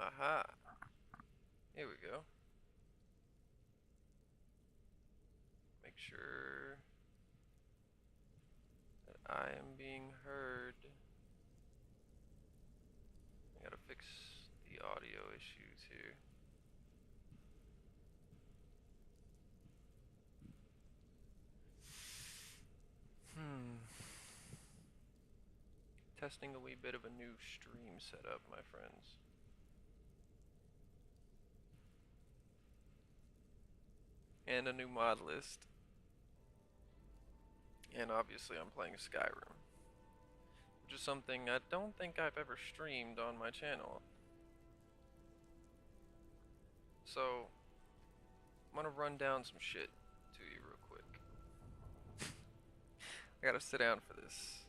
Aha. Here we go. Make sure that I am being heard. I gotta fix the audio issues here. Testing a wee bit of a new stream setup, my friends. And a new mod list. And obviously I'm playing Skyrim, which is something I don't think I've ever streamed on my channel. So, I'm gonna run down some shit to you real quick. I gotta sit down for this.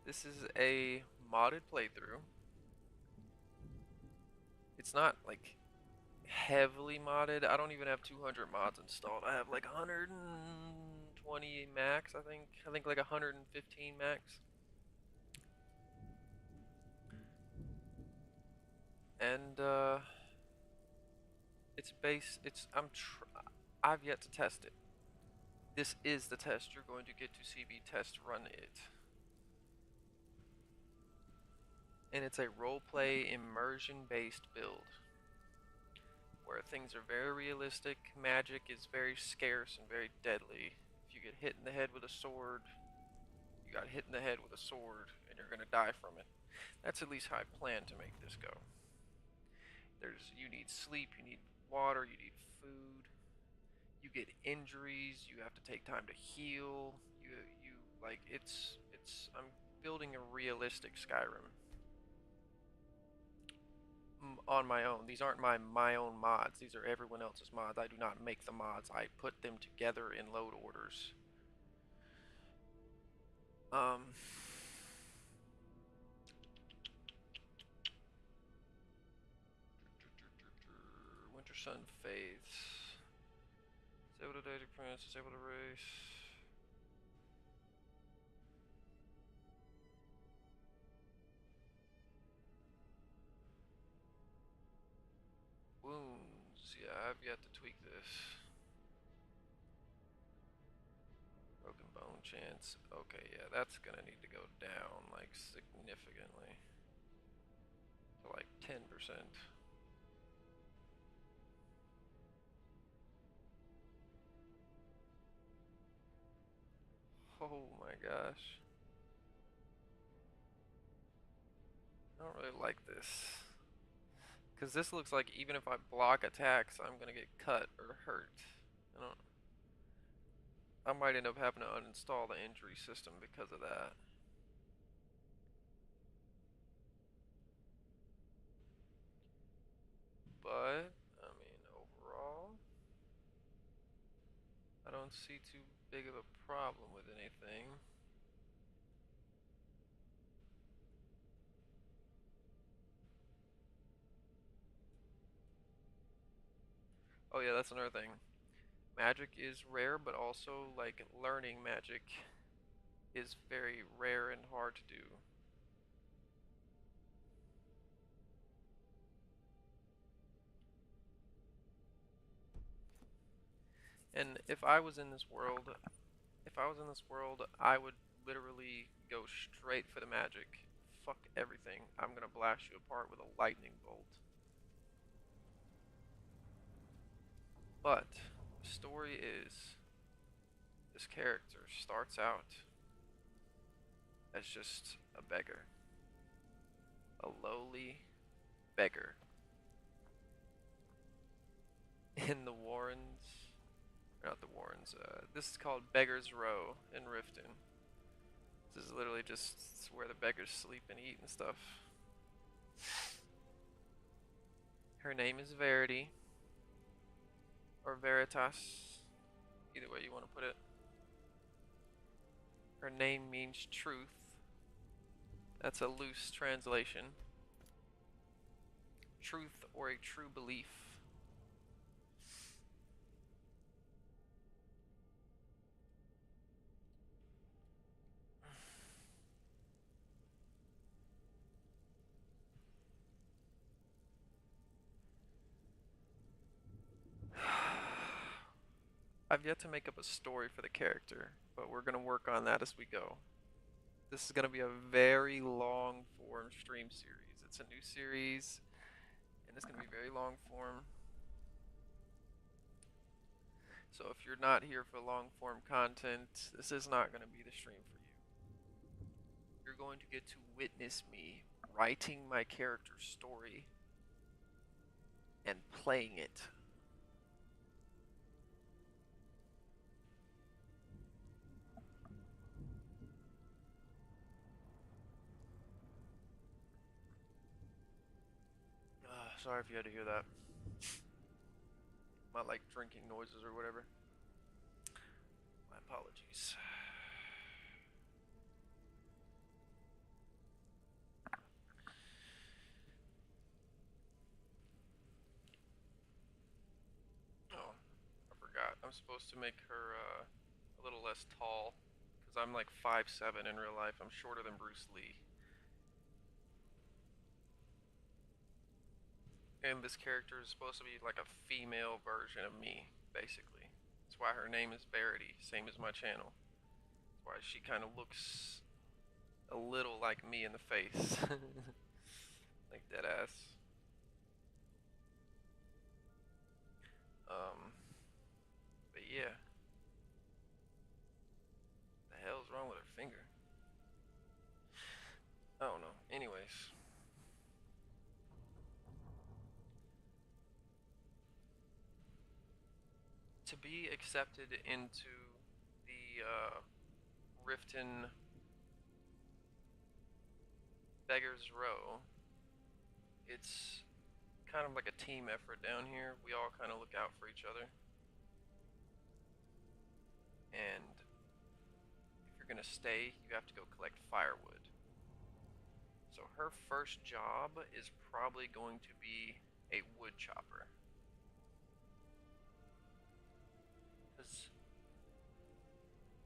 This is a modded playthrough. It's not like heavily modded. I don't even have 200 mods installed. I have like 120 max, I think. I think like 115 max. And I've yet to test it. This is the test you're going to get to see me test run it. And it's a roleplay immersion based build where things are very realistic, magic is very scarce and very deadly. If you get hit in the head with a sword, you got hit in the head with a sword and you're gonna die from it. That's at least how I plan to make this go. You need sleep, you need water, you need food, you get injuries, you have to take time to heal, you like I'm building a realistic Skyrim on my own. These aren't my own mods. These are everyone else's mods. I do not make the mods. I put them together in load orders. Winter Sun Faiths. Disable the data prints, disable the race. Wounds. Yeah, I've yet to tweak this. Broken bone chance. Okay, yeah, that's gonna need to go down, like, significantly. To, like, 10%. Oh my gosh. I don't really like this. Because this looks like even if I block attacks, I'm gonna get cut or hurt. I might end up having to uninstall the injury system because of that. But, I mean, overall, I don't see too big of a problem with anything. Oh yeah, that's another thing. Magic is rare, but also, like, learning magic is very rare and hard to do. And if I was in this world, I would literally go straight for the magic. Fuck everything. I'm gonna blast you apart with a lightning bolt. But the story is this character starts out as just a beggar. A lowly beggar. In the Warrens, or not the Warrens, this is called Beggar's Row in Riften. This is literally just where the beggars sleep and eat and stuff. Her name is Verity, or Veritas, either way you want to put it. Her name means truth. That's a loose translation. Truth or a true belief. I've yet to make up a story for the character, but we're gonna work on that as we go. This is gonna be a very long form stream series. It's a new series, and it's gonna be very long form. So if you're not here for long form content, this is not gonna be the stream for you. You're going to get to witness me writing my character's story and playing it. Sorry if you had to hear that. My like drinking noises or whatever. My apologies. Oh, I forgot. I'm supposed to make her a little less tall because I'm like 5'7" in real life. I'm shorter than Bruce Lee. And this character is supposed to be like a female version of me, basically. That's why her name is Verity, same as my channel. That's why she kind of looks a little like me in the face. Like dead ass. But yeah. The hell's wrong with her finger? I don't know. Anyways. To be accepted into the Riften Beggar's Row, it's kind of like a team effort down here. We all kind of look out for each other. And if you're gonna stay, you have to go collect firewood. So her first job is probably going to be a wood chopper. Because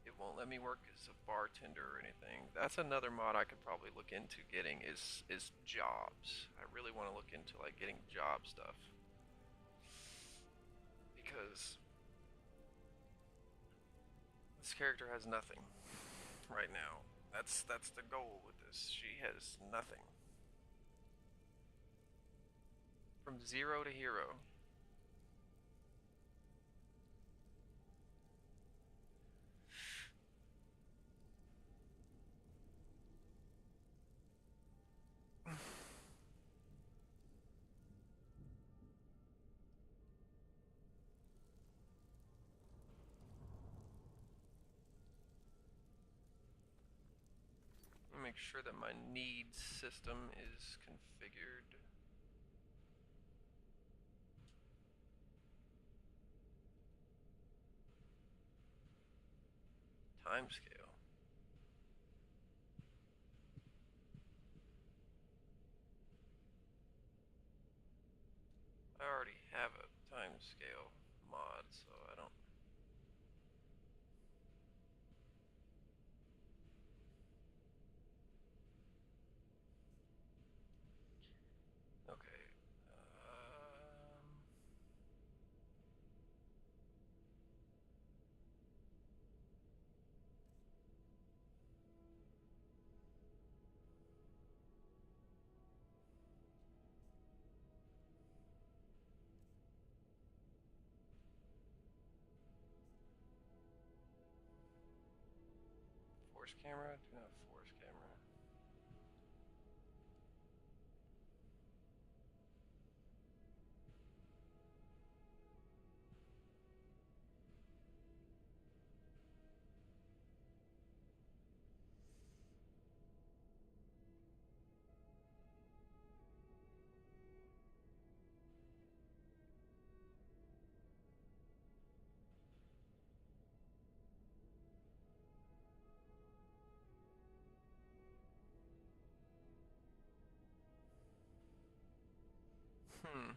it won't let me work as a bartender or anything. That's another mod I could probably look into getting is jobs. I really want to look into like getting job stuff. Because this character has nothing right now. That's the goal with this. She has nothing. From zero to hero. Make sure that my needs system is configured. Timescale. I already have a timescale mod, so I don't. Okay. Force camera? Do not force camera. Hmm.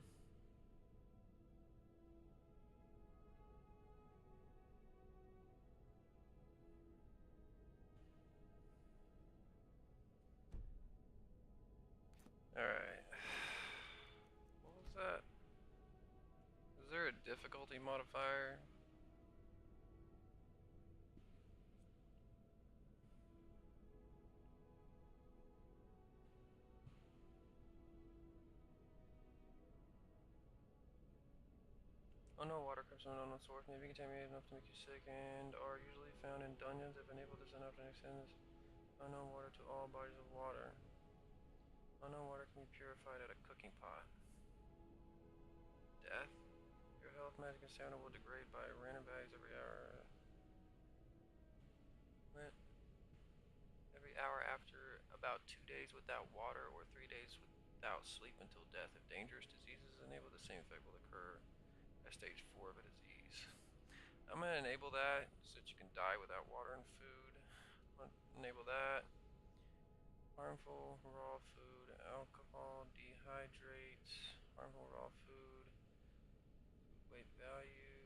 Alright. What was that? Is there a difficulty modifier? Unknown water comes from an unknown source, may be contaminated enough to make you sick, and are usually found in dungeons. If enabled, this enough to extend this unknown water to all bodies of water. Unknown water can be purified at a cooking pot. Death. Your health, magic, and stamina will degrade by random values every hour. Every hour after about 2 days without water or 3 days without sleep until death. If dangerous diseases enable, the same effect will occur at stage 4 of a disease. I'm going to enable that so that you can die without water and food. I'm going to enable that. Harmful raw food, alcohol, dehydrates, harmful raw food, weight value.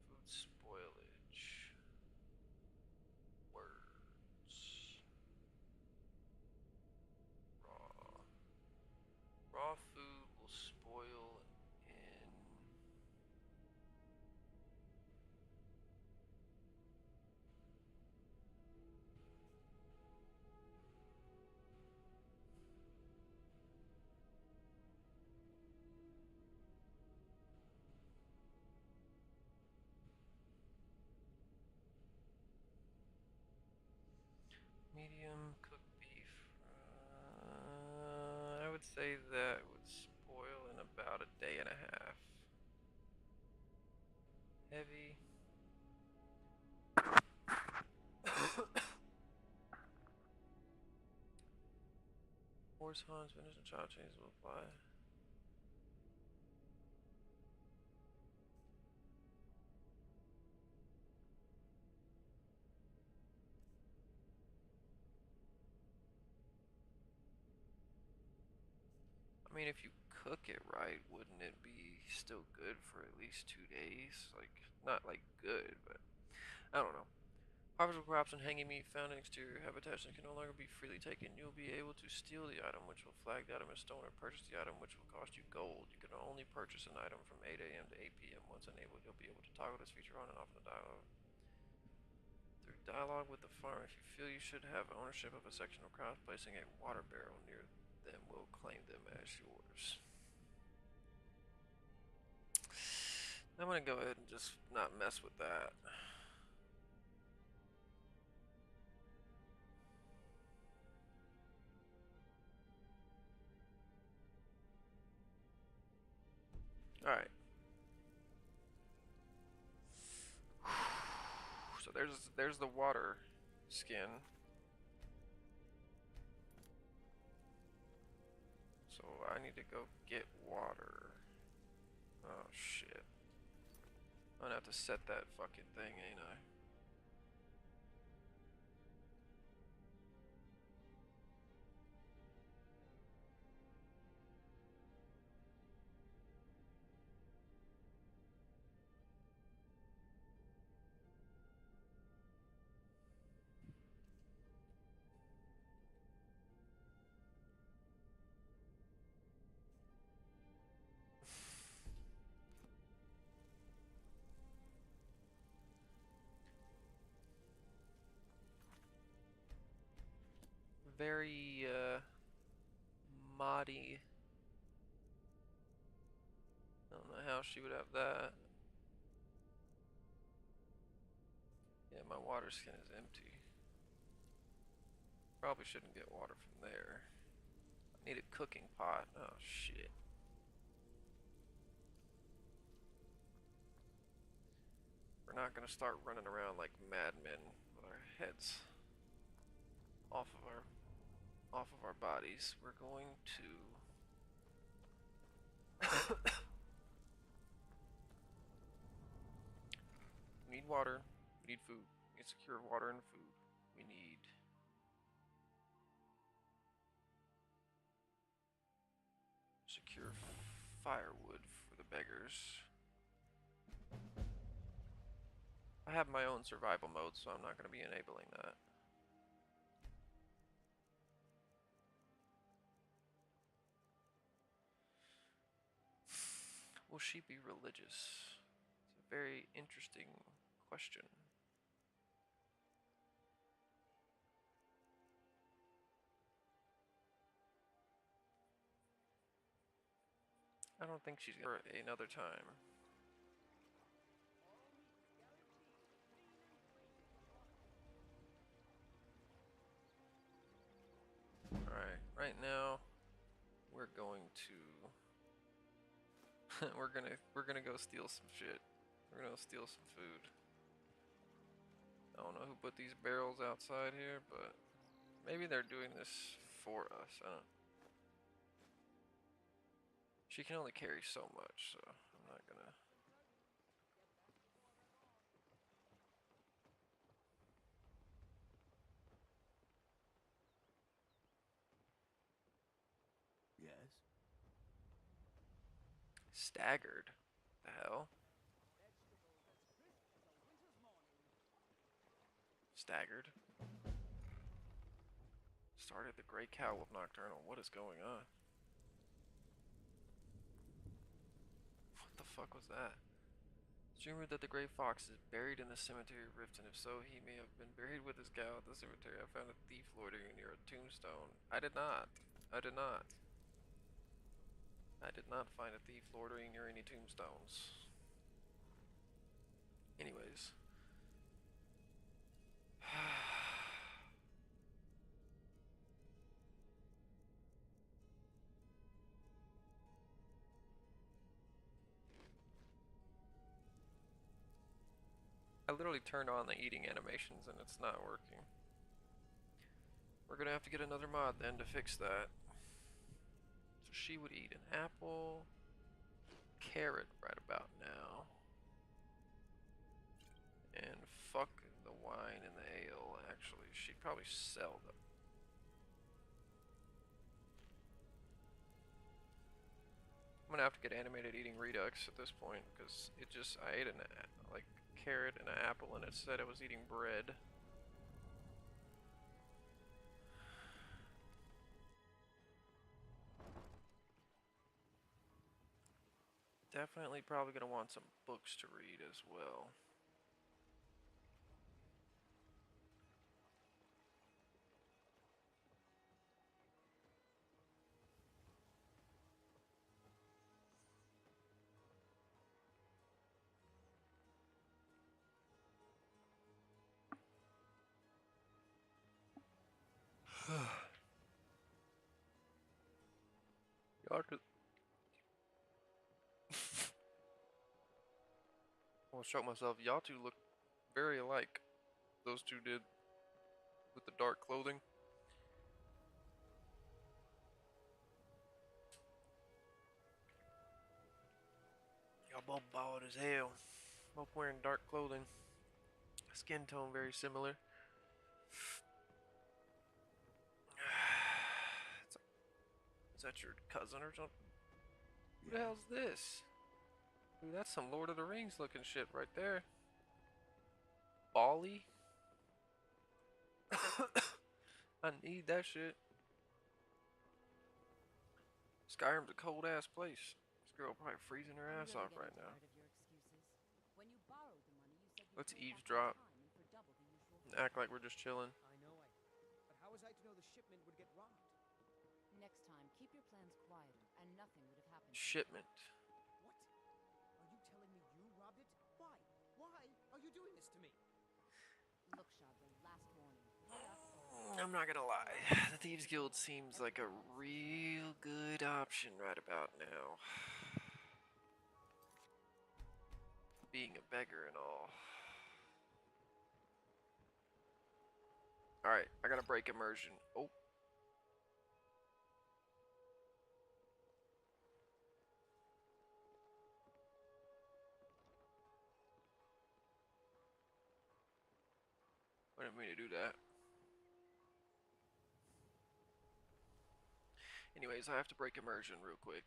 Food spoilage. Words. Raw. Raw food will spoil in medium cooked beef. I would say that would spoil in about a day and a half. Heavy. Horse hunts, finish and child chains will apply. I mean, if you cook it right, wouldn't it be still good for at least 2 days? Like, not like good, but I don't know. Harvestable crops and hanging meat found in exterior habitats can no longer be freely taken. You'll be able to steal the item, which will flag the item as stolen, or purchase the item, which will cost you gold. You can only purchase an item from 8 a.m. to 8 p.m. Once enabled, you'll be able to toggle this feature on and off in the dialogue. Through dialogue with the farmer, if you feel you should have ownership of a section of crops, placing a water barrel near them will claim them as yours. I'm gonna go ahead and just not mess with that. Alright. So there's the water skin. So I need to go get water. Oh shit. I'm gonna have to set that fucking thing, ain't I? Very Madi. I don't know how she would have that. Yeah, my water skin is empty. Probably shouldn't get water from there. I need a cooking pot. Oh shit. We're not gonna start running around like madmen with our heads off of our bodies. We're going to we need water, we need food, we need secure water and food. We need secure firewood for the beggars. I have my own survival mode, so I'm not going to be enabling that. Will she be religious? It's a very interesting question. I don't think she's for another time. Alright, right now we're going to we're gonna go steal some shit. We're gonna steal some food. I don't know who put these barrels outside here, but maybe they're doing this for us. I don't. She can only carry so much, so I'm not gonna. Yes. Staggered. The hell? Staggered. Started the Grey Cow of Nocturnal. What is going on? What the fuck was that? It's rumored that the Grey Fox is buried in the cemetery of Riften. If so, he may have been buried with his gal at the cemetery. I found a thief loitering near a tombstone. I did not. I did not. I did not find a thief loitering near any tombstones. Anyways. I literally turned on the eating animations and it's not working. We're gonna have to get another mod then to fix that. So she would eat an apple, carrot right about now. And fuck the wine and the ale, actually. She'd probably sell them. I'm gonna have to get animated eating Redux at this point, because it just, I ate an, like, carrot and an apple and it said I was eating bread. Definitely probably gonna want some books to read as well. Y'all could... I was shocked myself. Y'all two look very alike. Those two did with the dark clothing. Y'all both bald as hell. Both wearing dark clothing. Skin tone very similar. Is that your cousin or something? Who the hell's this? Dude, that's some Lord of the Rings looking shit right there. Bali? I need that shit. Skyrim's a cold ass place. This girl probably freezing her ass off right now. Let's eavesdrop and act like we're just chilling. I know but how was I to know the shipment would get robbed? Next time, keep your plans quieter, and nothing would have happened. Shipment. What? Are you telling me you robbed it? Why? Why are you doing this to me? Look, Shadley, last warning. I'm not gonna lie. The Thieves Guild seems like a real good option right about now. Being a beggar and all. Alright, I gotta break immersion. Oh. I didn't mean to do that. Anyways, I have to break immersion real quick.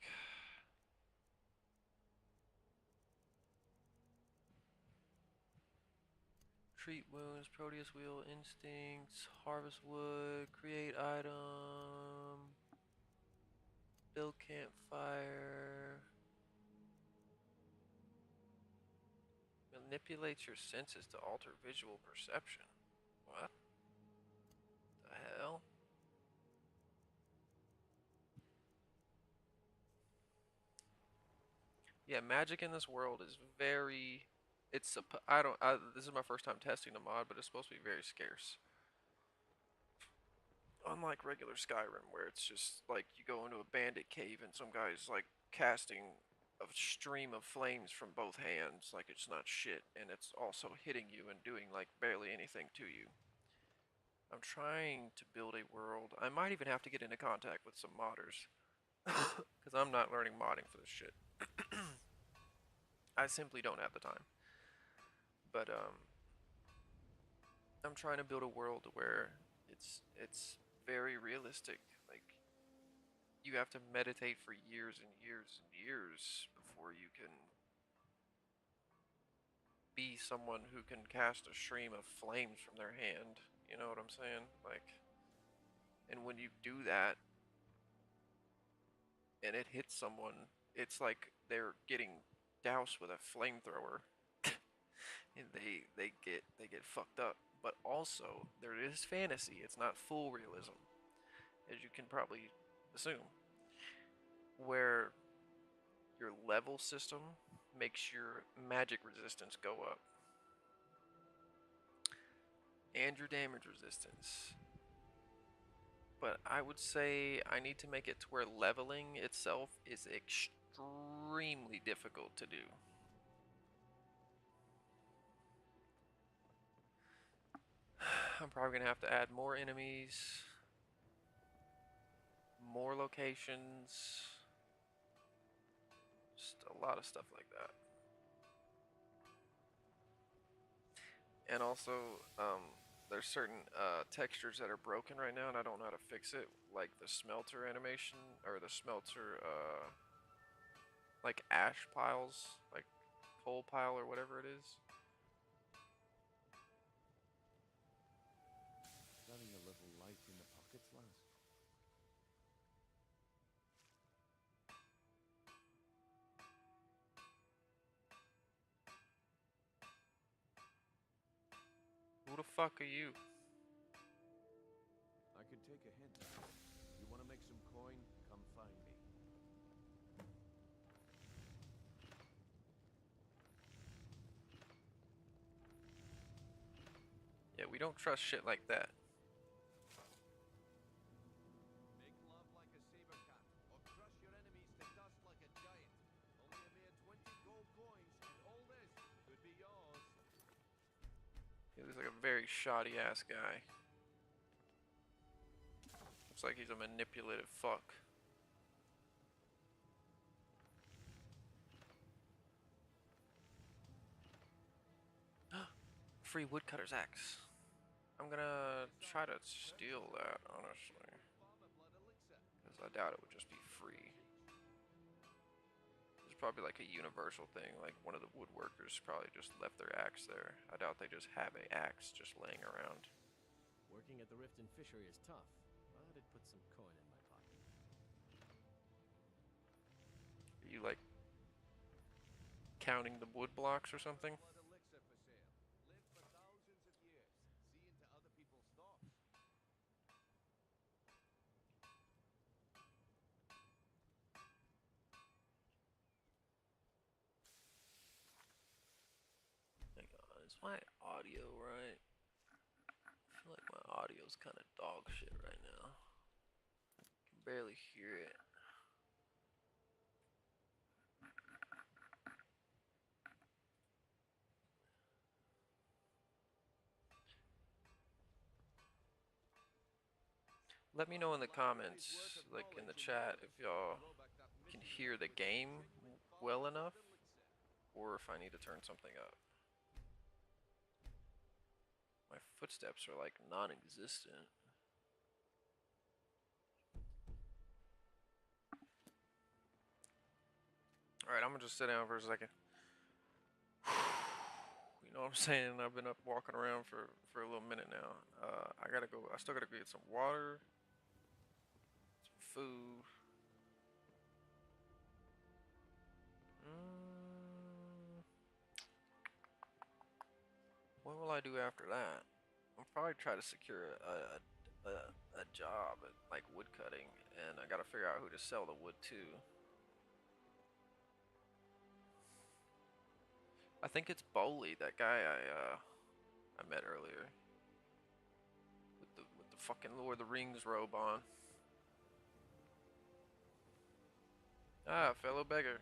Treat wounds, Proteus wheel, instincts, harvest wood, create item, build campfire. Manipulates your senses to alter visual perception. What the hell? Yeah, magic in this world is very. I don't. This is my first time testing the mod, but it's supposed to be very scarce. Unlike regular Skyrim, where it's just like you go into a bandit cave and some guy's like casting a stream of flames from both hands, like it's not shit, and it's also hitting you and doing like barely anything to you. I'm trying to build a world. I might even have to get into contact with some modders, because I'm not learning modding for this shit. I simply don't have the time. But I'm trying to build a world where it's very realistic. Like you have to meditate for years and years and years before you can be someone who can cast a stream of flames from their hand. You know what I'm saying? Like, and when you do that and it hits someone, it's like they're getting doused with a flamethrower, and they get fucked up. But also, there is fantasy. It's not full realism, as you can probably assume, where your level system makes your magic resistance go up and your damage resistance. But I would say I need to make it to where leveling itself is extremely difficult to do. I'm probably gonna have to add more enemies, more locations, just a lot of stuff like that. And also, there's certain textures that are broken right now, and I don't know how to fix it, like the smelter animation or the smelter, like ash piles, like coal pile or whatever it is. Having a little light in the pockets, lass. Who the fuck are you? I could take a hint. You want to make some coin? Come find me. Yeah, we don't trust shit like that. Make love like a saber cat, or crush your enemies to dust like a giant. Only a mere 20 gold coins, and all this could be yours. He looks like a very shoddy ass guy. Looks like he's a manipulative fuck. Free woodcutter's axe. I'm gonna try to steal that, honestly. Because I doubt it would just be free. It's probably like a universal thing, like one of the woodworkers probably just left their axe there. I doubt they just have a axe just laying around. Working at the Rift and Fishery is tough, but it puts some coin in my pocket. Are you like counting the wood blocks or something? Hang on, is my audio right? I feel like my audio's kind of dog shit right now. I can barely hear it. Let me know in the comments, like in the chat, if y'all can hear the game well enough, or if I need to turn something up. My footsteps are like non-existent. Alright, I'm gonna just sit down for a second. You know what I'm saying? I've been up walking around for a little minute now. I gotta go. I still gotta go get some water, some food. Mm, what will I do after that? I'll probably try to secure a job at like wood cutting, and I gotta figure out who to sell the wood to. I think it's Bowley, that guy I met earlier with the fucking Lord of the Rings robe on. Ah, fellow beggar.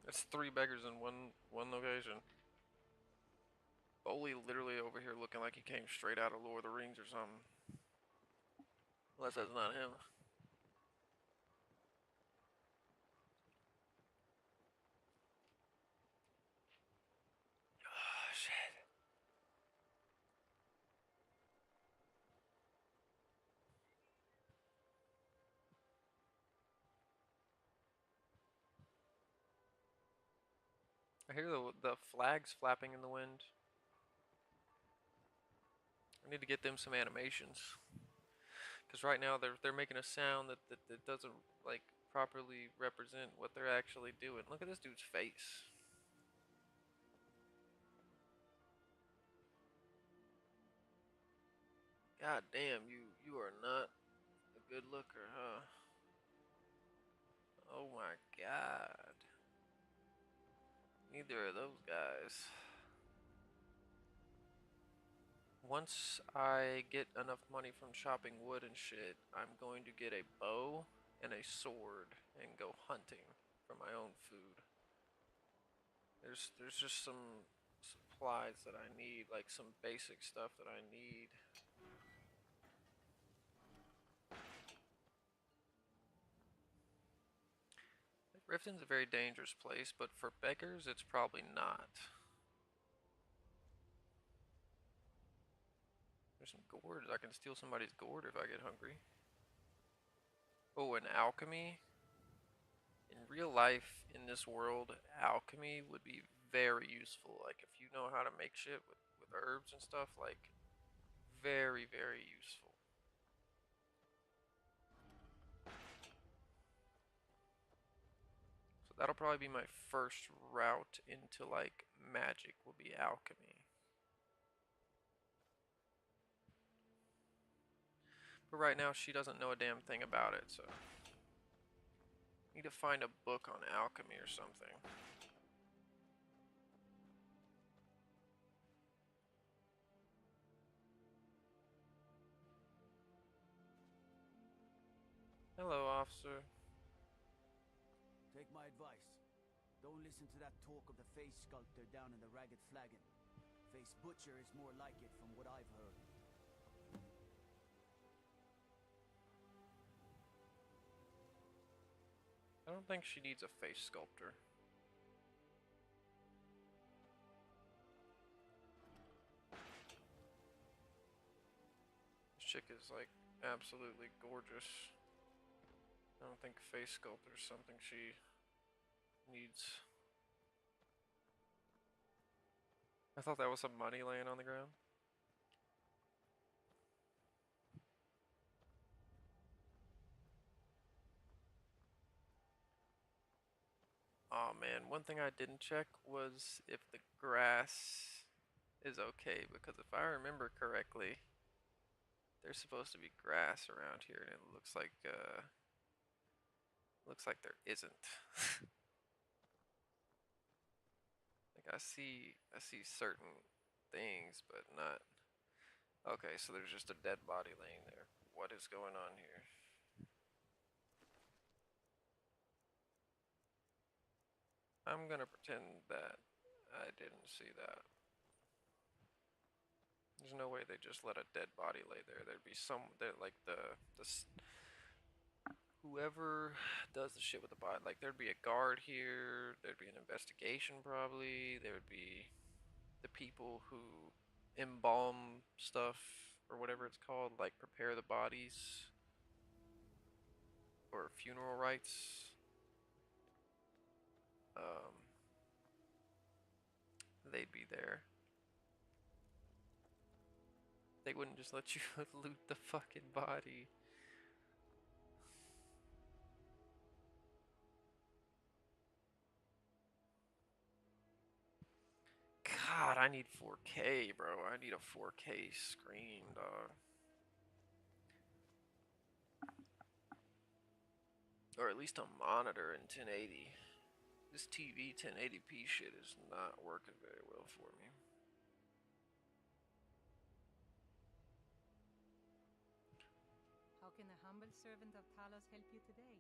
That's 3 beggars in one location. Bowley literally over here looking like he came straight out of Lord of the Rings or something. Unless that's not him. Oh, shit. I hear the flags flapping in the wind. I need to get them some animations. Because right now they're making a sound that doesn't like properly represent what they're actually doing. Look at this dude's face. God damn, you are not a good looker, huh? Oh my god. Neither of those guys. Once I get enough money from chopping wood and shit, I'm going to get a bow and a sword and go hunting for my own food. There's just some supplies that I need, like some basic stuff that I need. Riften's a very dangerous place, but for beggars, it's probably not. There's some gourds. I can steal somebody's gourd if I get hungry. Oh, and alchemy. In real life, in this world, alchemy would be very useful. Like, if you know how to make shit with herbs and stuff, like, very, very useful. So that'll probably be my first route into, like, magic, will be alchemy. But right now, she doesn't know a damn thing about it, so... Need to find a book on alchemy or something. Hello, officer. Take my advice. Don't listen to that talk of the face sculptor down in the Ragged Flagon. Face butcher is more like it from what I've heard. I don't think she needs a face sculptor. This chick is like absolutely gorgeous. I don't think face sculptor is something she needs. I thought that was some money laying on the ground. Oh man, one thing I didn't check was if the grass is okay, because if I remember correctly, there's supposed to be grass around here, and it looks like there isn't. Like I see certain things, but not. Okay, so there's just a dead body laying there. What is going on here? I'm gonna pretend that I didn't see that. There's no way they just let a dead body lay there. There'd be some there like the whoever does the shit with the body. Like there'd be a guard here. There'd be an investigation probably. There would be the people who embalm stuff or whatever it's called, like prepare the bodies or funeral rites. Um, they'd be there. They wouldn't just let you loot the fucking body. God, I need 4K, bro. I need a 4K screen, dog. Or at least a monitor in 1080. This TV 1080p shit is not working very well for me. How can the humble servant of Talos help you today?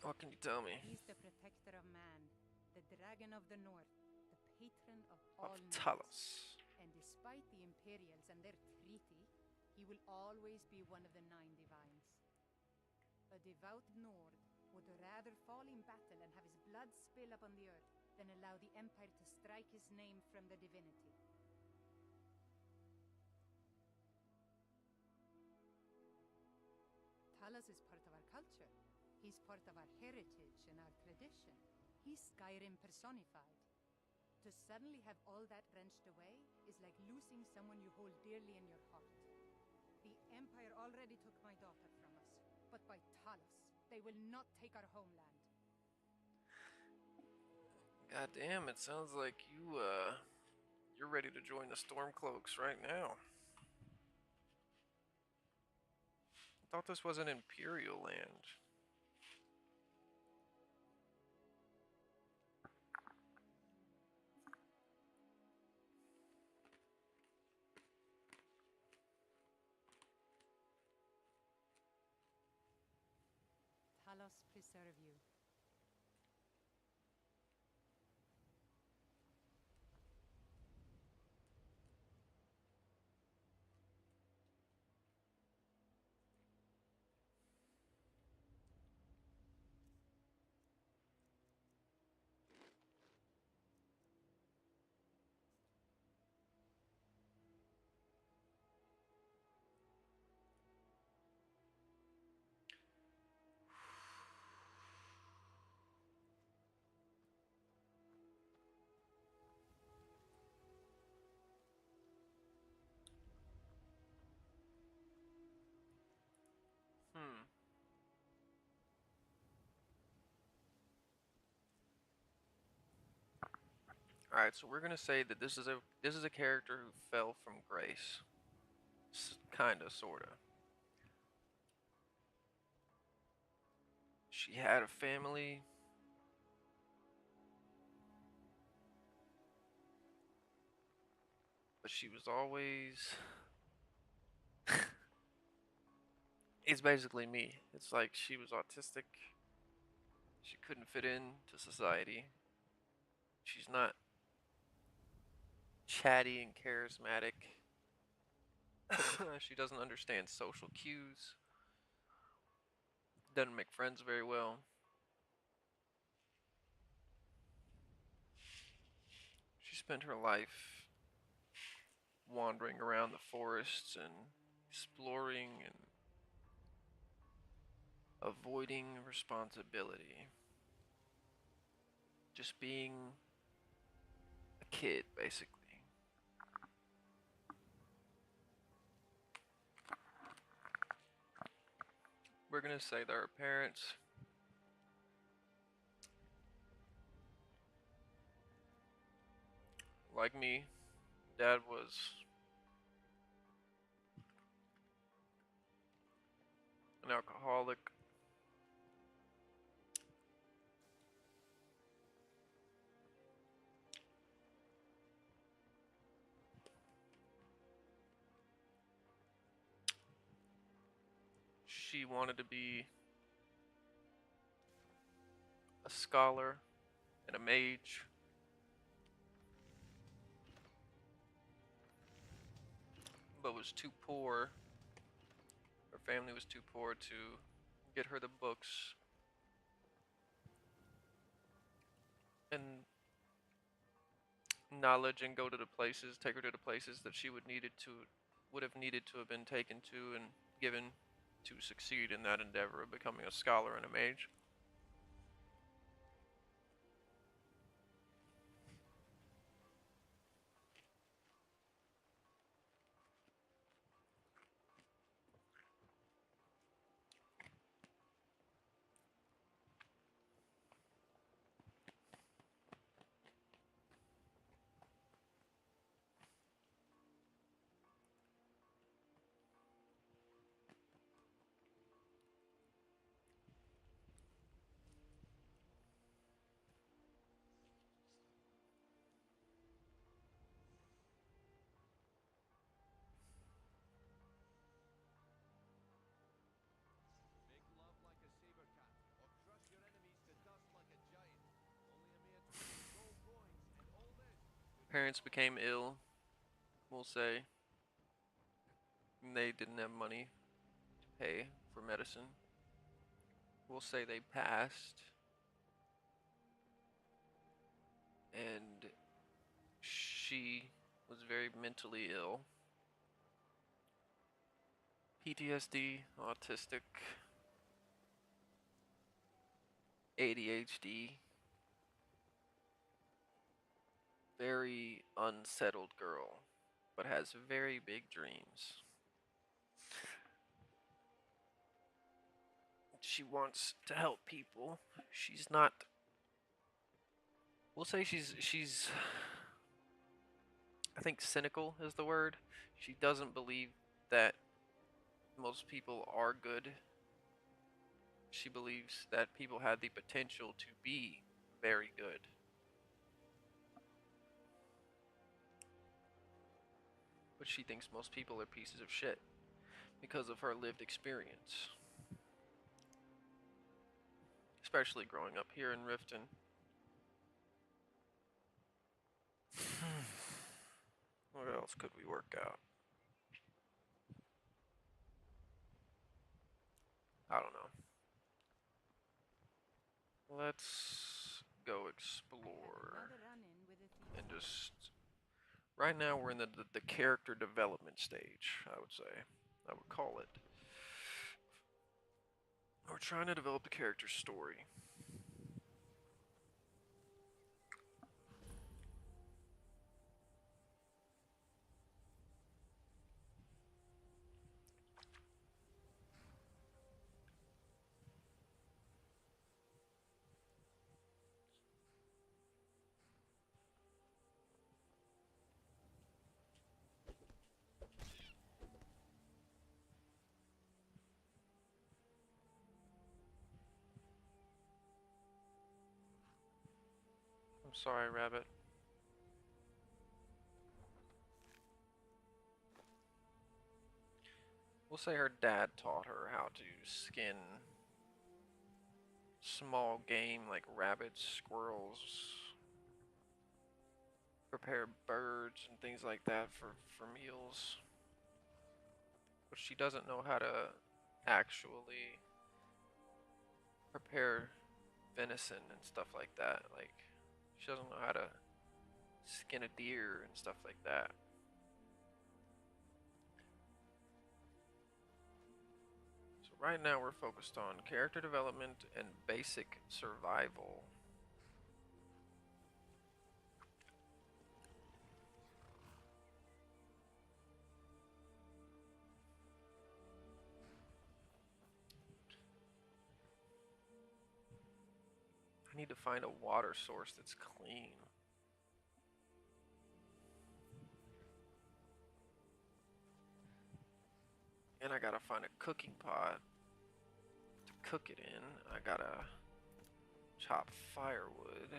What can you tell me? He's the protector of man, the dragon of the north, the patron of Of all men. Talos. And despite the Imperials and their treaty, he will always be one of the 9 divines. A devout Nord would rather fall in battle and have his blood spill upon the earth than allow the Empire to strike his name from the divinity. Talos is part of our culture. He's part of our heritage and our tradition. He's Skyrim personified. To suddenly have all that wrenched away is like losing someone you hold dearly in your heart. The Empire already took my daughter from us, but by Talos, they will not take our homeland. God damn, it sounds like you're ready to join the Stormcloaks right now. I thought this was an Imperial land. Talos preserve you. All right, so we're gonna say that this is a character who fell from grace, kinda, sorta. She had a family. But she was always. It's basically me. It's like she was autistic. She couldn't fit into society. She's not chatty and charismatic. She doesn't understand social cues. Doesn't make friends very well. She spent her life wandering around the forests and exploring and avoiding responsibility. Just being a kid, basically. We're gonna say that her parents like me, dad was an alcoholic. She wanted to be a scholar and a mage. But was too poor. Her family was too poor to get her the books and knowledge and go to the places, take her to the places that she would have needed to have been taken to and given to succeed in that endeavor of becoming a scholar and a mage. parents became ill, we'll say. And they didn't have money to pay for medicine. We'll say they passed. And she was very mentally ill. PTSD, autistic, ADHD, very unsettled girl, but has very big dreams. She wants to help people. She's not. We'll say she's. I think cynical is the word. She doesn't believe that most people are good. She believes that people have the potential to be very good. But she thinks most people are pieces of shit because of her lived experience. Especially growing up here in Riften. What else could we work out? I don't know. Let's go explore Another run-in with a thief. and just. Right now we're in the character development stage, I would say. I would call it. We're trying to develop the character story. I'm sorry, Rabbit. We'll say her dad taught her how to skin small game like rabbits, squirrels, prepare birds and things like that for meals. But she doesn't know how to actually prepare venison and stuff like that. Like, she doesn't know how to skin a deer and stuff like that. So right now we're focused on character development and basic survival. I need to find a water source that's clean. And I gotta find a cooking pot to cook it in. I gotta chop firewood.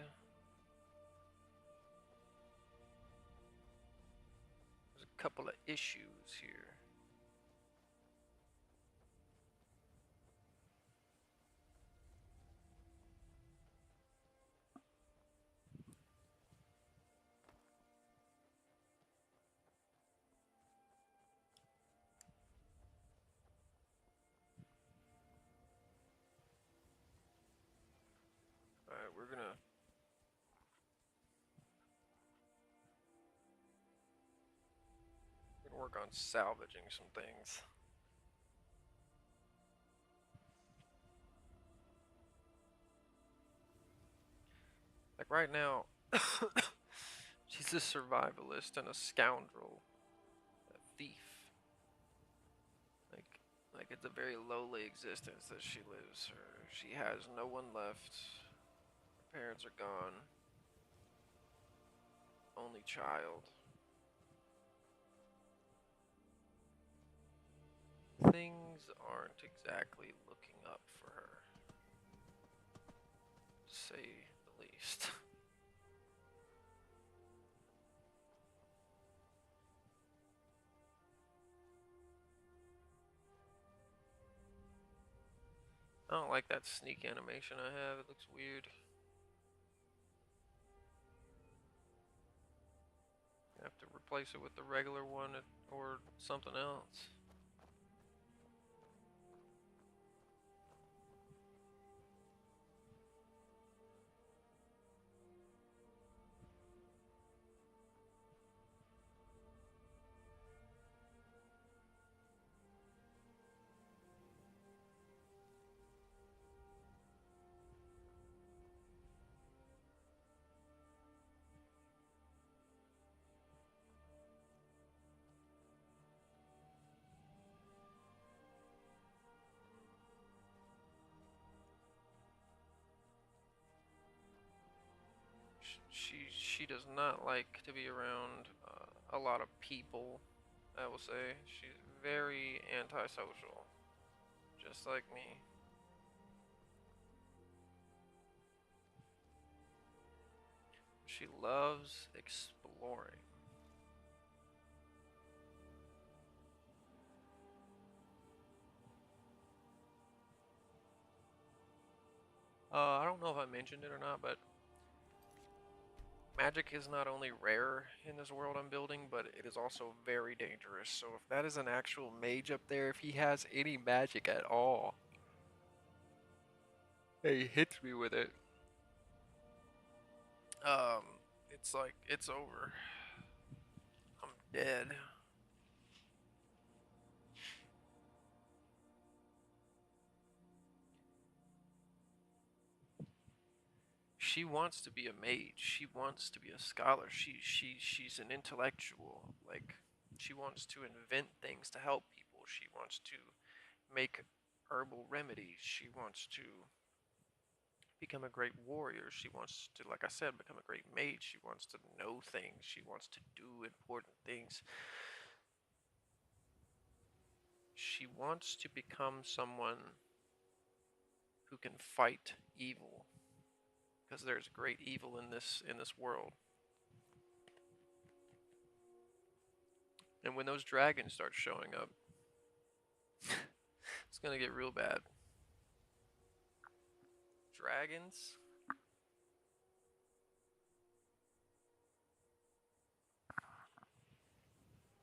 There's a couple of issues here. Alright, we're gonna work on salvaging some things. Like right now, she's a survivalist and a scoundrel, a thief. Like it's a very lowly existence that she lives. She has no one left. Her parents are gone. Only child. Things aren't exactly looking up for her, to say the least. I don't like that sneak animation I have. It looks weird. replace it with the regular one or something else. She does not like to be around a lot of people. I will say she's very antisocial, just like me. She loves exploring. I don't know if I mentioned it or not, but magic is not only rare in this world I'm building, but it is also very dangerous. So if that is an actual mage up there, if he has any magic at all, and he hits me with it, um, it's like, it's over. I'm dead. She wants to be a mage. She wants to be a scholar. She's an intellectual. Like, she wants to invent things to help people. She wants to make herbal remedies. She wants to become a great warrior. She wants to, like I said, become a great mage. She wants to know things. She wants to do important things. She wants to become someone who can fight evil, because there's great evil in this world. And when those dragons start showing up, it's gonna get real bad. Dragons?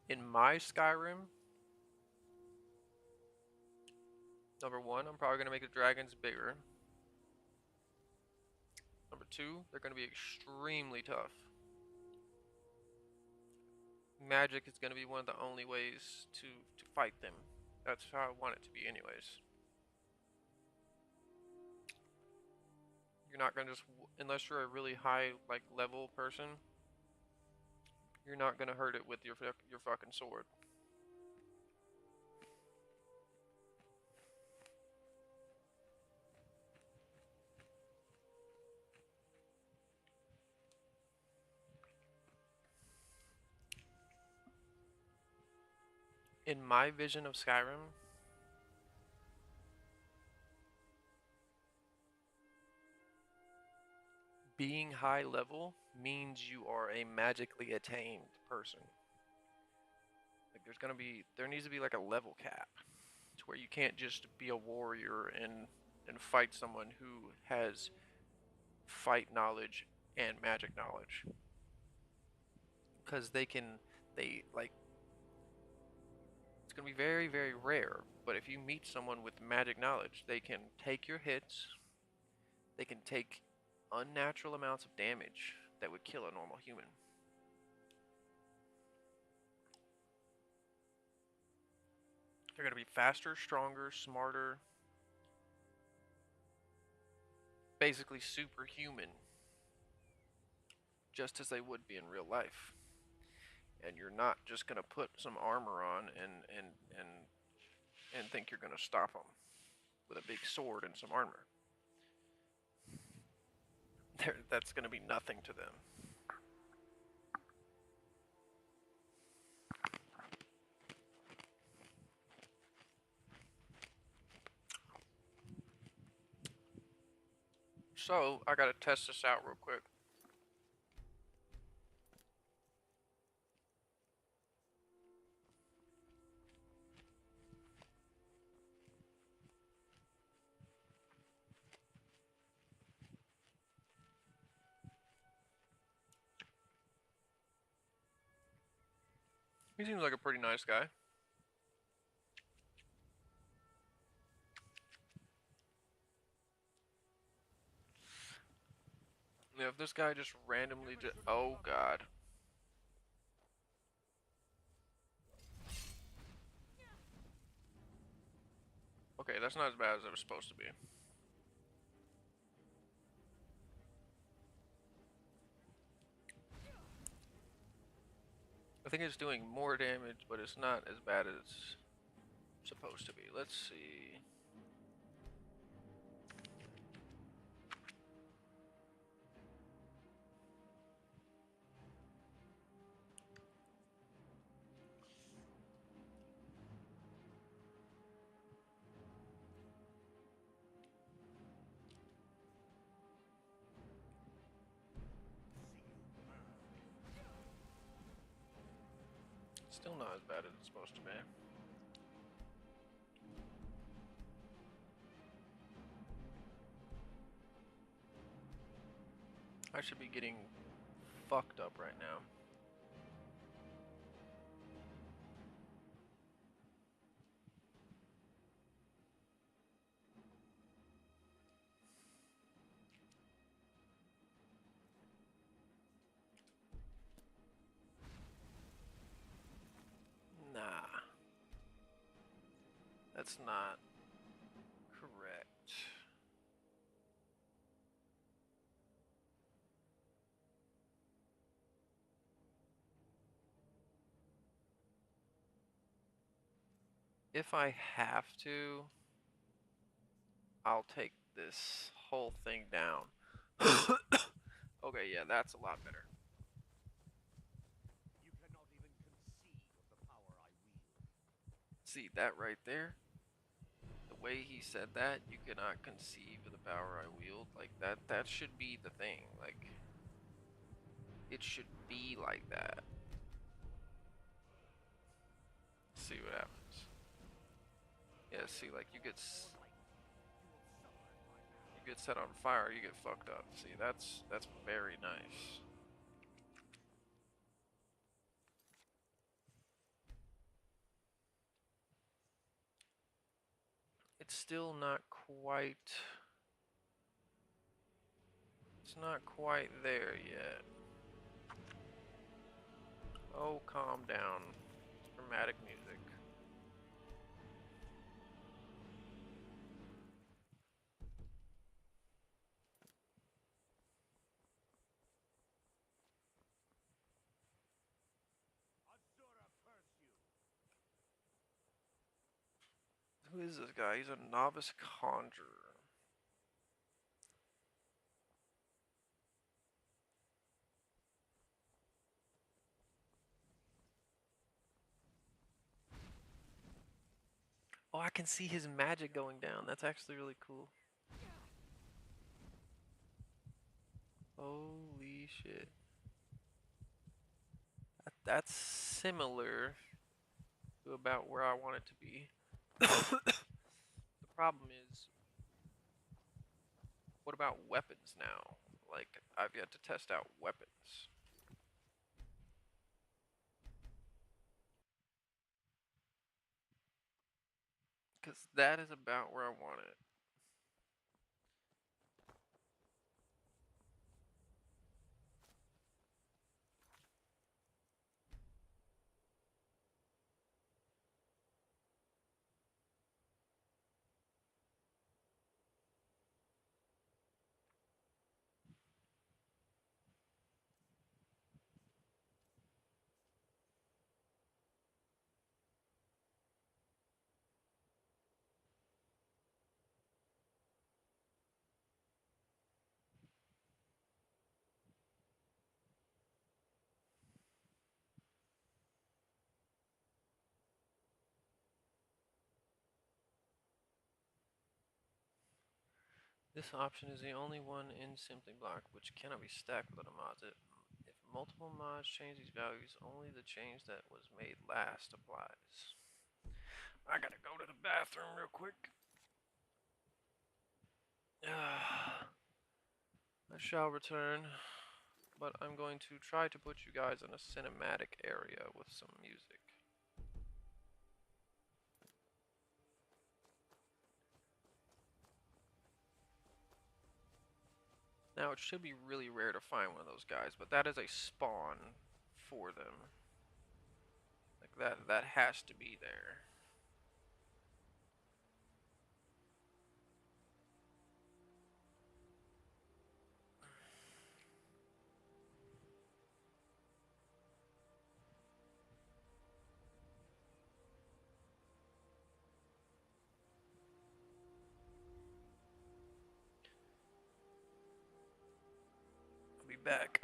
In my Skyrim, number one, I'm probably gonna make the dragons bigger. Number two, they're gonna be extremely tough. Magic is gonna be one of the only ways to fight them. That's how I want it to be, anyways. You're not gonna just, unless you're a really high like level person, you're not gonna hurt it with your fucking sword. In my vision of Skyrim, being high level means you are a magically attained person. Like there needs to be like a level cap to where you can't just be a warrior and fight someone who has fight knowledge and magic knowledge, because they like, it's gonna be very, very rare. But if you meet someone with magic knowledge, they can take your hits, they can take unnatural amounts of damage that would kill a normal human. They're gonna be faster, stronger, smarter, basically superhuman, just as they would be in real life. And you're not just gonna put some armor on and think you're gonna stop them with a big sword and some armor. That's gonna be nothing to them. So I gotta test this out real quick. He seems like a pretty nice guy. Yeah, if this guy just randomly oh god. Okay, that's not as bad as it was supposed to be. I think it's doing more damage, but it's not as bad as it's supposed to be. Let's see. Still not as bad as it's supposed to be. I should be getting fucked up right now. Nah. That's not correct. If I have to, I'll take this whole thing down. Okay, yeah, that's a lot better. You cannot even conceive of the power I wield. See that right there? The way he said that, you cannot conceive of the power I wield. Like that should be the thing. Like it should be like that. See what happens. Yeah, see, like you get set on fire, you get fucked up. See, that's very nice. It's still not quite. It's not quite there yet. Oh, calm down. It's dramatic music. Azura curse you! Who is this guy? He's a novice conjurer. Oh, I can see his magic going down. That's actually really cool. Holy shit. That's similar to about where I want it to be. The problem is, what about weapons now? Like, I've yet to test out weapons. Because that is about where I want it. This option is the only one in Simply Block which cannot be stacked without a mod. If multiple mods change these values, only the change that was made last applies. I gotta go to the bathroom real quick. I shall return, but I'm going to try to put you guys in a cinematic area with some music. Now it should be really rare to find one of those guys, but that is a spawn for them. Like that has to be there. I'll be back.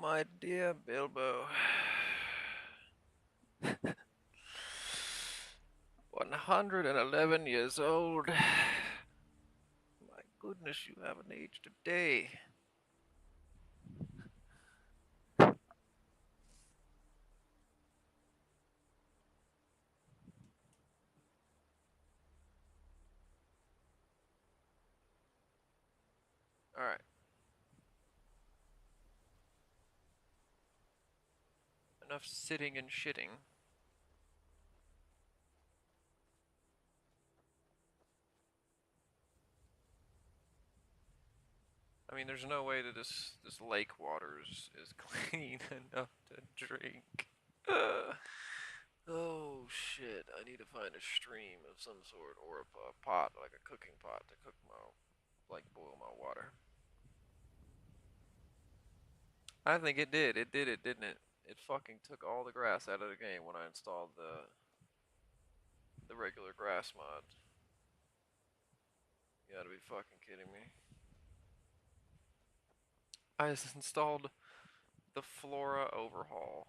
My dear Bilbo. 111 years old. My goodness, you haven't aged a day. Alright. Enough sitting and shitting. I mean, there's no way that this lake water is clean enough to drink. Oh shit! I need to find a stream of some sort or a pot, like a cooking pot, to cook boil my water. I think it did. It did it, didn't it? It fucking took all the grass out of the game when I installed the regular grass mod. You gotta be fucking kidding me. I just installed the Flora overhaul.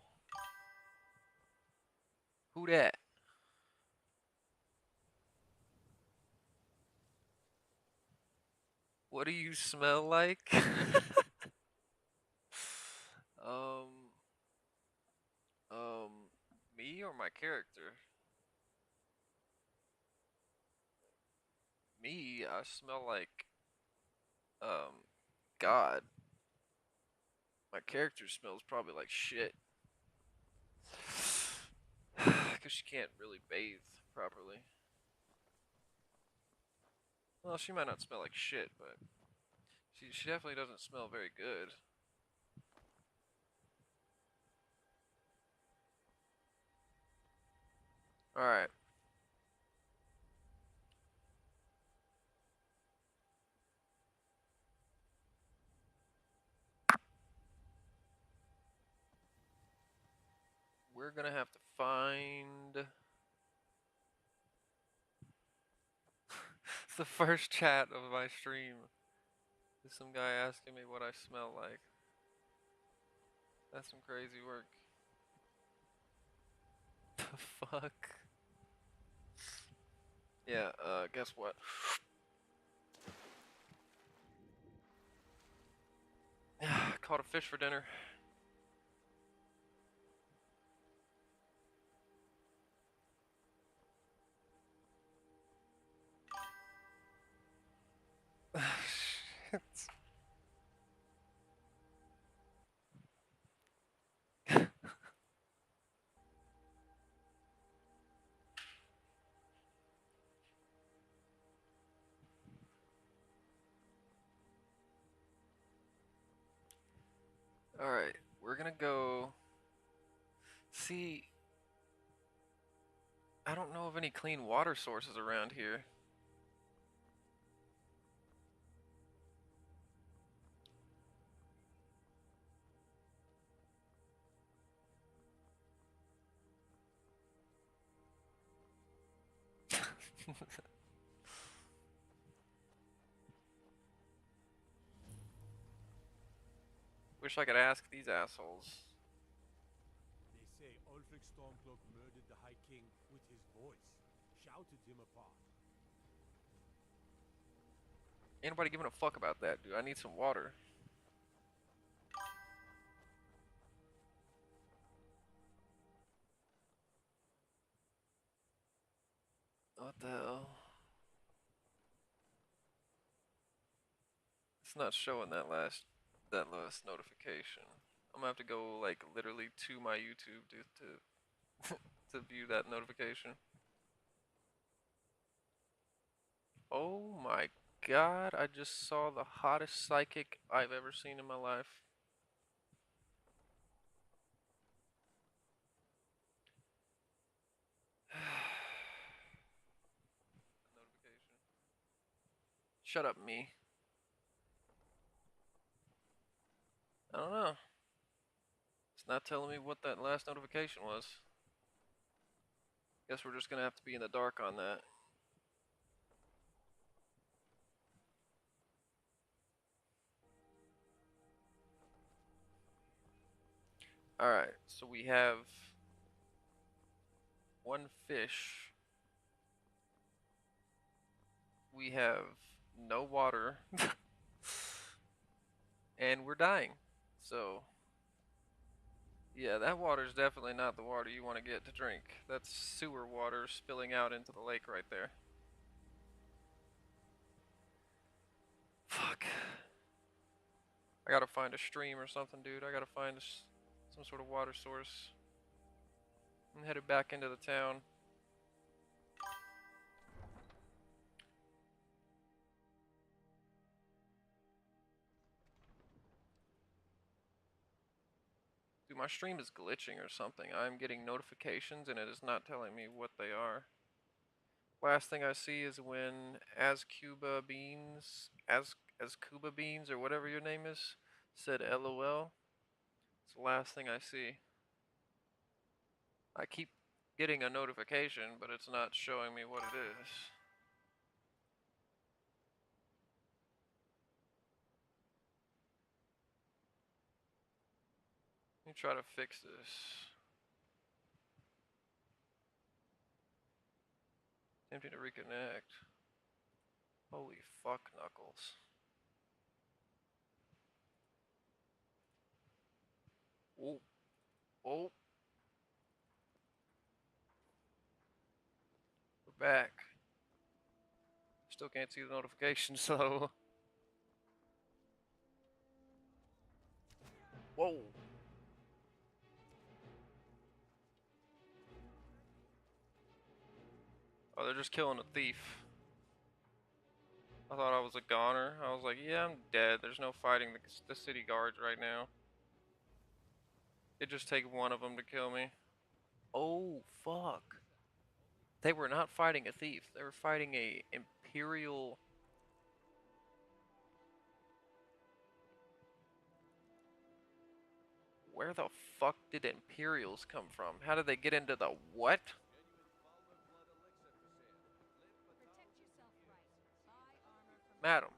Who dat? What do you smell like? um, me or my character? Me, I smell like, um, God. My character smells probably like shit. Because she can't really bathe properly. Well, she might not smell like shit, but she definitely doesn't smell very good. Alright. We're gonna have to find... It's the first chat of my stream. There's some guy asking me what I smell like. That's some crazy work. The fuck? Yeah, guess what? Caught a fish for dinner. Shit. Alright, we're gonna go... See... I don't know of any clean water sources around here. Wish I could ask these assholes. They say Ulfric Stormcloak murdered the High King with his voice, shouted him apart. Ain't nobody giving a fuck about that, dude. I need some water. What the hell? It's not showing that last notification. I'm gonna have to go like literally to my YouTube to to view that notification. Oh my god, I just saw the hottest psychic I've ever seen in my life. Notification. Shut up, me. I don't know. It's not telling me what that last notification was. Guess we're just gonna have to be in the dark on that. Alright, so we have one fish. We have no water. And we're dying. So, yeah, that water is definitely not the water you want to get to drink. That's sewer water spilling out into the lake right there. Fuck. I gotta find a stream or something, dude. I gotta find some sort of water source. I'm headed back into the town. Dude, my stream is glitching or something. I'm getting notifications and it is not telling me what they are. Last thing I see is when as Cuba Beans, as Cuba Beans or whatever your name is, said LOL. It's the last thing I see. I keep getting a notification, but it's not showing me what it is. Let me try to fix this. Attempting to reconnect. Holy fuck, Knuckles. Oh. Oh. We're back. Still can't see the notification, so. Whoa. Oh, they're just killing a thief. I thought I was a goner. I was like, yeah, I'm dead. There's no fighting the city guards right now. It'd just take one of them to kill me. Oh, fuck. They were not fighting a thief. They were fighting a Imperial... Where the fuck did Imperials come from? How did they get into the what? Protect yourself right. Buy armor from Madam.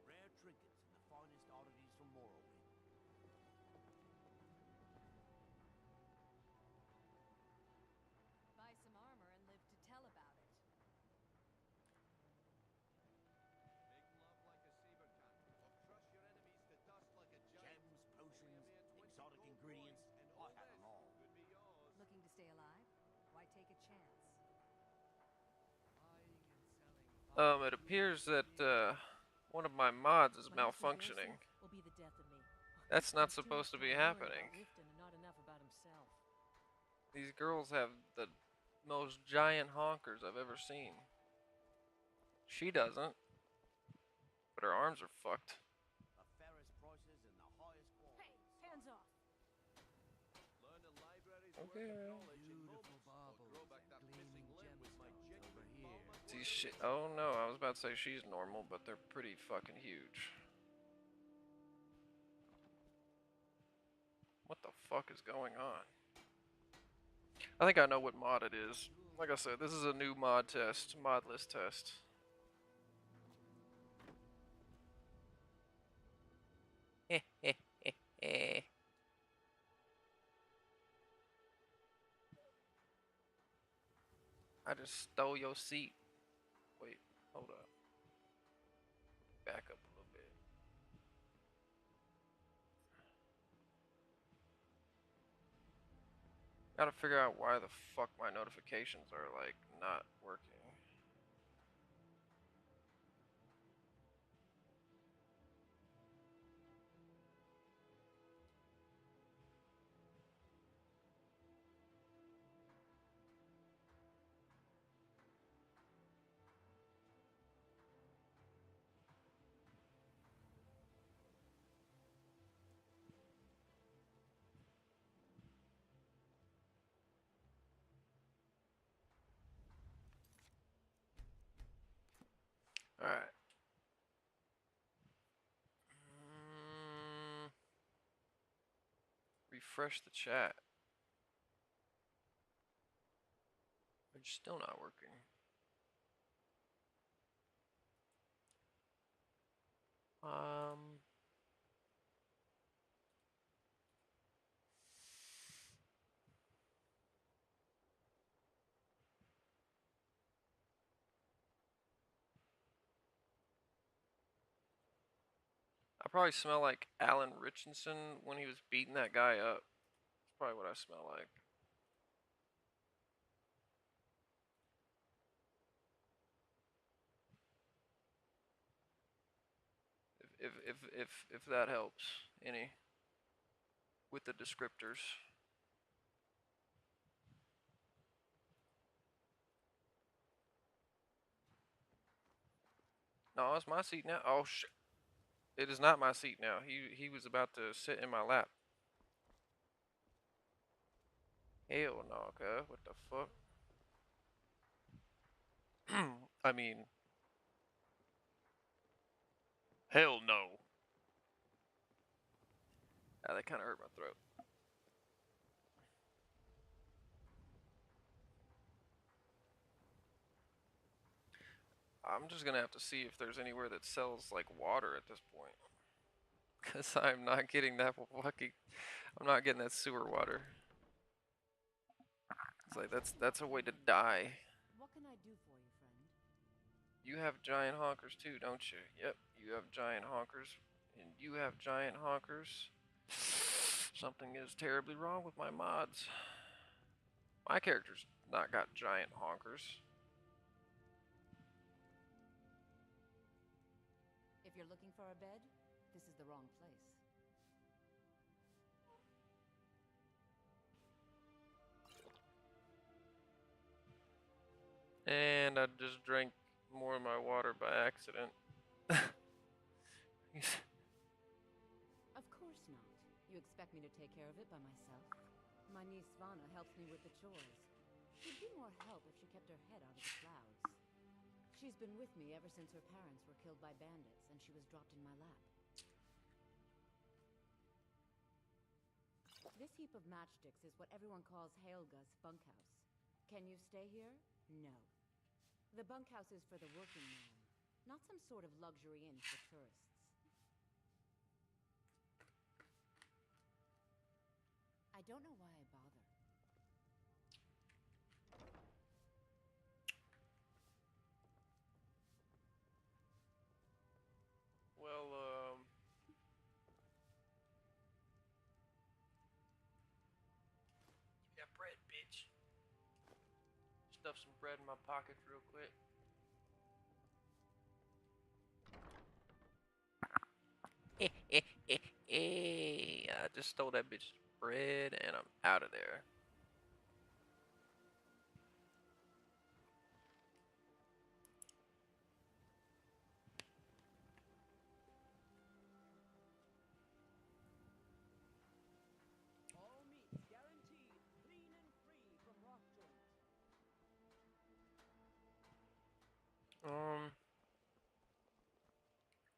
Rare trinkets and the finest oddities from Morrowind. buy some armor and live to tell about it. Gems, potions, exotic ingredients. I have them all. Looking to stay alive? Why take a chance? It appears that, one of my mods is malfunctioning. Will be the death of me. That's not There's too supposed to much be to learn happening. about Riften and not enough about himself. These girls have the most giant honkers I've ever seen. She doesn't, but her arms are fucked. The fairest prices and the highest quality. Hands off! Learn a library's Okay. worth of knowledge in Beautiful moments, or baubles grow back and that gleaming missing limb with my gemstones over genuine here. Balmer These shit. Oh no, I was about to say she's normal, but they're pretty fucking huge. What the fuck is going on? I think I know what mod it is. Like I said, this is a new mod test, mod list test. I just stole your seat. Wait, hold up. Back up a little bit. Gotta figure out why the fuck my notifications are like not working. Alright. Refresh the chat. It's still not working. Um. probably smell like Alan Richardson when he was beating that guy up. That's probably what I smell like. If that helps any with the descriptors. No, it's my seat now. Oh shit! It is not my seat now. He was about to sit in my lap. Hell no, cuz. What the fuck? I mean, hell no. Ah, that kind of hurt my throat. I'm just gonna have to see if there's anywhere that sells like water at this point. Cause I'm not getting that fucking. I'm not getting that sewer water. It's like that's a way to die. What can I do for you, friend? You have giant honkers too, don't you? Yep, you have giant honkers, and you have giant honkers. Something is terribly wrong with my mods. My character's not got giant honkers. If you're looking for a bed, this is the wrong place. And I just drank more of my water by accident. Of course not. You expect me to take care of it by myself? My niece Svana helps me with the chores. She'd be more help if she kept her head out of the clouds. She's been with me ever since her parents were killed by bandits and she was dropped in my lap. This heap of matchsticks is what everyone calls Helga's bunkhouse. Can you stay here? No. The bunkhouse is for the working man, not some sort of luxury inn for tourists. I don't know why I bother. Well, give me that bread, bitch. Stuff some bread in my pocket real quick. I just stole that bitch's bread and I'm out of there. All meats guaranteed, clean and free from rock joint.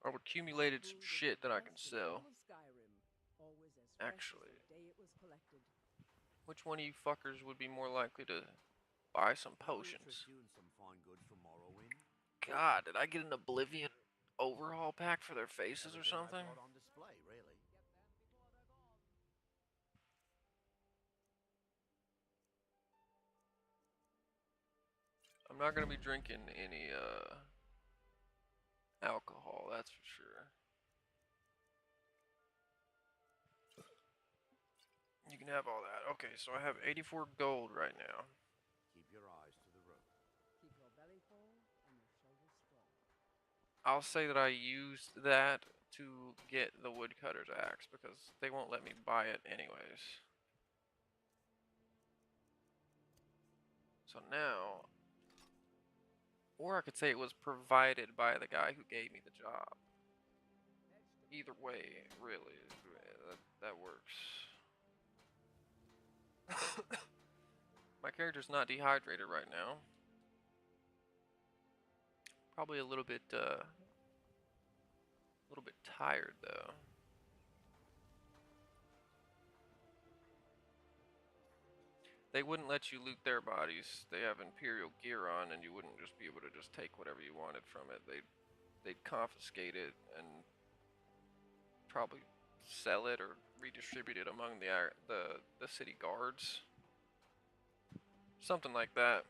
I've accumulated some shit that I can Best in all sell. of Skyrim. Always as fresh Actually, as the day it was collected. which one of you fuckers would be more likely to buy some potions? Interest you in some fine goods from Morrowind? God, did I get an Oblivion overhaul pack for their faces or Everything I've something? got on display, really. I'm not gonna be drinking any alcohol, that's for sure. You can have all that. Okay, so I have 84 gold right now. Keep your eyes to the road. Keep your belly full and your shoulders strong. I'll say that I used that to get the woodcutter's axe because they won't let me buy it anyways. So now, or I could say it was provided by the guy who gave me the job. Either way, really, that works. My character's not dehydrated right now. Probably a little bit tired though. They wouldn't let you loot their bodies. They have Imperial gear on, and you wouldn't just be able to just take whatever you wanted from it. They'd confiscate it and probably sell it or redistribute it among the city guards. Something like that.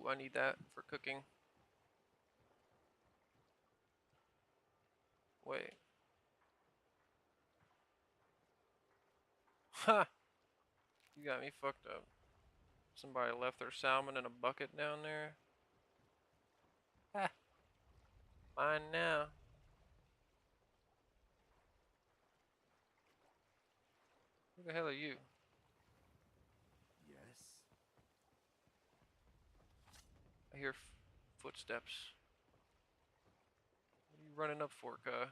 Ooh, I need that for cooking. Wait. Ha! You got me fucked up. Somebody left their salmon in a bucket down there. Ha! Mine now. Who the hell are you? Yes. I hear footsteps. What are you running up for, cuh?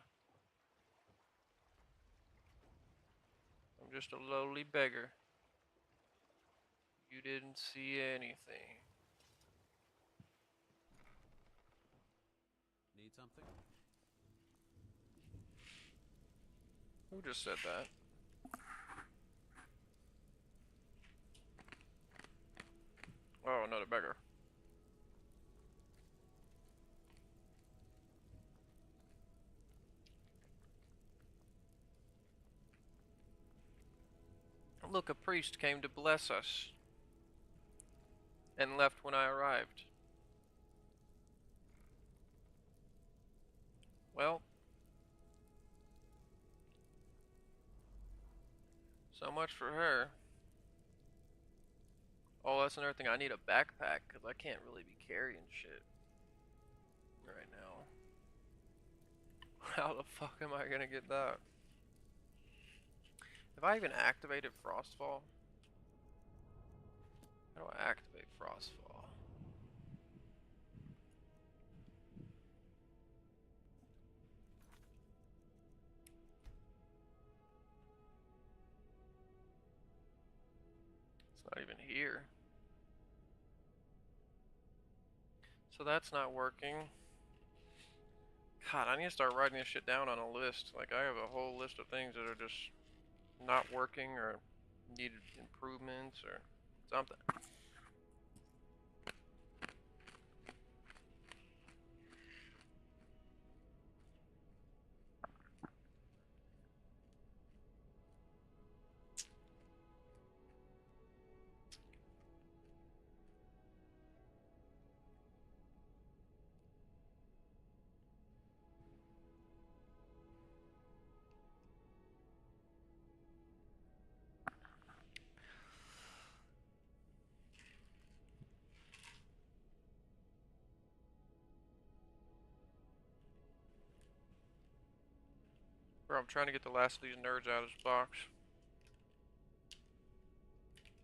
I'm just a lowly beggar. You didn't see anything. Need something? Who just said that? Oh, another beggar. Look, a priest came to bless us and left when I arrived. Well, so much for her. Oh, that's another thing. I need a backpack because I can't really be carrying shit right now. How the fuck am I gonna get that? Have I even activated Frostfall? How do I activate Frostfall? It's not even here. So that's not working. God, I need to start writing this shit down on a list. Like, I have a whole list of things that are just not working or needed improvements or something. Bro, I'm trying to get the last of these nerds out of this box.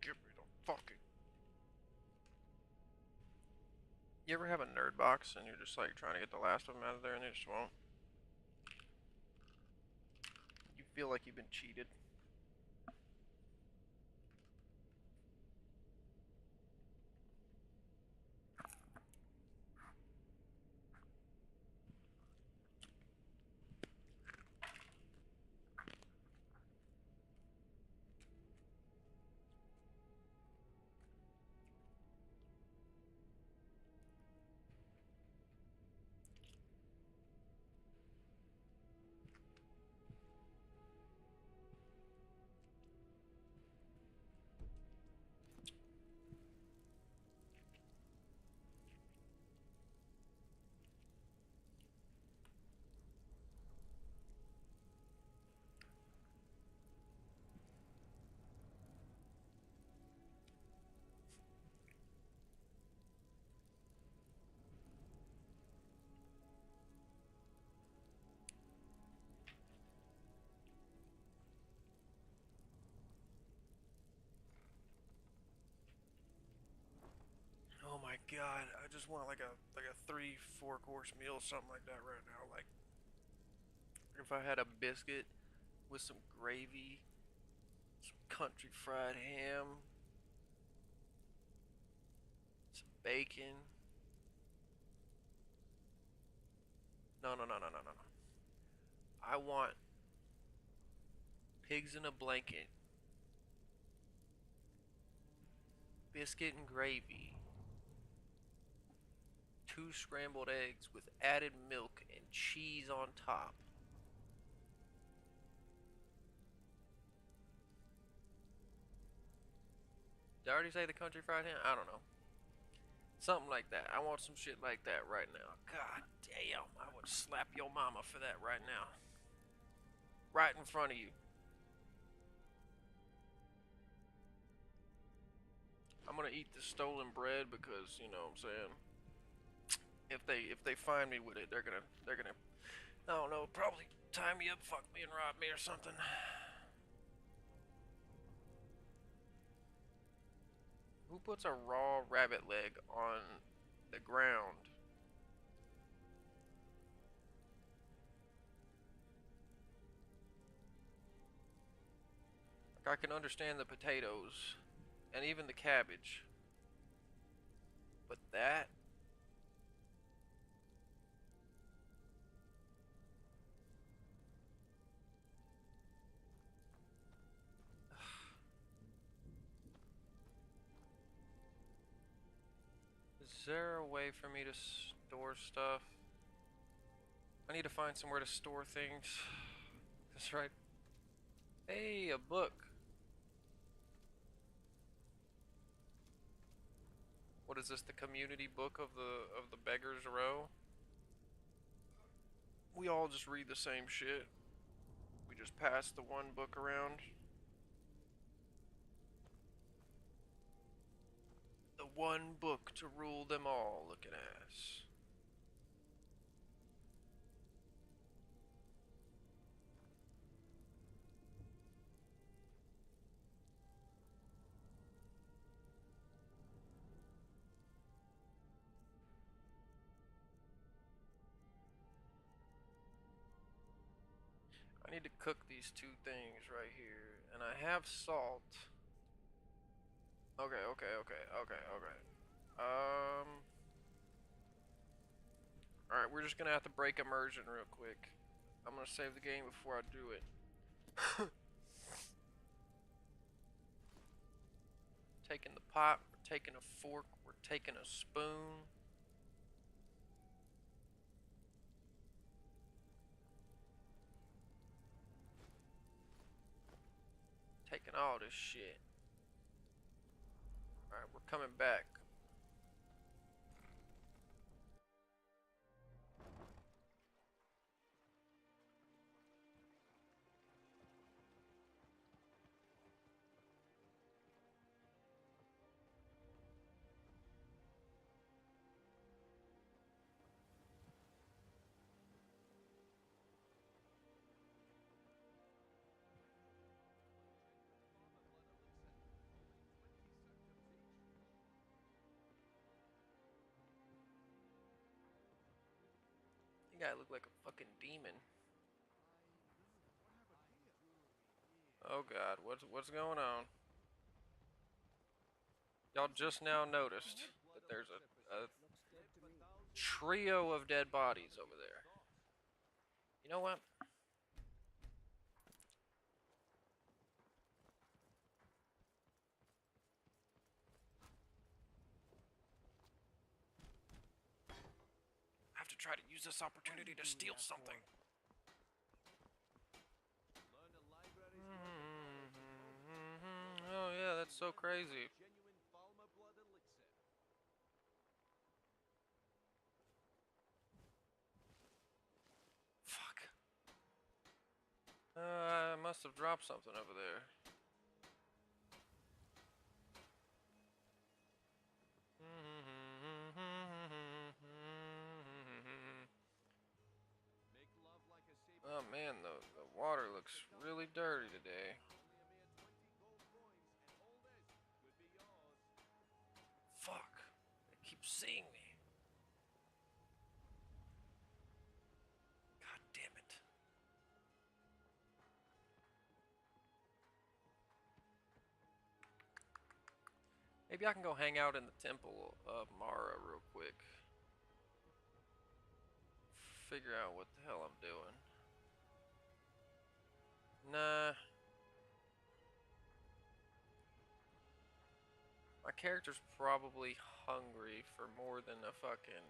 Give me the fucking... You ever have a nerd box and you're just like trying to get the last of them out of there and they just won't? You feel like you've been cheated. Oh my god, I just want like a 3-4 course meal, something like that right now. Like if I had a biscuit with some gravy, some country fried ham, some bacon. No, no, no, no, no, no, no. I want pigs in a blanket, biscuit and gravy, 2 scrambled eggs with added milk and cheese on top. Did I already say the country fried ham? I don't know. Something like that. I want some shit like that right now. God damn, I would slap your mama for that right now. Right in front of you. I'm gonna eat the stolen bread because, you know what I'm saying, if they find me with it, they're gonna I don't know, probably tie me up, fuck me and rob me or something. Who puts a raw rabbit leg on the ground? Like, I can understand the potatoes and even the cabbage, but that? Is there a way for me to store stuff? I need to find somewhere to store things. That's right. Hey, a book. What is this? The community book of the Beggars Row? We all just read the same shit. We just pass the one book around. The one book to rule them all. Look at us. I need to cook these two things right here, and I have salt. Okay. Alright, we're just gonna have to break immersion real quick. I'm gonna save the game before I do it. Taking the pot, we're taking a fork, we're taking a spoon. Taking all this shit. Alright, we're coming back. You guy look like a fucking demon. Oh god, what's going on? Y'all just now noticed that there's a trio of dead bodies over there. You know what? I have to try to use this opportunity to steal something. Oh yeah, that's so crazy. Fuck. I must have dropped something over there. Oh man, the water looks really dirty today. Fuck. They keep seeing me. God damn it. Maybe I can go hang out in the temple of Mara real quick. Figure out what the hell I'm doing. Nah. My character's probably hungry for more than a fucking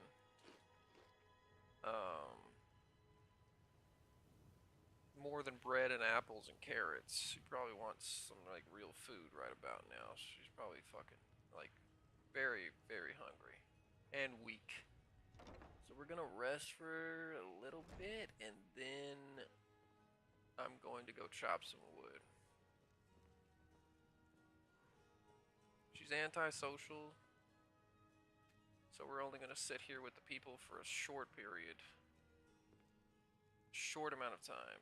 more than bread and apples and carrots. She probably wants some like real food right about now. She's probably fucking like very, very hungry. and weak. So we're gonna rest for a little bit, and then I'm going to go chop some wood. She's antisocial, so we're only gonna sit here with the people for a short period. Short amount of time.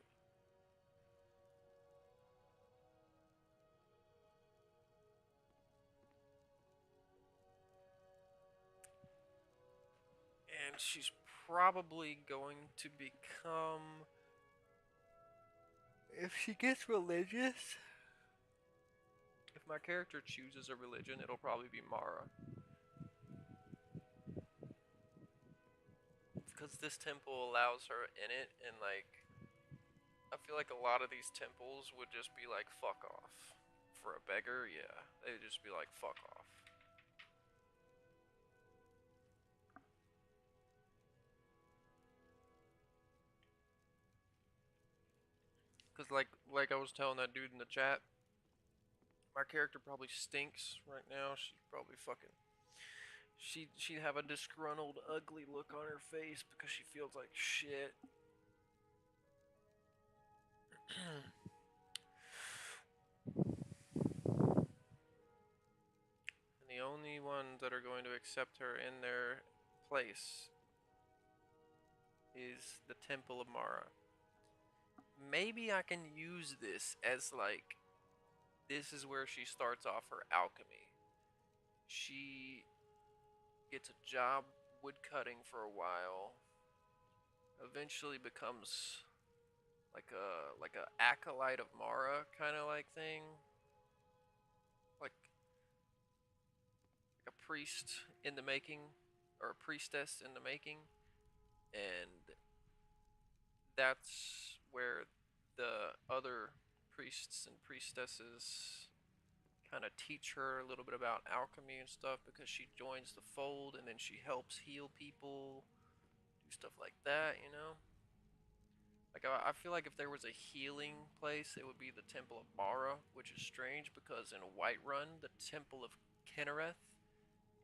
And she's probably going to become, if she gets religious, if my character chooses a religion, it'll probably be Mara. Because this temple allows her in it, and like, I feel like a lot of these temples would just be like, fuck off. For a beggar, yeah, they'd just be like, fuck off. Because like I was telling that dude in the chat, my character probably stinks right now. She'd probably fucking, she'd have a disgruntled, ugly look on her face because she feels like shit. And the only ones that are going to accept her in their place is the Temple of Mara. Maybe I can use this as like, this is where she starts off her alchemy. She gets a job woodcutting for a while, eventually becomes like a acolyte of Mara kind of like thing, like a priest in the making, or a priestess in the making, and that's where the other priests and priestesses kind of teach her a little bit about alchemy and stuff, because she joins the fold and then she helps heal people, do stuff like that, you know? Like, I feel like if there was a healing place, it would be the Temple of Mara, which is strange because in Whiterun, the Temple of Kinnereth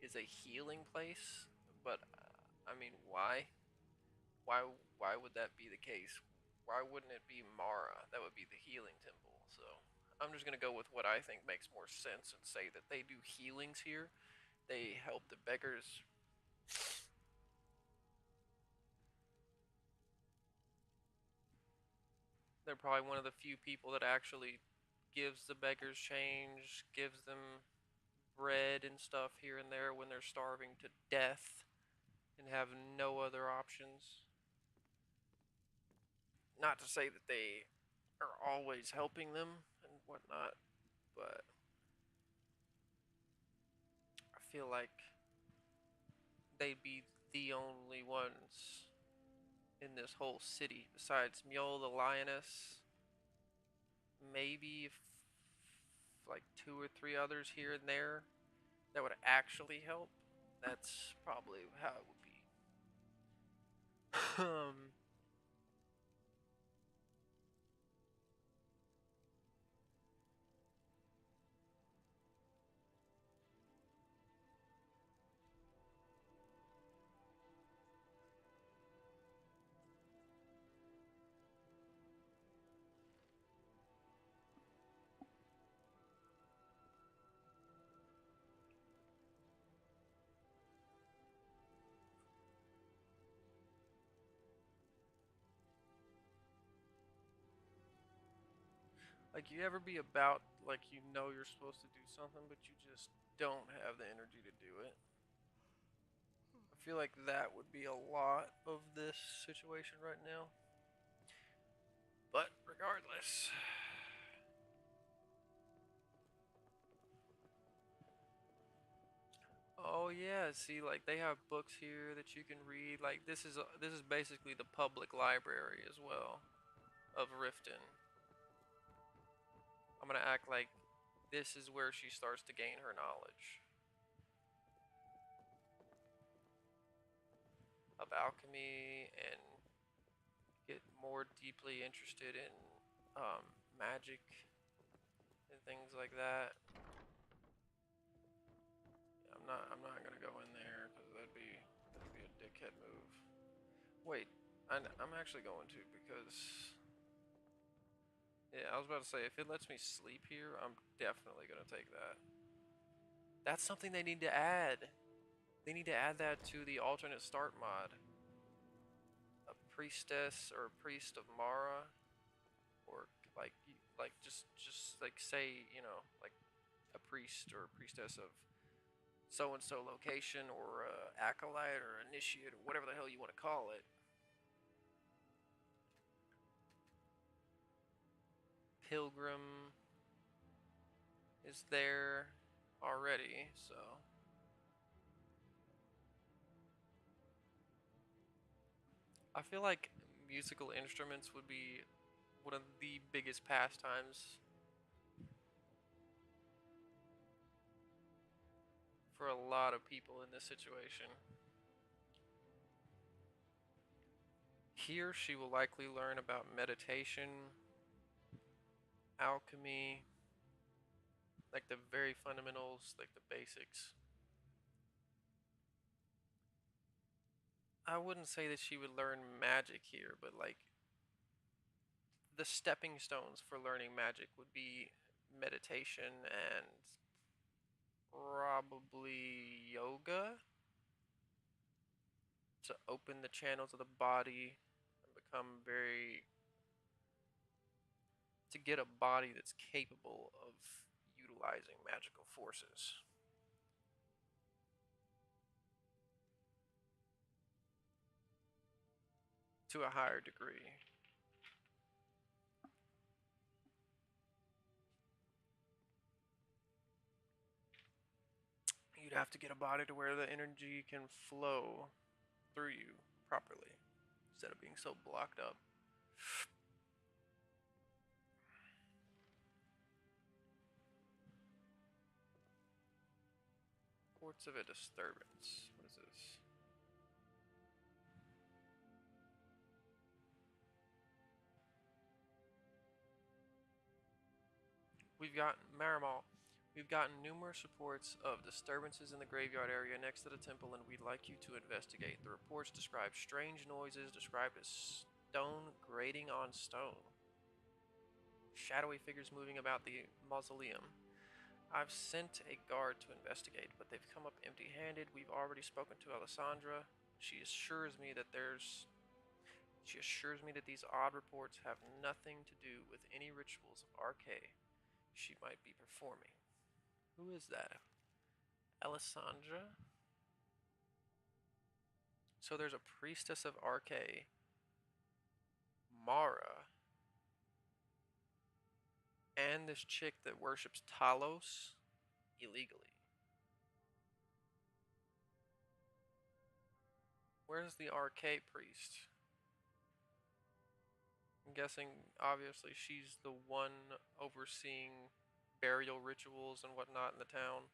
is a healing place. But, I mean, why? Why, why would that be the case? Why wouldn't it be Mara? That would be the healing temple. So, I'm just gonna go with what I think makes more sense and say that they do healings here. They help the beggars. They're probably one of the few people that actually gives the beggars change, gives them bread and stuff here and there when they're starving to death and have no other options. Not to say that they are always helping them and whatnot, but I feel like they'd be the only ones in this whole city besides Mule the lioness. Maybe if like two or three others here and there that would actually help. That's probably how it would be. Like, you ever be about, like, you know you're supposed to do something, but you just don't have the energy to do it? I feel like that would be a lot of this situation right now. But regardless. Oh yeah, see, like they have books here that you can read. Like this is basically the public library as well of Riften. I'm gonna act like this is where she starts to gain her knowledge of alchemy and get more deeply interested in magic and things like that. I'm not gonna go in there because that'd be dickhead move. Wait, I'm actually going to because yeah, I was about to say if it lets me sleep here, I'm definitely gonna take that. That's something they need to add. They need to add that to the alternate start mod. A priestess or a priest of Mara, or like just like say like a priest or a priestess of so and so location, or acolyte or initiate or whatever the hell you want to call it. Pilgrim is there already, so I feel like musical instruments would be one of the biggest pastimes for a lot of people in this situation. Here, she will likely learn about meditation, alchemy, like the very fundamentals, like the basics. I wouldn't say that she would learn magic here, but like the stepping stones for learning magic would be meditation and probably yoga to open the channels of the body and become very to get a body that's capable of utilizing magical forces to a higher degree. You'd have to get a body to where the energy can flow through you properly instead of being so blocked up. Reports of a disturbance. What is this? We've got Marimal. We've gotten numerous reports of disturbances in the graveyard area next to the temple, and we'd like you to investigate. The reports describe strange noises described as stone grating on stone. Shadowy figures moving about the mausoleum. I've sent a guard to investigate, but they've come up empty-handed. We've already spoken to Alessandra. She assures me that these odd reports have nothing to do with any rituals of RK she might be performing. Who is that? Alessandra? So there's a priestess of RK, Mara, and this chick that worships Talos illegally. Where's the RK priest? I'm guessing, obviously, she's the one overseeing burial rituals and whatnot in the town.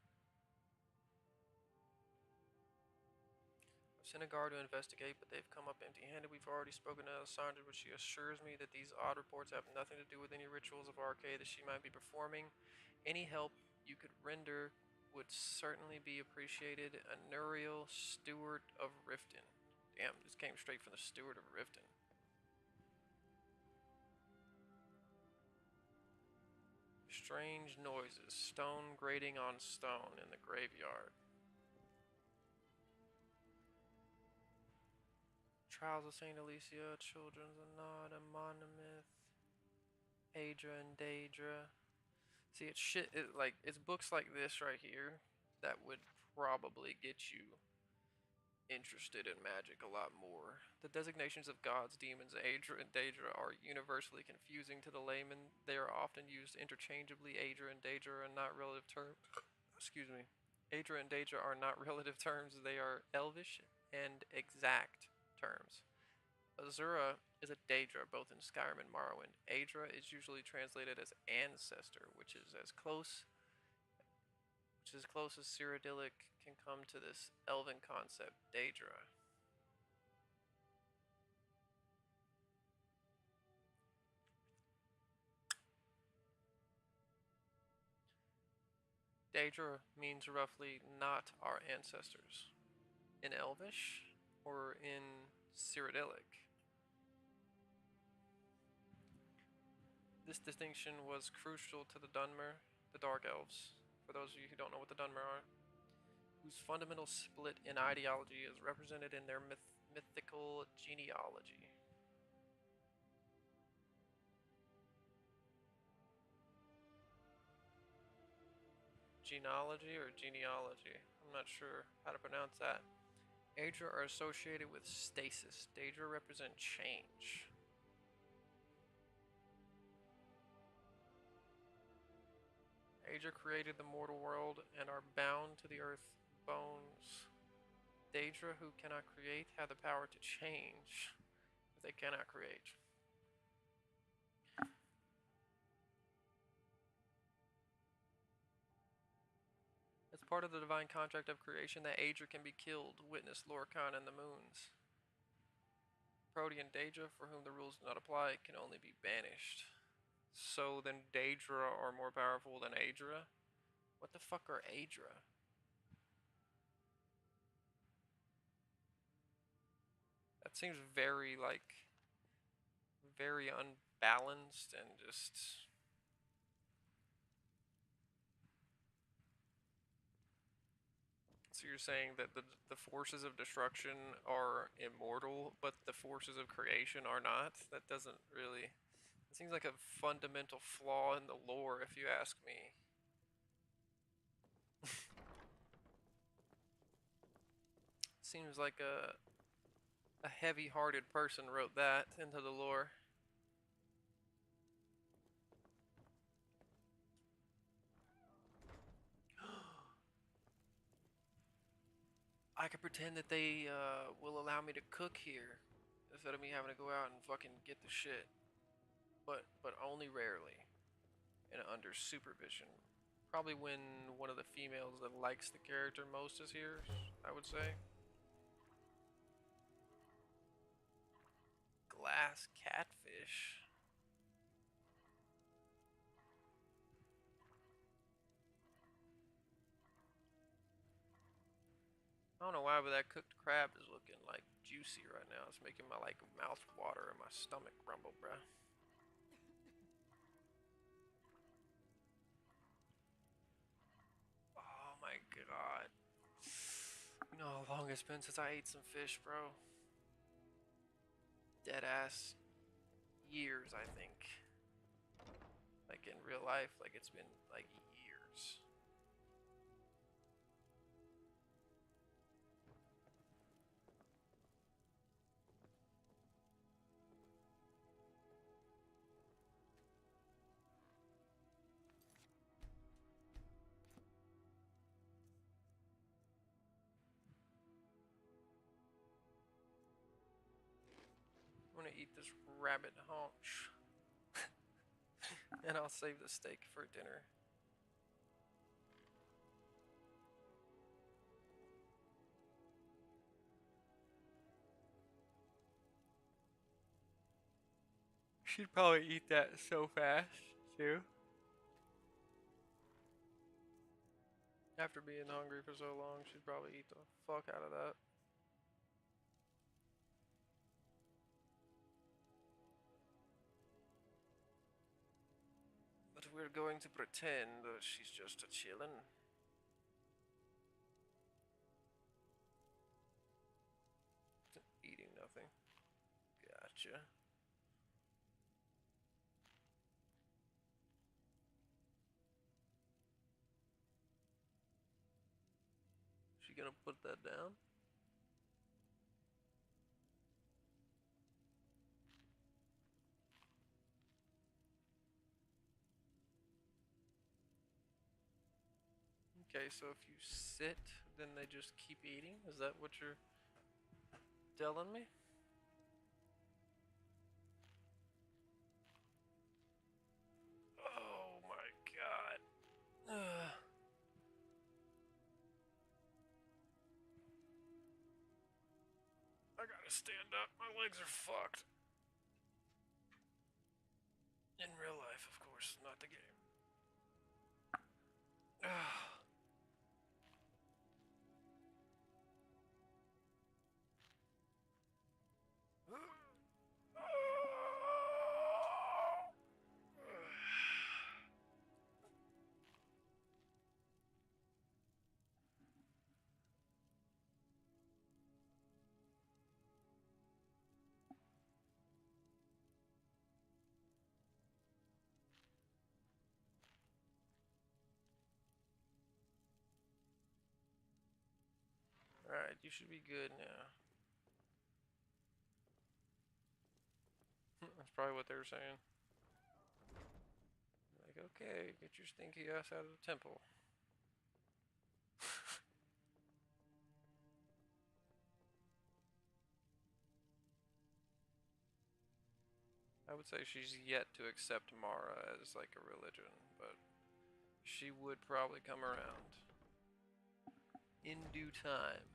I've sent a guard to investigate, but they've come up empty-handed. We've already spoken to Alessandra, but she assures me that these odd reports have nothing to do with any rituals of RK that she might be performing. Any help you could render would certainly be appreciated. Anuriel, Steward of Riften. Damn, this came straight from the Steward of Riften. Strange noises, stone grating on stone in the graveyard. Trials of St. Alicia, Children's Anod, Monomyth, Adra and Daedra. See, it's shit. It's books like this right here that would probably get you interested in magic a lot more. The designations of gods, demons, Adra and Daedra are universally confusing to the layman. They are often used interchangeably. Adra and Daedra are not relative terms. Excuse me. Adra and Daedra are not relative terms. They are elvish and exact terms. Azura is a Daedra both in Skyrim and Morrowind. Adra is usually translated as ancestor, which is as close as Cyrodiilic can come to this elven concept, Daedra. Daedra means roughly not our ancestors in Elvish, or in Cyrodiilic. This distinction was crucial to the Dunmer, the Dark Elves, for those of you who don't know what the Dunmer are, whose fundamental split in ideology is represented in their mythical genealogy. Genealogy or genealogy? I'm not sure how to pronounce that. Daedra are associated with stasis. Daedra represent change. Daedra created the mortal world and are bound to the earth bones. Daedra, who cannot create, have the power to change, but they cannot create. As part of the divine contract of creation, that Daedra can be killed. Witness Lorcan and the Moons. Protean Daedra, for whom the rules do not apply, can only be banished. So then Daedra are more powerful than Aedra? What the fuck are Aedra? That seems very, like, very unbalanced and just... So you're saying that the forces of destruction are immortal, but the forces of creation are not? That doesn't really... It seems like a fundamental flaw in the lore, if you ask me. Seems like a heavy-hearted person wrote that into the lore. I could pretend that they will allow me to cook here instead of me having to go out and fucking get the shit. But only rarely and under supervision. Probably when one of the females that likes the character most is here, I would say. Glass catfish. I don't know why, but that cooked crab is looking like juicy right now. It's making my like mouth water and my stomach rumble, bruh. Oh my god. You know how long it's been since I ate some fish, bro? Dead ass years, I think. Like in real life, like it's been like years. I'm gonna eat this rabbit haunch. And I'll save the steak for dinner. She'd probably eat that so fast, too. After being hungry for so long, she'd probably eat the fuck out of that. But we're going to pretend that she's just a chillin'. Eating nothing. Gotcha. She gonna put that down? Okay, so if you sit, then they just keep eating? Is that what you're telling me? Oh my god. I gotta stand up. My legs are fucked. In real life, of course, not the game. you should be good now. That's probably what they were saying. Like, okay, get your stinky ass out of the temple. I would say she's yet to accept Mara as like a religion, but she would probably come around in due time.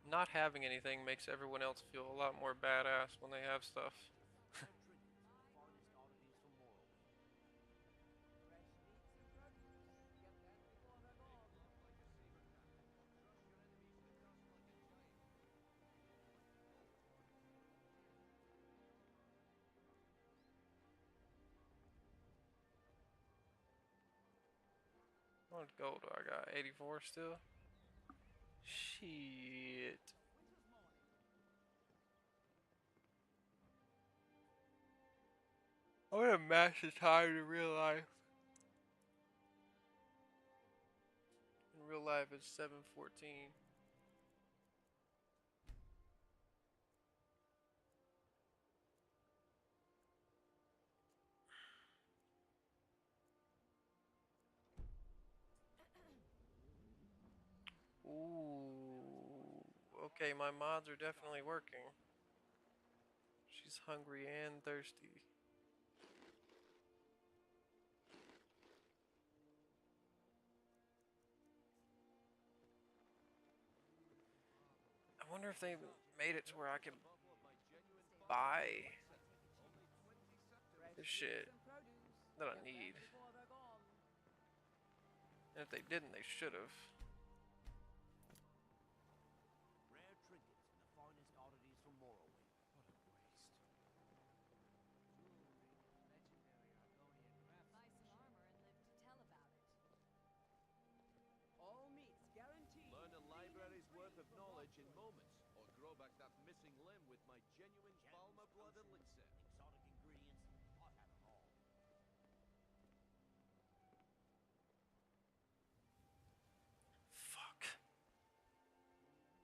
Not having anything makes everyone else feel a lot more badass when they have stuff. How much gold do I got? 84 still? Shit. I'm gonna match the time in real life. In real life, it's 7:14. Ooh. Okay, my mods are definitely working. She's hungry and thirsty. I wonder if they made it to where I can buy the shit that I need. And if they didn't, they should have. Rare trinkets and the finest oddities from Morrowind. What a waste. Buy some armor and live to tell about it. All meats guaranteed. Learn a library's worth of knowledge in moments, or grow back that missing limb with my genuine Balmer blood elixir. Exotic ingredients, I'll have it all. Fuck.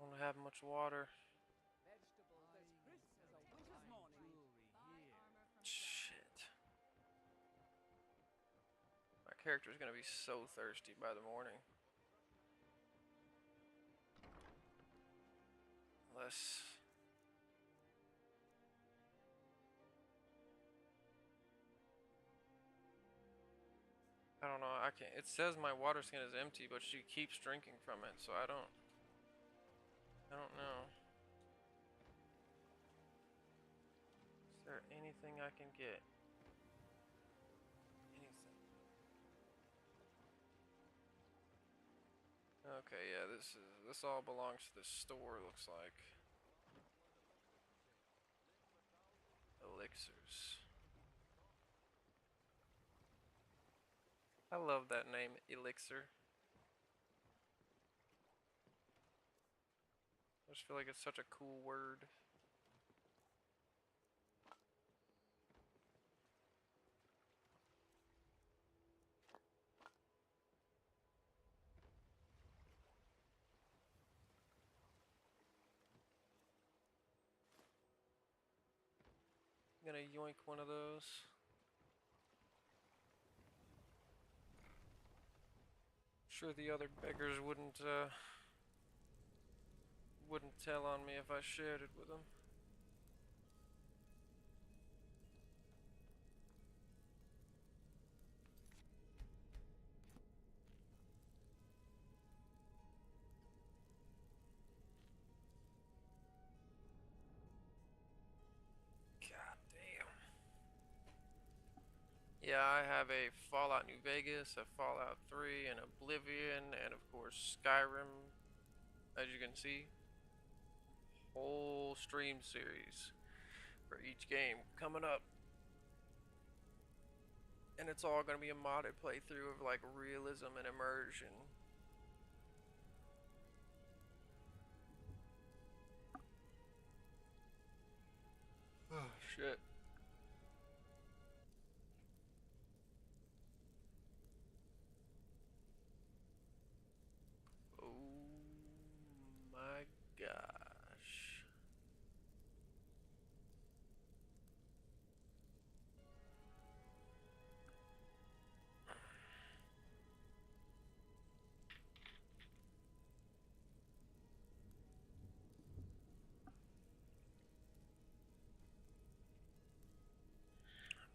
I don't have much water. Vegetables as crisp as a winter's morning. Buy armor from Shit. My character's gonna be so thirsty by the morning. Unless... I don't know, I can't... It says my water skin is empty, but she keeps drinking from it, so I don't know. Is there anything I can get? Anything. Okay, yeah, this all belongs to this store, looks like. Elixirs. I love that name, Elixir. I just feel like it's such a cool word. I'm gonna yoink one of those. Sure the other beggars wouldn't tell on me if I shared it with them. God damn. Yeah, I have a Fallout New Vegas, a Fallout 3, an Oblivion, and of course Skyrim, as you can see. Whole stream series. for each game coming up. And it's all gonna be a modded playthrough of like realism and immersion. Oh shit. Oh my gosh.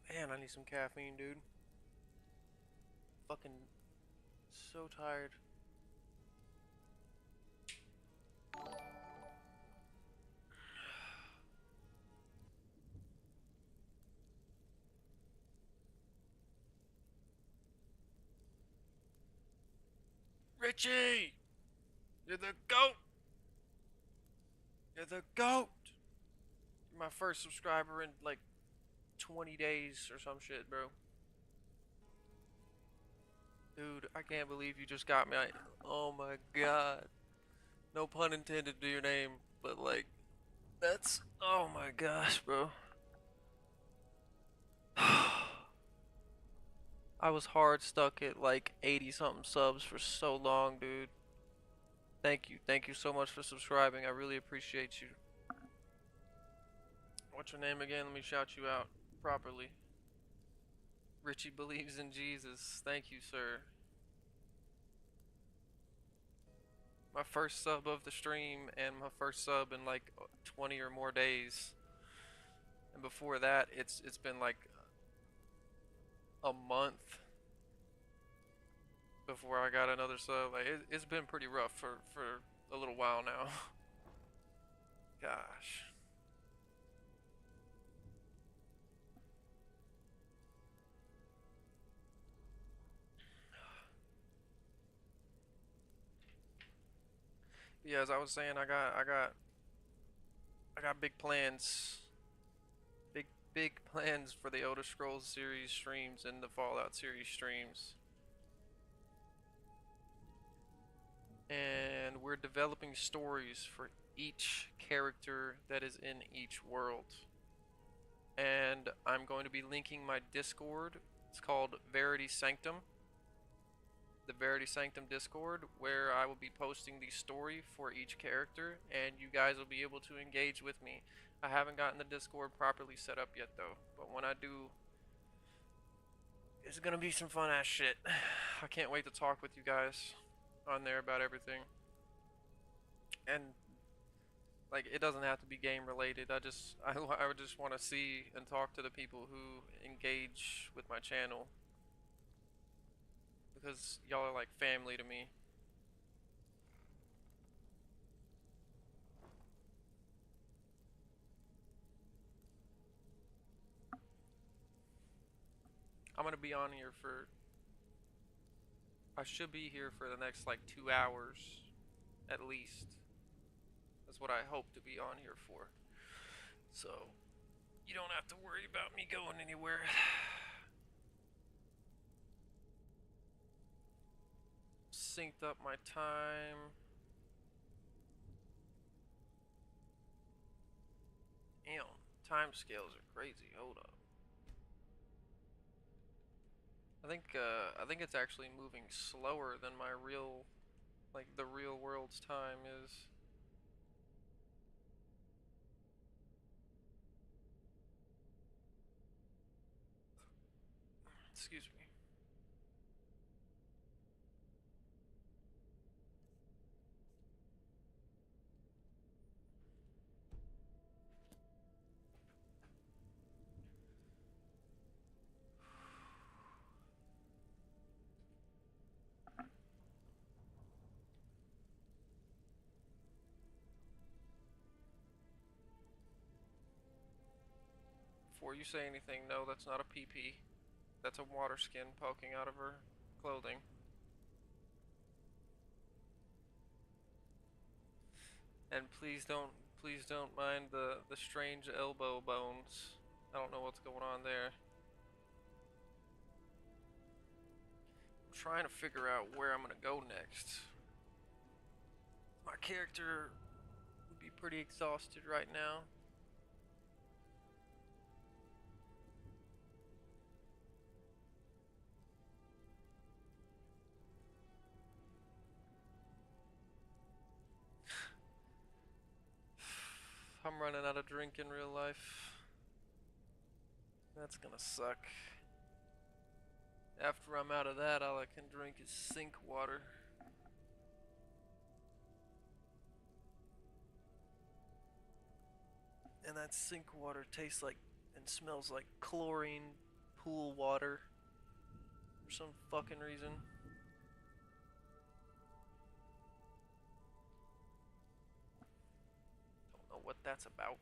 Man, I need some caffeine, dude. Fucking so tired. Richie! You're the GOAT! You're the GOAT! You're my first subscriber in like 20 days or some shit, bro. Dude, I can't believe you just got me. Oh my god. No pun intended to your name, but like, that's. Oh my gosh, bro. I was hard stuck at like 80 something subs for so long, dude. Thank you. Thank you so much for subscribing. I really appreciate you. What's your name again? Let me shout you out properly. Richie believes in Jesus. Thank you, sir. My first sub of the stream and my first sub in like 20 or more days. And before that, it's been like a month before I got another sub. Like it's been pretty rough for a little while now. Gosh. Yeah, as I was saying, I got big plans. Big plans for the Elder Scrolls series streams and the Fallout series streams. And we're developing stories for each character that is in each world. And I'm going to be linking my Discord. It's called Verity Sanctum. The Verity Sanctum Discord, where I will be posting the story for each character, and you guys will be able to engage with me. I haven't gotten the Discord properly set up yet though, but when I do, it's gonna be some fun ass shit. I can't wait to talk with you guys on there about everything. And like, it doesn't have to be game related. I would just want to see and talk to the people who engage with my channel, because y'all are like family to me. I'm gonna be on here for. I should be here for the next like 2 hours, at least. That's what I hope to be on here for. So, you don't have to worry about me going anywhere. Synced up my time. Damn, time scales are crazy. Hold up. I think it's actually moving slower than my real, like the real world's time is. Excuse me. Before you say anything, no, that's not a PP. That's a water skin poking out of her clothing. And please don't Please don't mind the strange elbow bones. I don't know what's going on there. I'm trying to figure out where I'm gonna go next. My character would be pretty exhausted right now. I'm running out of drink in real life. That's gonna suck. After I'm out of that, all I can drink is sink water. And that sink water tastes like and smells like chlorine pool water for some fucking reason. Don't know what that's about.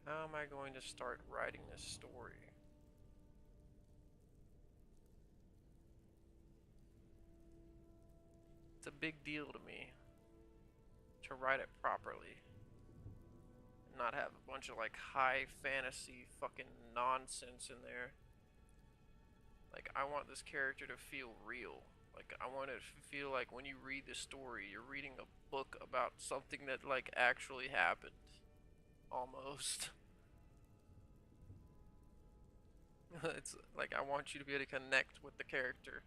How am I going to start writing this story? It's a big deal to me to write it properly and not have a bunch of like high fantasy fucking nonsense in there. Like, I want this character to feel real. Like, I want it to feel like when you read the story, you're reading a book about something that like actually happened. Almost. It's like I want you to be able to connect with the character.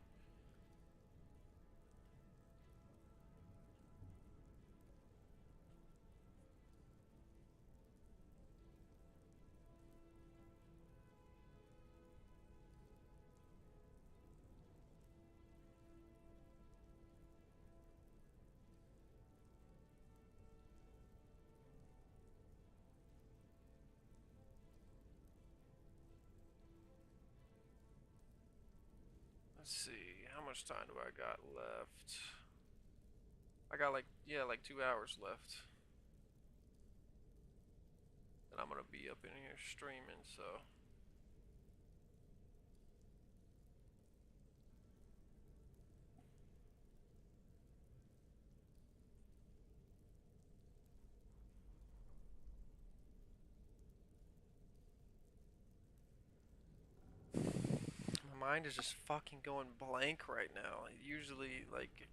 Let's see, how much time do I got left? I got like, yeah, like 2 hours left. And I'm gonna be up in here streaming, so. My mind is just fucking going blank right now. It usually, like,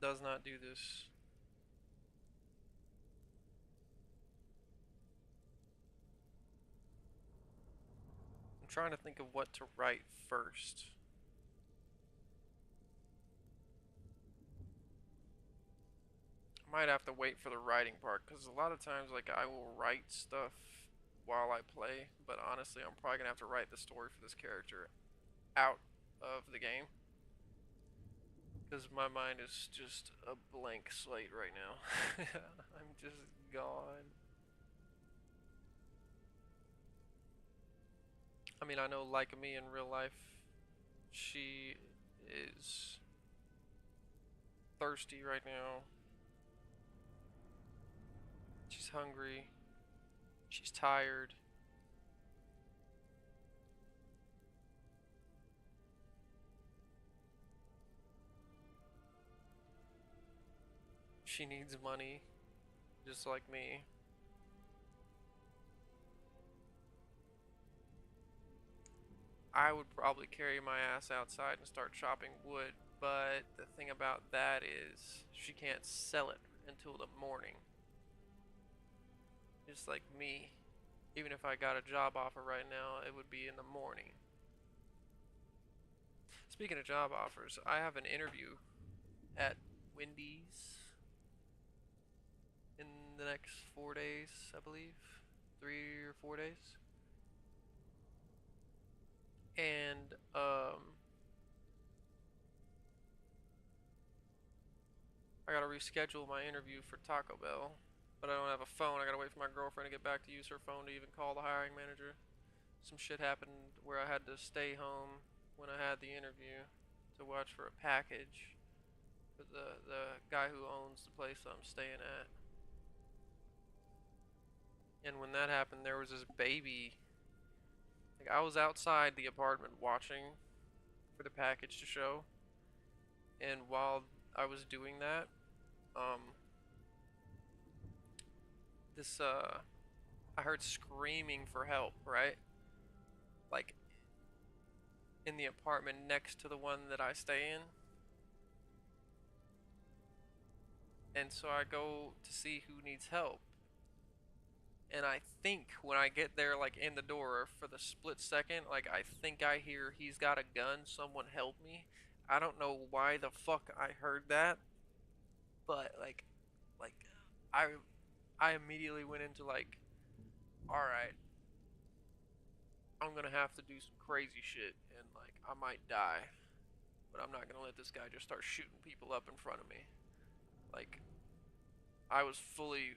does not do this. I'm trying to think of what to write first. I might have to wait for the writing part, because a lot of times, like, I will write stuff while I play, but honestly, I'm probably gonna have to write the story for this character out of the game. Because my mind is just a blank slate right now. I'm just gone. I mean, I know, like me in real life, she is thirsty right now. She's hungry. She's tired. She needs money, just like me. I would probably carry my ass outside and start chopping wood, but the thing about that is she can't sell it until the morning. Just like me. Even if I got a job offer right now, it would be in the morning. Speaking of job offers, I have an interview at Wendy's in the next 4 days, I believe. 3 or 4 days. And, I gotta reschedule my interview for Taco Bell. But I don't have a phone. I gotta wait for my girlfriend to get back to use her phone to even call the hiring manager. Some shit happened where I had to stay home when I had the interview to watch for a package. the guy who owns the place that I'm staying at. And when that happened, there was this baby. Like I was outside the apartment watching for the package to show, and while I was doing that, um, this I heard screaming for help, right? Like in the apartment next to the one that I stay in. And so I go to see who needs help. And I think when I get there, like in the door for the split second, like I think I hear he's got a gun, someone help me. I don't know why the fuck I heard that, but like I I immediately went into like, all right, I'm gonna have to do some crazy shit, and like I might die, but I'm not gonna let this guy just start shooting people up in front of me. Like I was fully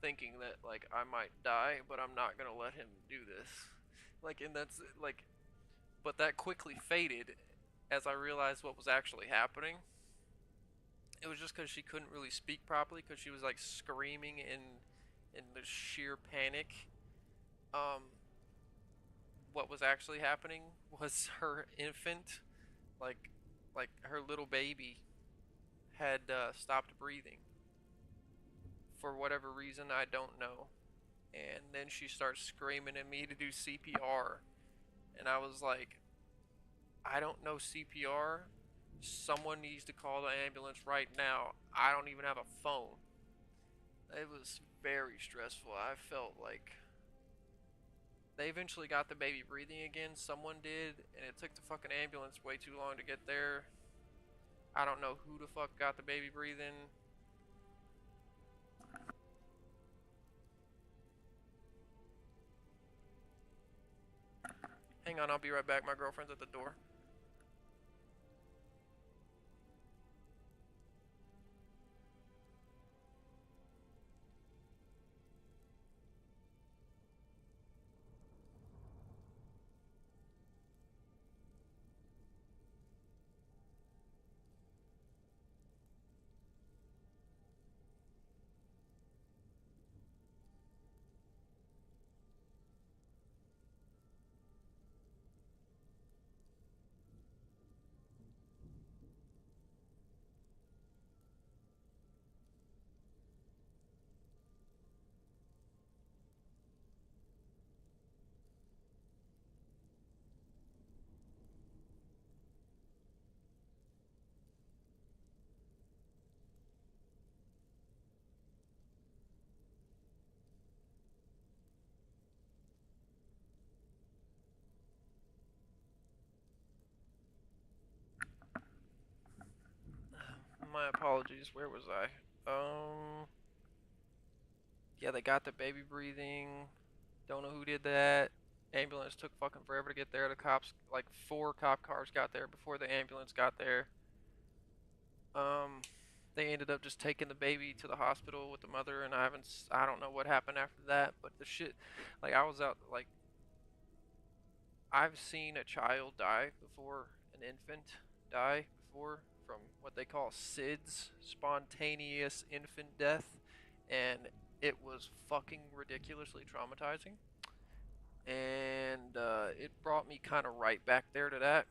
thinking that like I might die, but I'm not gonna let him do this. Like, and that's like, but that quickly faded as I realized what was actually happening. It was just because she couldn't really speak properly because she was like screaming in the sheer panic. Um, what was actually happening was her infant, like like her little baby, had stopped breathing for whatever reason I don't know. And then she starts screaming at me to do CPR, and I was like, I don't know CPR. Someone needs to call the ambulance right now. I don't even have a phone. It was very stressful. I felt like they eventually got the baby breathing again. Someone did, and it took the fucking ambulance way too long to get there. I don't know who the fuck got the baby breathing. Hang on, I'll be right back. My girlfriend's at the door. My apologies. Where was I? Yeah, they got the baby breathing. Don't know who did that. Ambulance took fucking forever to get there. The cops, like 4 cop cars got there before the ambulance got there. Um, they ended up just taking the baby to the hospital with the mother, and I don't know what happened after that, but the shit, like I was out, like I've seen a child die before, an infant die before from what they call SIDS, spontaneous infant death, and it was fucking ridiculously traumatizing. And it brought me kind of right back there to that,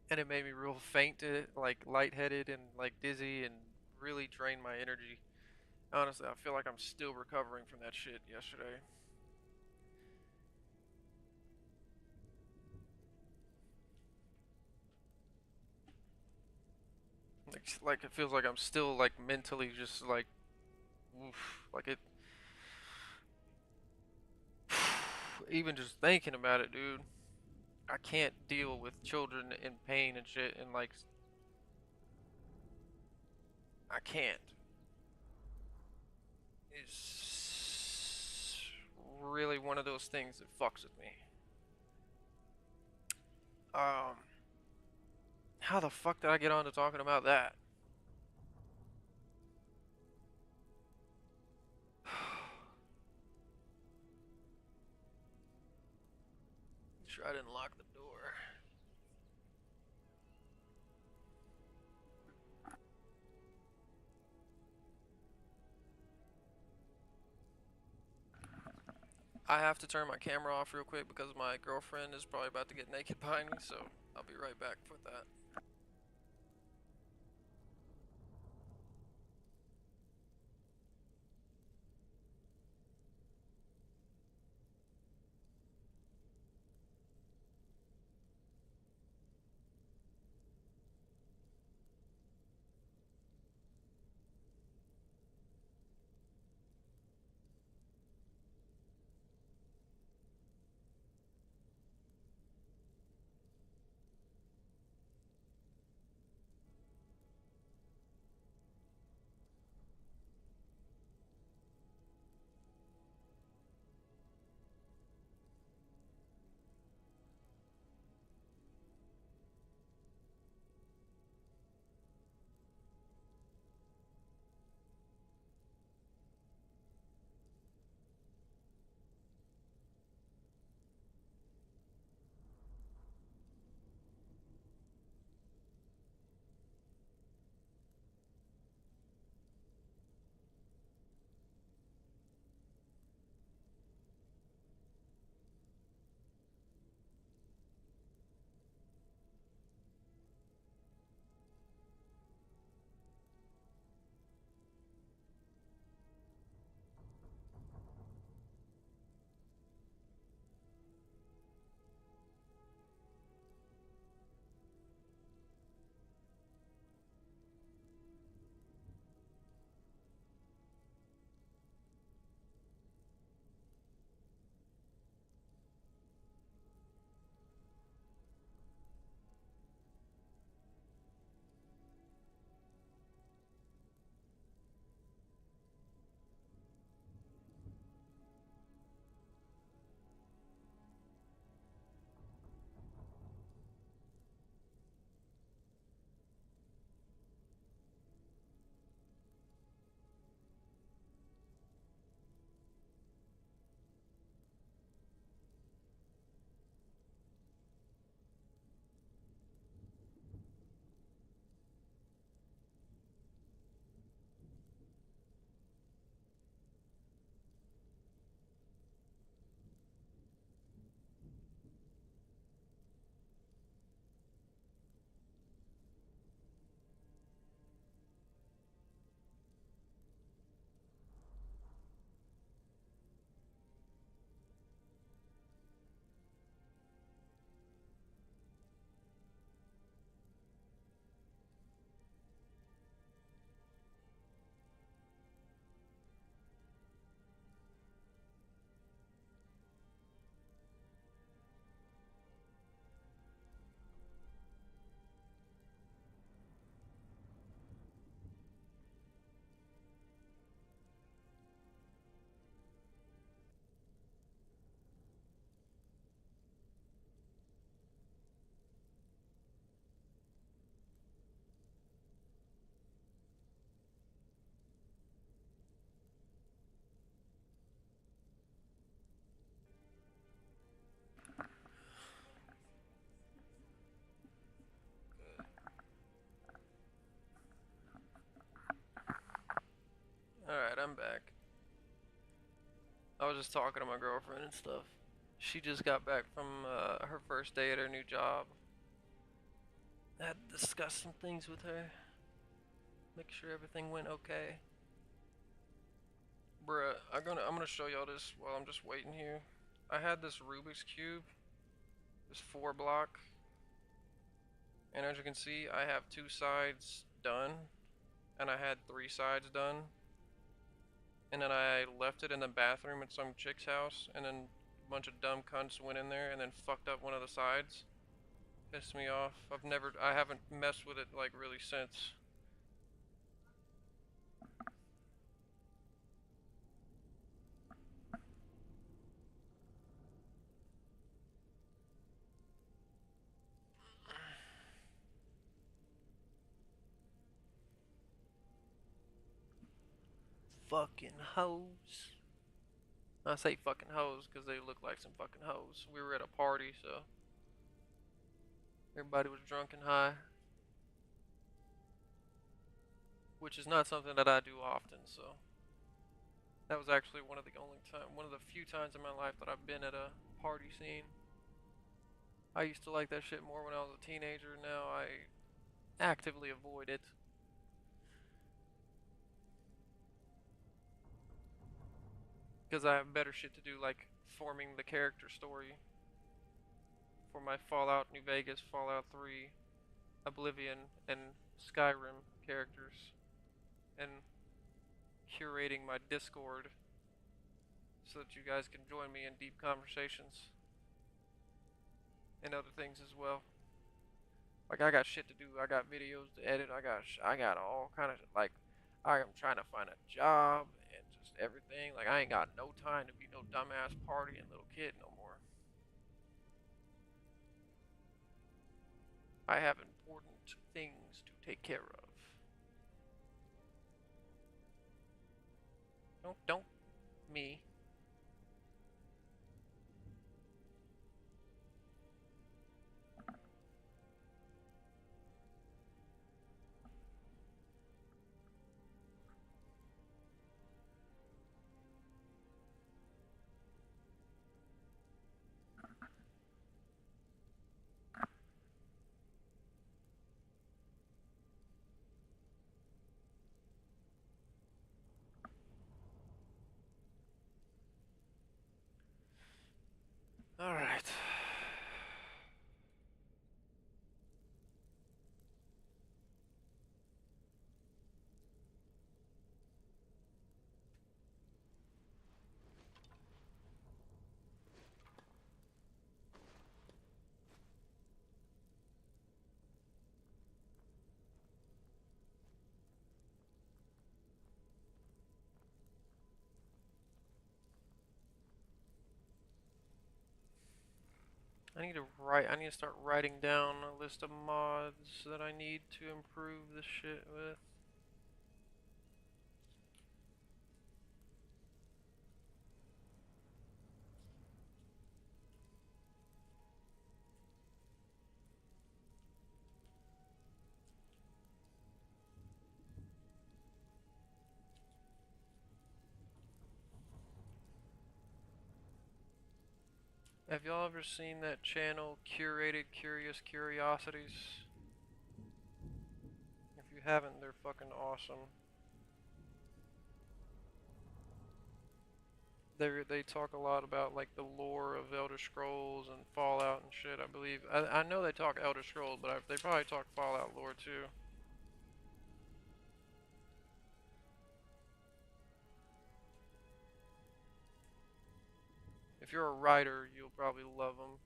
and it made me real faint, like lightheaded and like dizzy, and really drained my energy. Honestly, I feel like I'm still recovering from that shit yesterday. Like it feels like I'm still like mentally just like, oof, like it. Even just thinking about it, dude. I can't deal with children in pain and shit, and like I can't. It's really one of those things that fucks with me. Um, how the fuck did I get on to talking about that? Sure, I didn't lock the door. I have to turn my camera off real quick because my girlfriend is probably about to get naked behind me, so I'll be right back for that. Alright, I'm back. I was just talking to my girlfriend and stuff. She just got back from her first day at her new job. I had to discuss some things with her. Make sure everything went okay. Bruh, I'm gonna show y'all this while I'm just waiting here. I had this Rubik's Cube, this 4 block, and as you can see, I have 2 sides done, and I had 3 sides done. And then I left it in the bathroom at some chick's house, and then a bunch of dumb cunts went in there and then fucked up one of the sides. Pissed me off. I haven't messed with it like really since. Fucking hoes. I say fucking hoes because they look like some fucking hoes. We were at a party, so everybody was drunk and high, which is not something that I do often, so That was actually one of the few times in my life that I've been at a party scene. I used to like that shit more when I was a teenager. Now I actively avoid it. Because I have better shit to do, like forming the character story for my Fallout New Vegas, Fallout 3, Oblivion, and Skyrim characters, and curating my Discord so that you guys can join me in deep conversations and other things as well. Like, I got shit to do. I got videos to edit. I got all kind of like I am trying to find a job and just everything. Like, I ain't got no time to be no dumbass partying little kid no more. I have important things to take care of. Don't me. All right. I need to start writing down a list of mods that I need to improve this shit with. Have y'all ever seen that channel, Curated Curious Curiosities? If you haven't, they're fucking awesome. They talk a lot about like the lore of Elder Scrolls and Fallout and shit. I believe I know they talk Elder Scrolls, but they probably talk Fallout lore too. If you're a writer, you'll probably love them,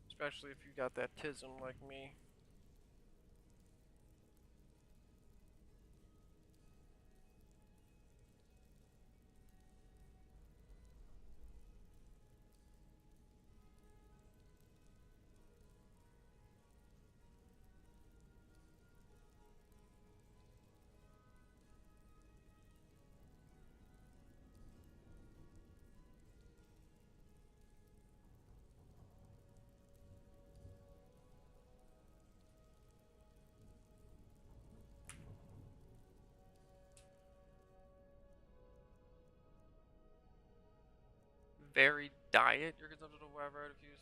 especially if you got that tism like me. Varied diet. Your consumption of whatever if you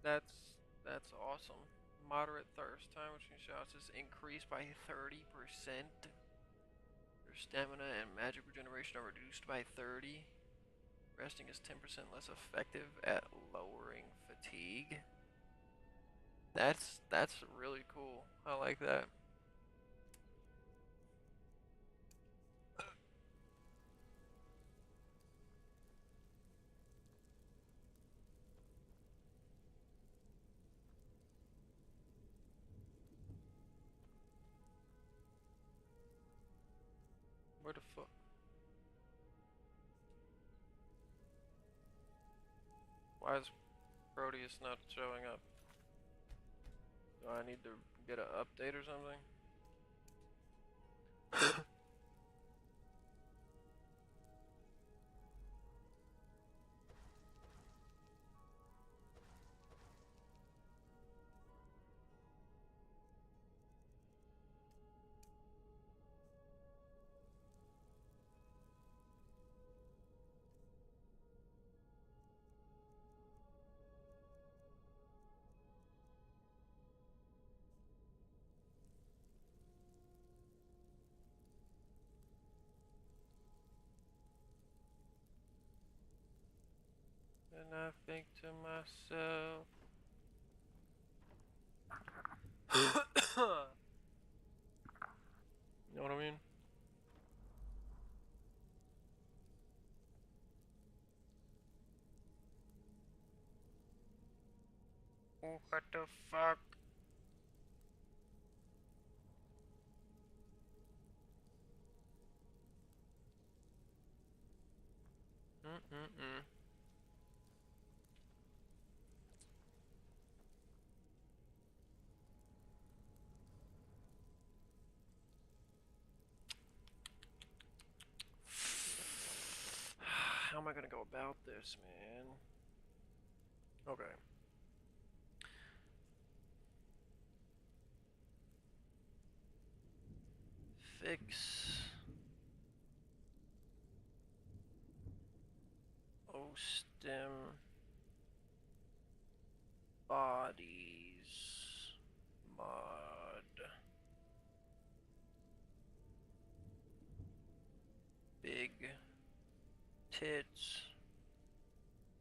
that's awesome. Moderate thirst time, which means shots is increased by 30%. Your stamina and magic regeneration are reduced by 30. Resting is 10% less effective at lowering fatigue. That's really cool. I like that. Where the fuck? Why is Proteus not showing up? Do I need to get an update or something? And I think to myself, you know what I mean? Oh, what the fuck? Mm-mm-mm. How am I gonna go about this, man? Okay. Fix O-stem bodies mod. Big tits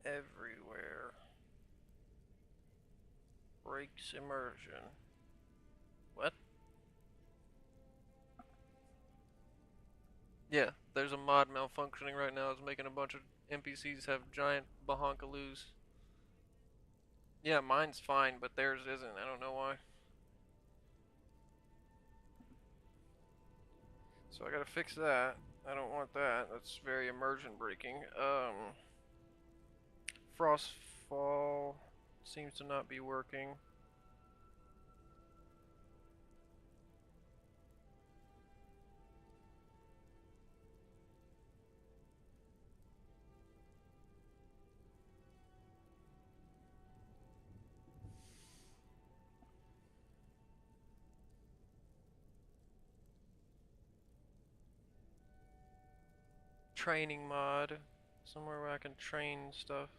everywhere. Breaks immersion. What? Yeah, there's a mod malfunctioning right now. It's making a bunch of NPCs have giant bahonkaloos. Yeah, mine's fine, but theirs isn't. I don't know why. So I gotta fix that. I don't want that. That's very immersion breaking. Frostfall seems to not be working. Training mod. Somewhere where I can train stuff.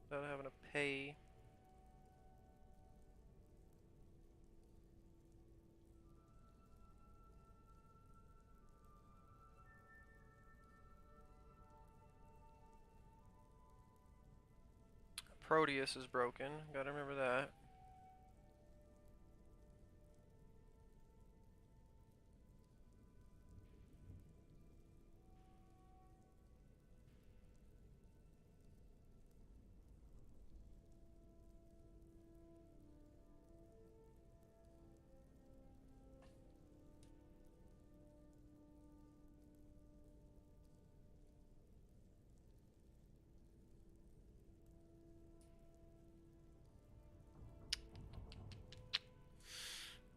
Without having to pay. Proteus is broken. Gotta remember that.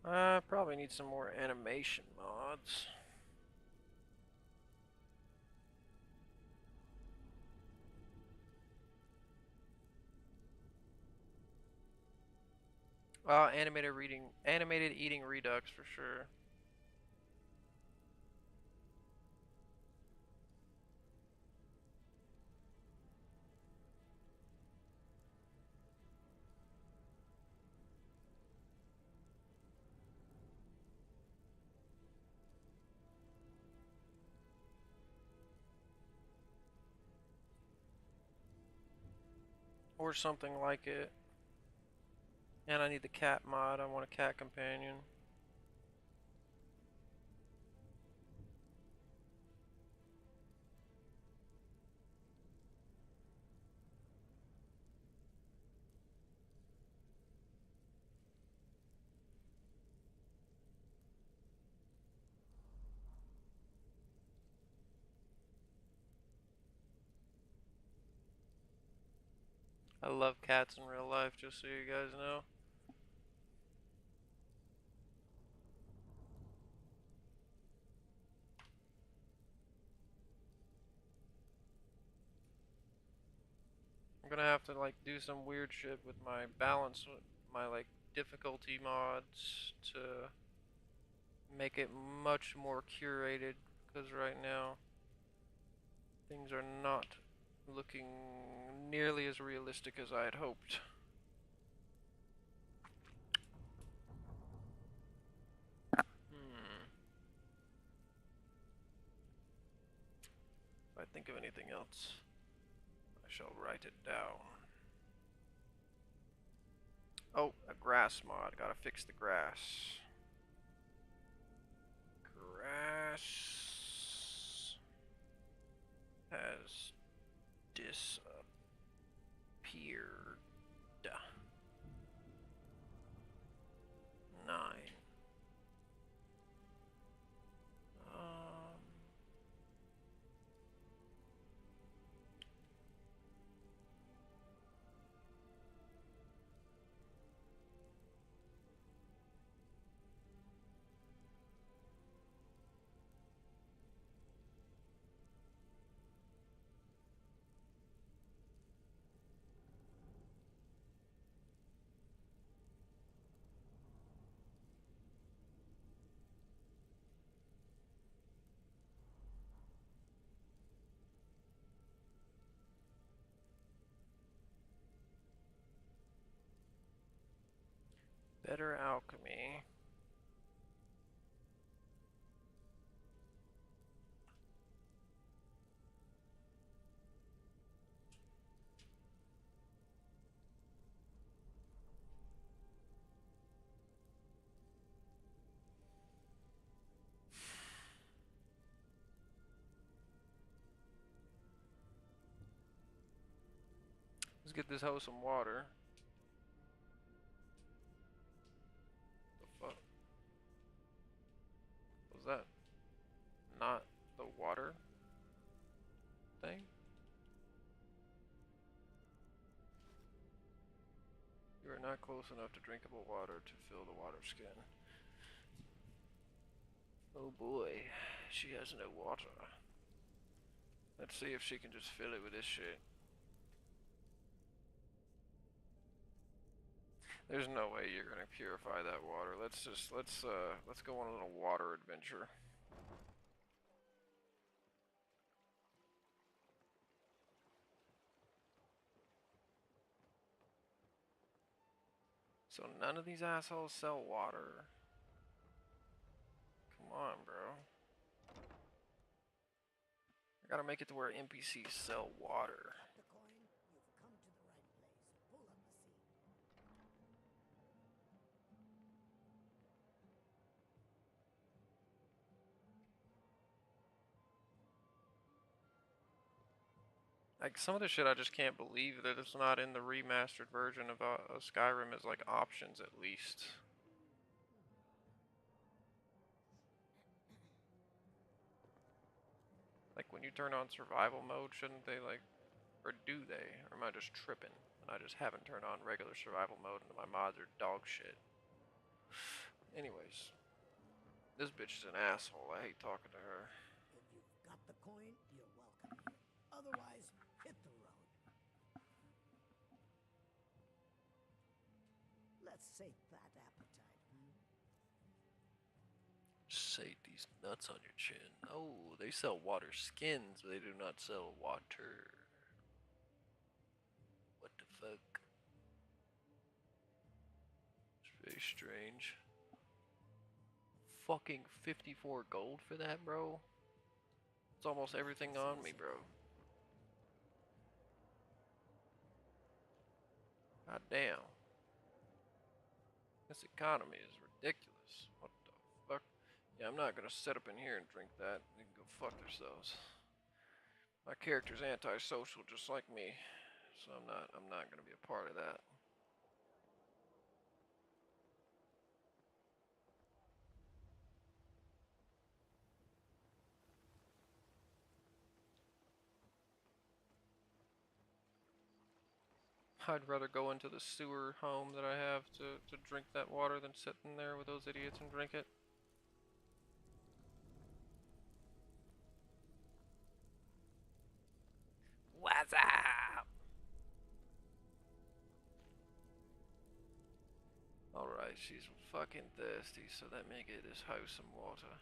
I probably need some more animation mods. Animated eating redux for sure. Or something like it. And I need the cat mod. I want a cat companion. I love cats in real life, just so you guys know. I'm gonna have to like do some weird shit with my balance, my like difficulty mods to make it much more curated, because right now things are not looking nearly as realistic as I had hoped. Hmm. think of anything else. I shall write it down. Oh, a grass mod. Gotta fix the grass. Grass has disappeared. 9. Better alchemy. Let's get this hoe some water. The fuck? Was that not the water thing? You are not close enough to drinkable water to fill the water skin. Oh boy, she has no water. Let's see if she can just fill it with this shit. There's no way you're gonna purify that water. Let's go on a little water adventure. So none of these assholes sell water. Come on, bro. I gotta make it to where NPCs sell water. The coin, you've come to the right place. Pull on the seat. Like, some of the shit I just can't believe that it's not in the remastered version of Skyrim as, like, options at least. Like, when you turn on survival mode, shouldn't they, like, or do they? Or am I just tripping? And I just haven't turned on regular survival mode and my mods are dog shit. Anyways, this bitch is an asshole. I hate talking to her. If you've got the coin, you're welcome here. Otherwise, hit the road. Let's sate that appetite, Sate these nuts on your chin. Oh, they sell water skins, but they do not sell water. What the fuck? It's very strange. Fucking 54 gold for that, bro? It's almost everything on me, bro. God damn. This economy is ridiculous. What the fuck? Yeah, I'm not gonna sit up in here and drink that. They can go fuck themselves. My character's antisocial just like me. So I'm not gonna be a part of that. I'd rather go into the sewer home that I have to drink that water than sit in there with those idiots and drink it. What's up? Alright, she's fucking thirsty, so let me get this house some water.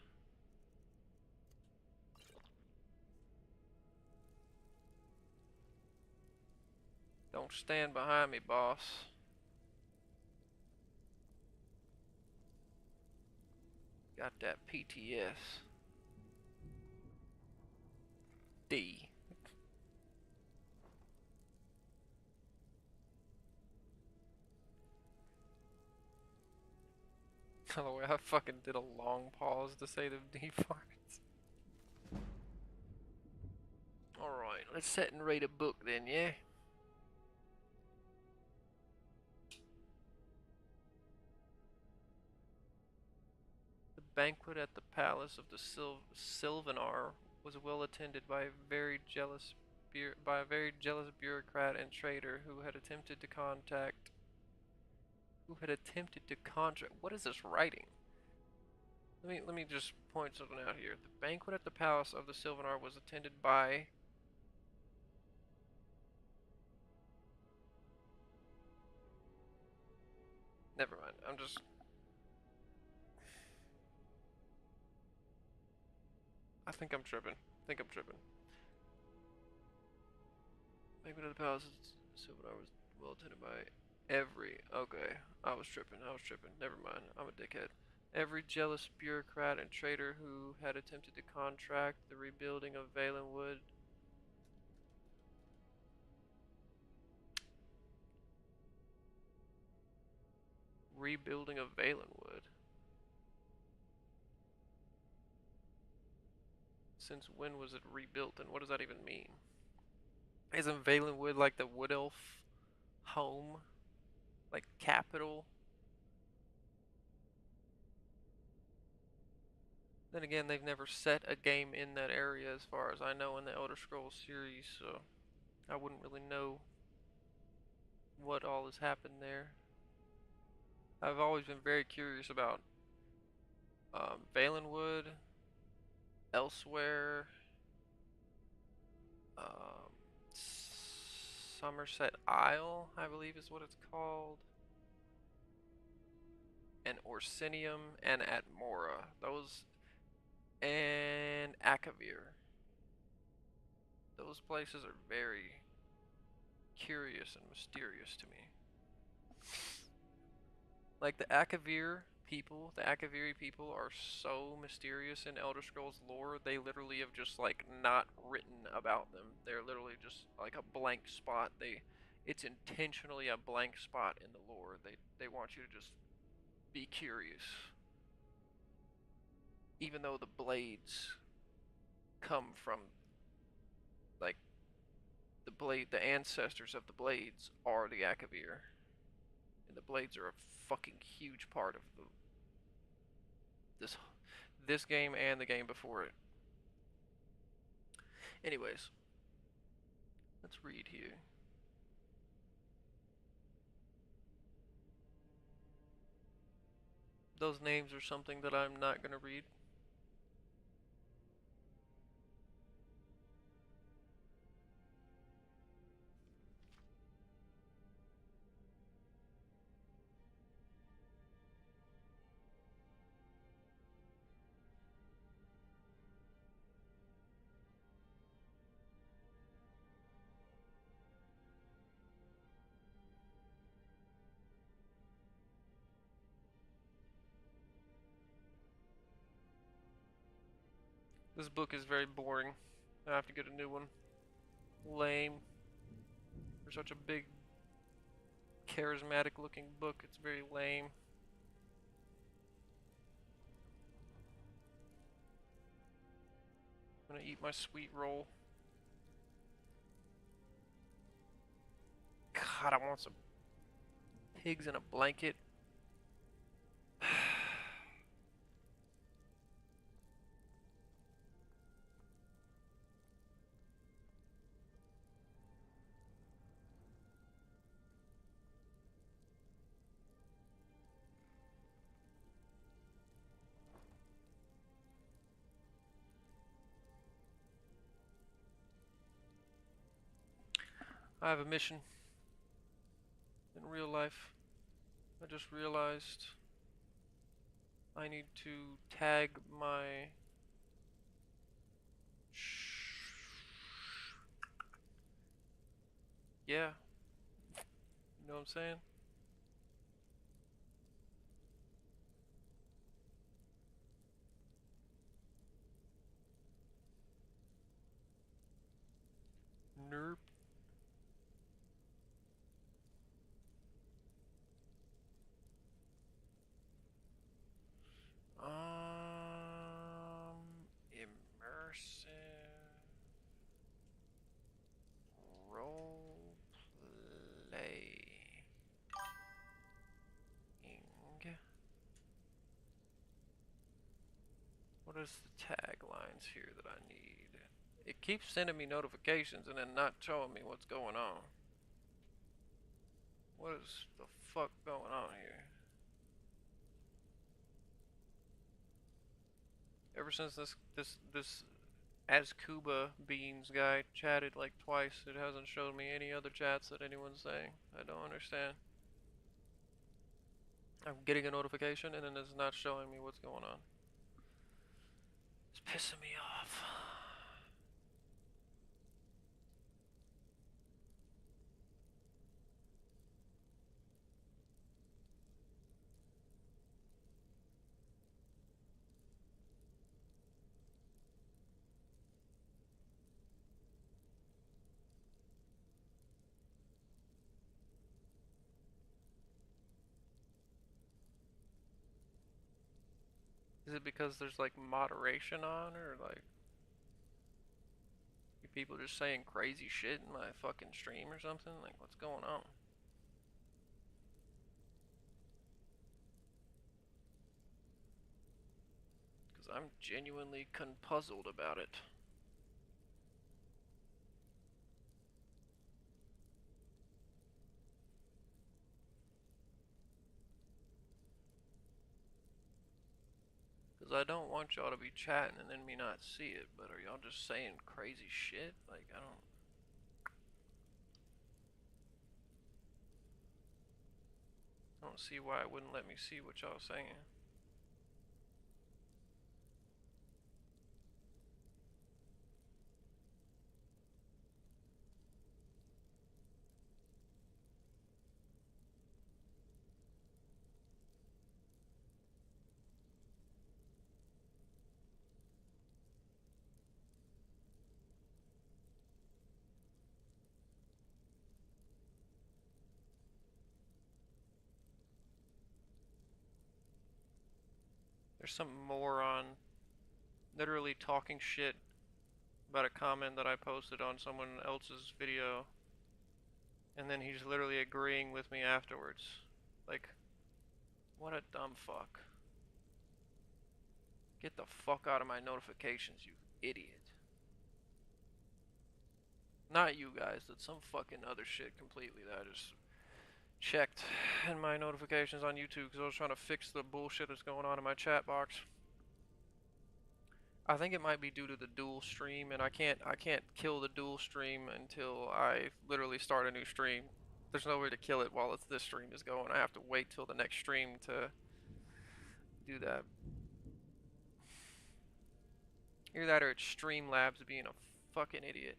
Don't stand behind me, boss. Got that PTS. D. By the way, I fucking did a long pause to say the D farts. Alright, let's sit and read a book then, yeah? The banquet at the palace of the Sylvanar was well attended by a very jealous bureaucrat and traitor who had attempted to contract. What is this writing? Let me just point something out here. The banquet at the palace of the Sylvanar was attended by. Never mind. I think I'm tripping. Banquet at the palace of the Sylvanar was well attended by every. Okay, I was tripping. Never mind. I'm a dickhead. Every jealous bureaucrat and traitor who had attempted to contract the rebuilding of Valenwood. Rebuilding of Valenwood. Since when was it rebuilt, and what does that even mean? Isn't Valenwood like the wood elf home? Like capital? Then again, they've never set a game in that area as far as I know in the Elder Scrolls series, so I wouldn't really know what all has happened there. I've always been very curious about Valenwood, elsewhere, um, Somerset Isle, I believe is what it's called, and Orsinium, and Atmora. Those, and Akavir. Those places are very curious and mysterious to me. Like the Akaviri people are so mysterious in Elder Scrolls lore. They literally have just like not written about them. They're literally just like a blank spot. It's intentionally a blank spot in the lore. They want you to just be curious. Even though the blades come from like the ancestors of the blades are the Akavir. And the blades are a fucking huge part of this game and the game before it. Anyways, let's read here. Those names are something that I'm not gonna read. This book is very boring. I have to get a new one. Lame. For such a big, charismatic looking book, it's very lame. I'm gonna eat my sweet roll. God, I want some pigs in a blanket. I have a mission in real life. I just realized I need to tag my yeah, you know what I'm saying? Nerp. What is the taglines here that I need? It keeps sending me notifications and then not showing me what's going on. What is the fuck going on here? Ever since this as Cuba Beans guy chatted like twice, it hasn't showed me any other chats that anyone's saying. I don't understand. I'm getting a notification and then it's not showing me what's going on. It's pissing me off. Is it because there's like moderation on, or like people just saying crazy shit in my fucking stream or something? Like, what's going on? Because I'm genuinely conpuzzled about it. Because I don't want y'all to be chatting and then me not see it, but are y'all just saying crazy shit? Like, I don't see why it wouldn't let me see what y'all saying. There's some moron literally talking shit about a comment that I posted on someone else's video, and then he's literally agreeing with me afterwards. Like, what a dumb fuck. Get the fuck out of my notifications, you idiot. Not you guys, that's some fucking other shit completely that I just checked in my notifications on YouTube because I was trying to fix the bullshit that's going on in my chat box. I think it might be due to the dual stream, and I can't kill the dual stream until I literally start a new stream. There's no way to kill it while this stream is going. I have to wait till the next stream to do that. Either that or it's Streamlabs being a fucking idiot.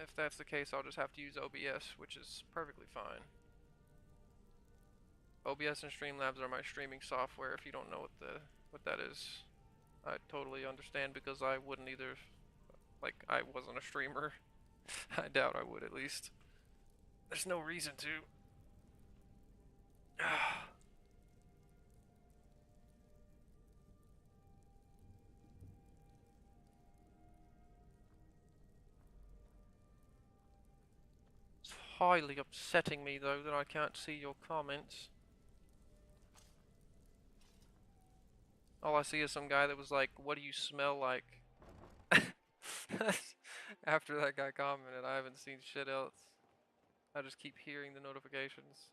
If that's the case, I'll just have to use OBS, which is perfectly fine. OBS and Streamlabs are my streaming software. If you don't know what that is, I totally understand because I wouldn't either. Like, I wasn't a streamer. I doubt I would, at least. There's no reason to. It's highly upsetting me, though, that I can't see your comments. All I see is some guy that was like, "What do you smell like?" After that guy commented, I haven't seen shit else. I just keep hearing the notifications.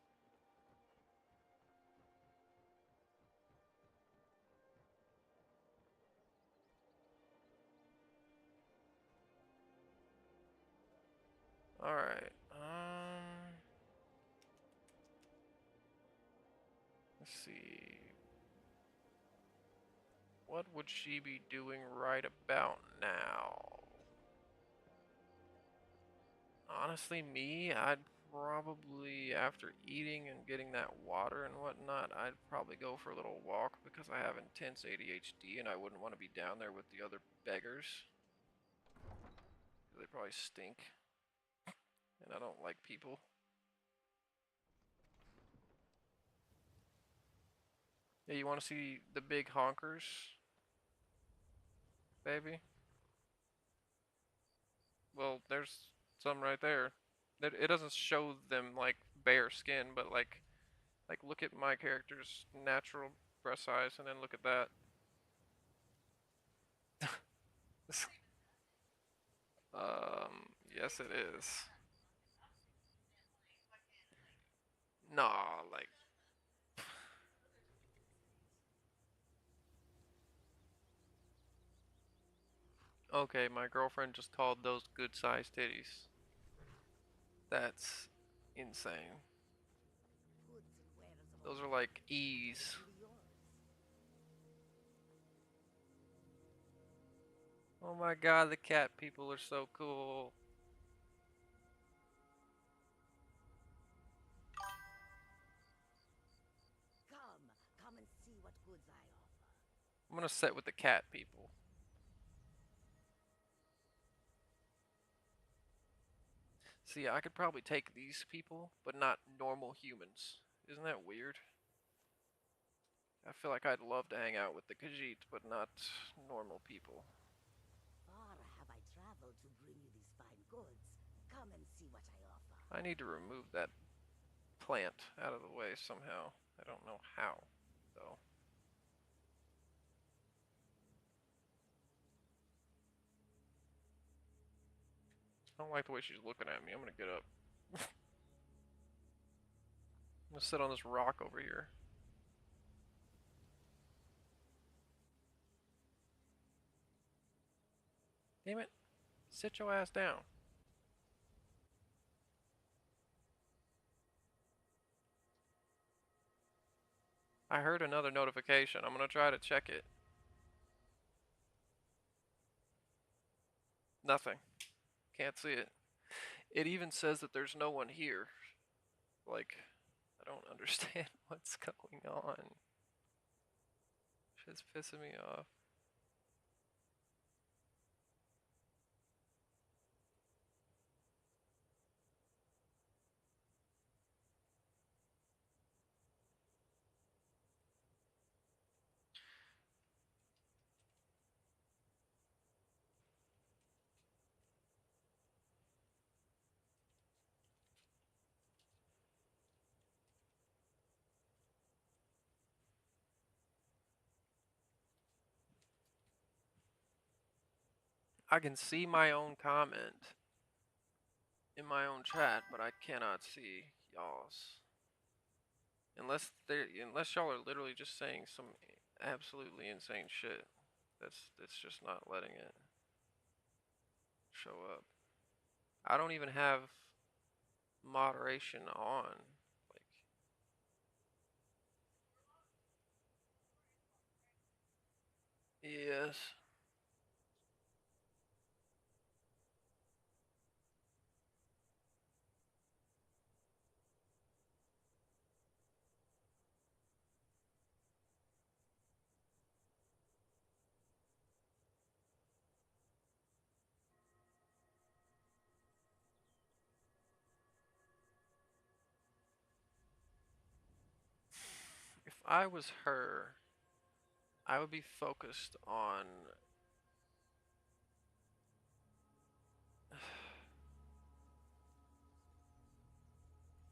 Alright, let's see. What would she be doing right about now? Honestly, me, I'd probably, after eating and getting that water and whatnot, I'd probably go for a little walk because I have intense ADHD and I wouldn't want to be down there with the other beggars. They probably stink. And I don't like people. Yeah, you want to see the big honkers? Baby? Well, there's some right there. It doesn't show them like bare skin, but like look at my character's natural breast size and then look at that. Yes it is. Nah, like okay, my girlfriend just called those good sized titties. That's insane. Those are like E's. Oh my god, the cat people are so cool. Come and see what goods I offer. I'm gonna sit with the cat people. See, I could probably take these people, but not normal humans. Isn't that weird? I feel like I'd love to hang out with the Khajiit, but not normal people. Far have I traveled to bring you these fine goods. Come and see what I offer. I need to remove that plant out of the way somehow. I don't know how, though. I don't like the way she's looking at me. I'm gonna get up. I'm gonna sit on this rock over here. Damn it. Sit your ass down. I heard another notification. I'm gonna try to check it. Nothing. Can't see it. It even says that there's no one here. Like, I don't understand what's going on. Shit's pissing me off. I can see my own comment in my own chat, but I cannot see y'all's. Unless y'all are literally just saying some absolutely insane shit. That's just not letting it show up. I don't even have moderation on. Like, yes. If I was her, I would be focused on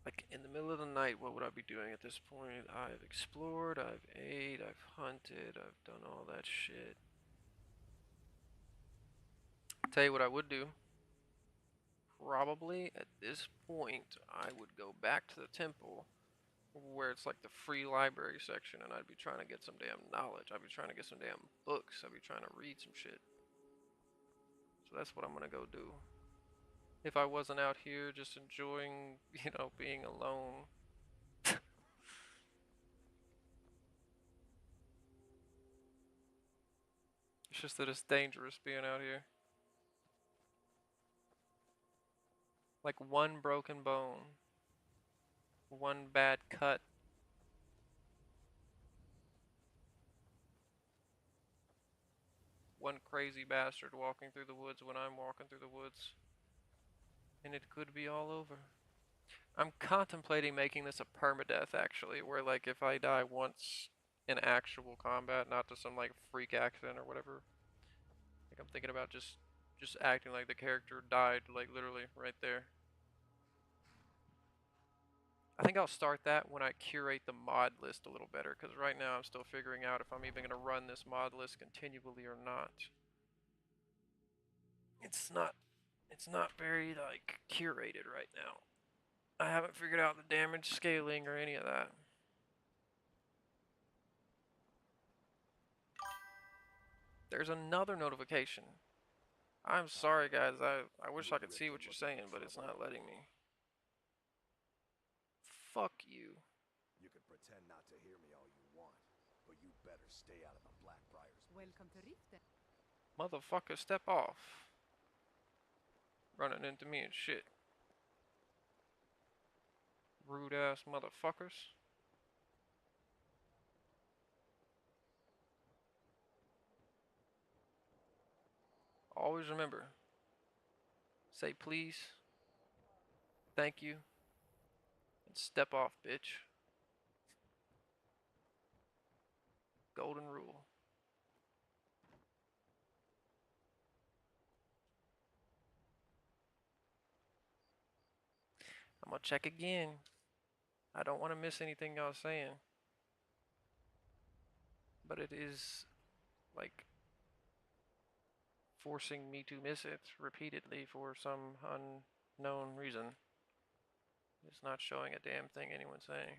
like in the middle of the night, what would I be doing at this point? I've explored, I've ate, I've hunted, I've done all that shit. Tell you what I would do. Probably at this point, I would go back to the temple where it's like the free library section and I'd be trying to get some damn knowledge. I'd be trying to get some damn books. I'd be trying to read some shit. So that's what I'm gonna go do. If I wasn't out here just enjoying, being alone. It's just that it's dangerous being out here. Like one broken bone, one bad cut. One crazy bastard walking through the woods when I'm walking through the woods. And it could be all over. I'm contemplating making this a permadeath actually, where like if I die once in actual combat, not to some like freak accident or whatever. Like I'm thinking about just acting like the character died like literally right there. I think I'll start that when I curate the mod list a little better, because right now I'm still figuring out if I'm even going to run this mod list continually or not. It's not It's not very like curated right now. I haven't figured out the damage scaling or any of that. There's another notification. I'm sorry guys, I wish I could see what you're saying, but it's not letting me. Fuck you. You can pretend not to hear me all you want, but you better stay out of the Blackbriar's Welcome to Riften. Motherfucker, step off. Running into me and shit. Rude ass motherfuckers. Always remember, say please, thank you, and step off, bitch. Golden rule. I'm gonna check again. I don't want to miss anything y'all saying. But it is like forcing me to miss it repeatedly for some unknown reason. It's not showing a damn thing anyone's saying.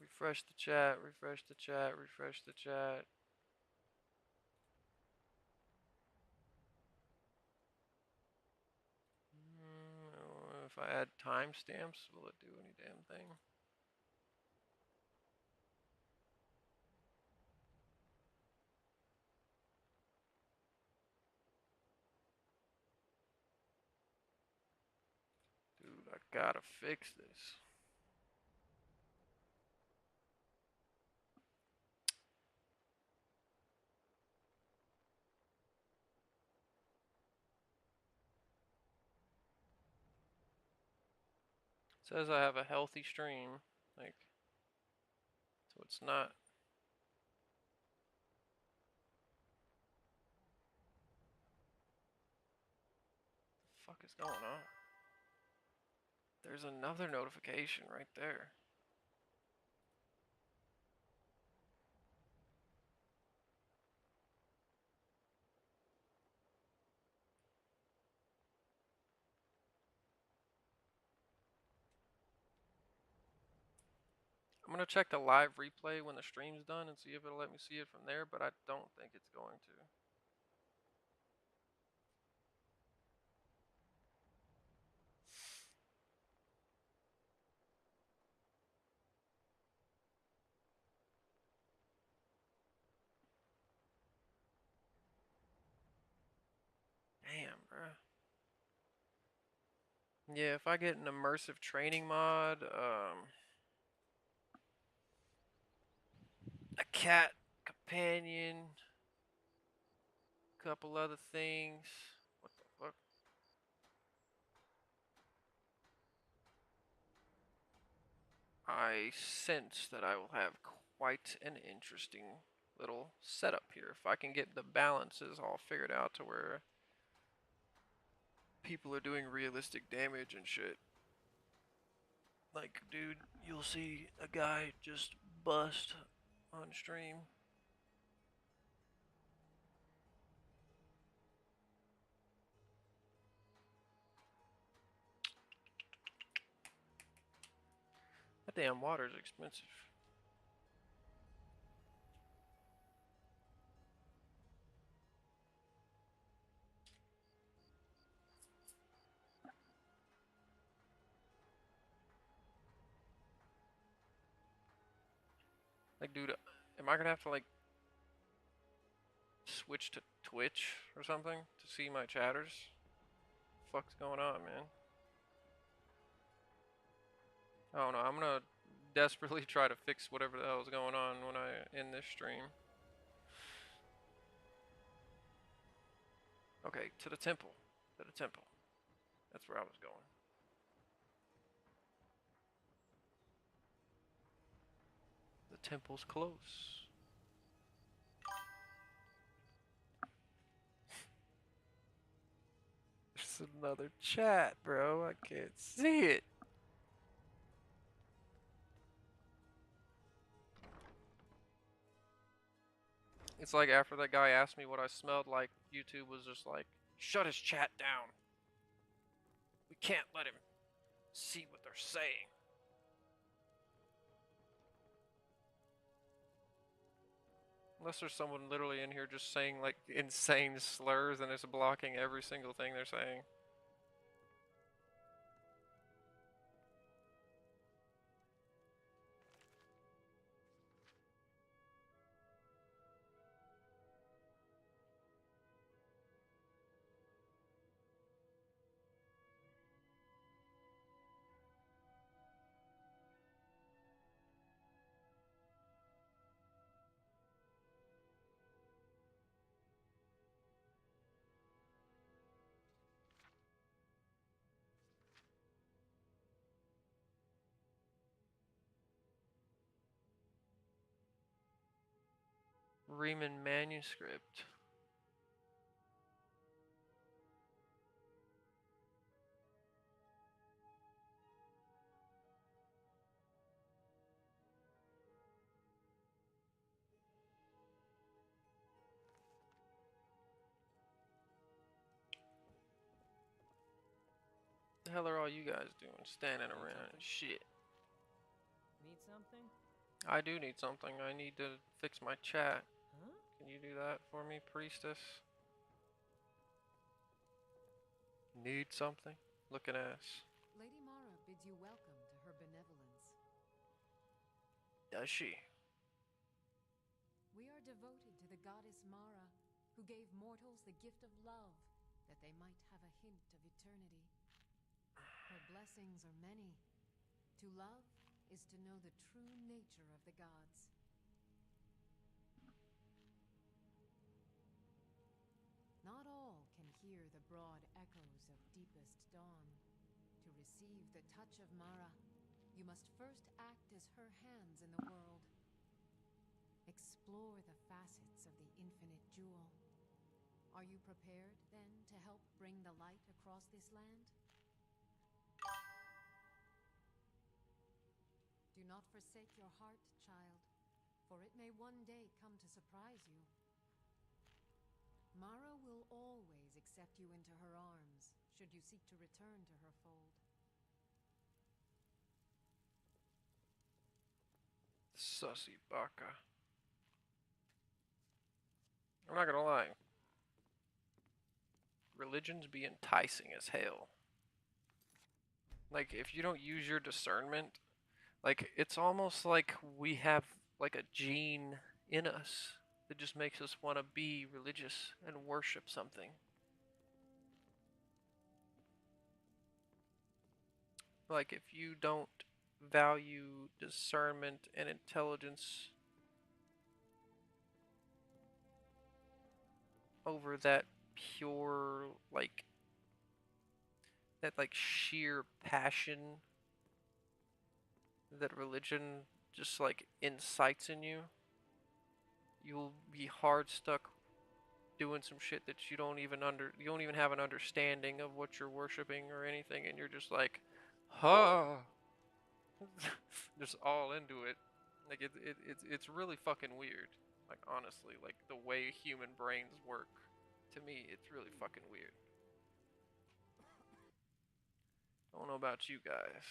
Refresh the chat, refresh the chat, refresh the chat. If I add timestamps, will it do any damn thing? Dude, I gotta fix this. It says I have a healthy stream, like, so it's not. What the fuck is going on? There's another notification right there. I'm gonna check the live replay when the stream's done and see if it'll let me see it from there, but I don't think it's going to. Damn, bruh. Yeah, if I get an immersive training mod, a cat companion, couple other things. What the fuck? I sense that I will have quite an interesting little setup here. If I can get the balances all figured out to where people are doing realistic damage and shit. Like, dude, you'll see a guy just bust on stream. That damn water's expensive. Like, dude, am I gonna have to, like, switch to Twitch or something to see my chatters? What the fuck's going on, man? I don't know. I'm gonna desperately try to fix whatever the hell's going on when I end this stream. Okay, to the temple. To the temple. That's where I was going. The temple's close. There's another chat, bro. I can't see it. It's like after that guy asked me what I smelled like, YouTube was just like, shut his chat down. We can't let him see what they're saying. Unless there's someone literally in here just saying like insane slurs and it's blocking every single thing they're saying. Riemann manuscript. The hell are all you guys doing? Standing around and shit. Need something? I do need something. I need to fix my chat. Huh? Can you do that for me, priestess? Need something? Looking ass. Lady Mara bids you welcome to her benevolence. Does she? We are devoted to the goddess Mara, who gave mortals the gift of love, that they might have a hint of eternity. Her blessings are many. To love is to know the true nature of the gods. Not all can hear the broad echoes of deepest dawn. To receive the touch of Mara, you must first act as her hands in the world. Explore the facets of the infinite jewel. Are you prepared, then, to help bring the light across this land? Do not forsake your heart, child, for it may one day come to surprise you. Mara will always accept you into her arms, should you seek to return to her fold. Sussy baka. I'm not gonna lie. Religions be enticing as hell. Like, if you don't use your discernment, like, it's almost like we have, like, a gene in us that just makes us want to be religious and worship something. Like, if you don't value discernment and intelligence over that pure, like, that, like, sheer passion that religion just, like, incites in you, you'll be hard stuck doing some shit that you don't even have an understanding of what you're worshiping or anything, and you're just like, huh, just all into it. Like it's really fucking weird. Like honestly, like the way human brains work, to me, it's really fucking weird. I don't know about you guys.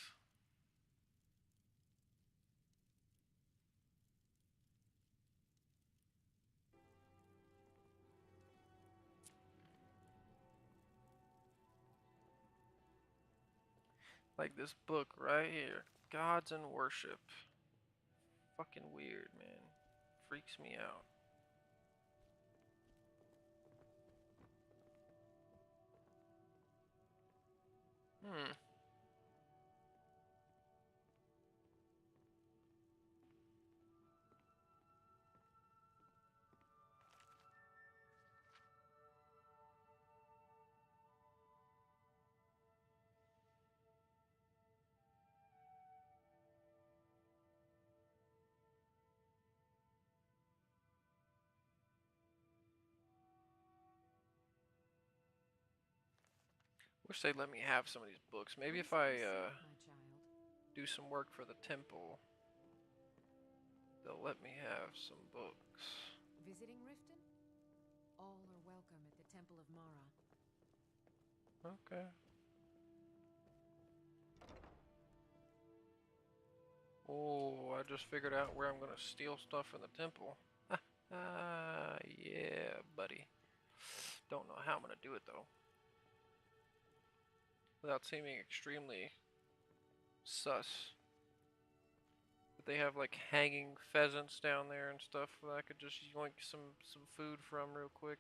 Like this book right here, Gods and Worship. Fucking weird, man. Freaks me out. Hmm. Wish they'd let me have some of these books. Maybe if I do some work for the temple, they'll let me have some books. visiting Riften? All are welcome at the Temple of Mara. Okay. Oh, I just figured out where I'm gonna steal stuff from the temple. Yeah, buddy. Don't know how I'm gonna do it though. Without seeming extremely sus. But they have like hanging pheasants down there and stuff that I could just yoink some food from real quick.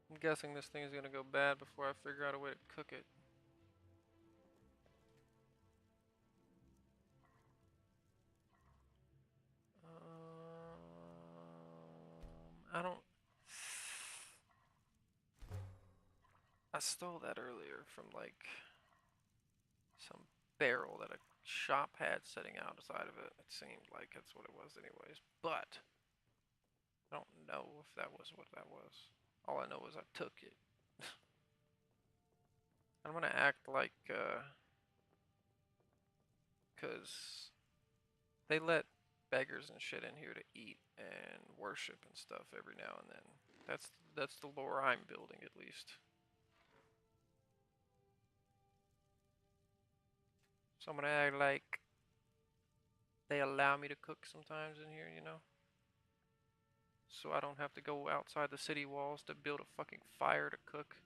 I'm guessing this thing is gonna go bad before I figure out a way to cook it. I don't. I stole that earlier from like some barrel that a shop had sitting outside of it. It seemed like that's what it was, anyways. But I don't know if that was what that was. All I know is I took it. I'm gonna act like, cause they let beggars and shit in here to eat and worship and stuff every now and then. That's the lore I'm building, at least. So I'm gonna act like they allow me to cook sometimes in here, you know? So I don't have to go outside the city walls to build a fucking fire to cook.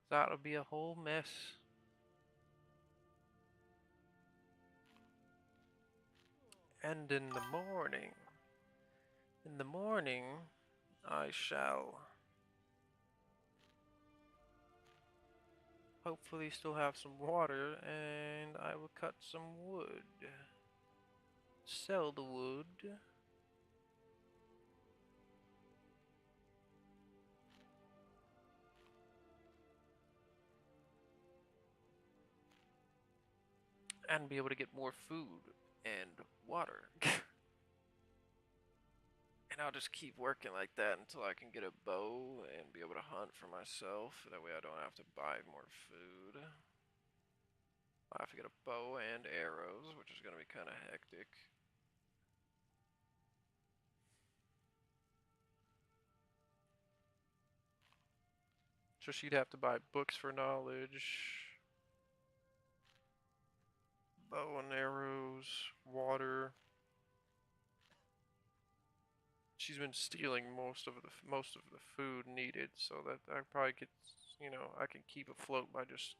That'll be a whole mess. And in the morning, I shall hopefully still have some water, and I will cut some wood. Sell the wood. And be able to get more food and water. And I'll just keep working like that until I can get a bow and be able to hunt for myself. That way I don't have to buy more food. I have to get a bow and arrows, which is going to be kind of hectic. So she'd have to buy books for knowledge, bow and arrows, water. She's been stealing most of the food needed, so that I probably could, you know, I can keep afloat by just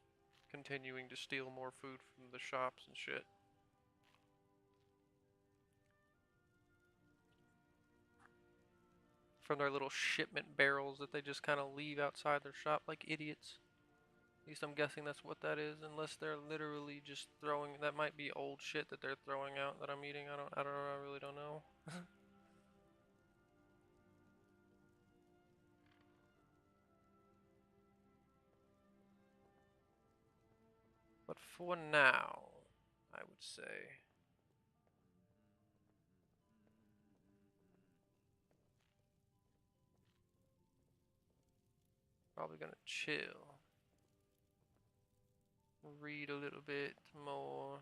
continuing to steal more food from the shops and shit. From their little shipment barrels that they just kind of leave outside their shop like idiots. At least I'm guessing that's what that is, unless they're literally just throwing. That might be old shit that they're throwing out that I'm eating. I don't know. I really don't know. But for now, I would say probably gonna chill, read a little bit more.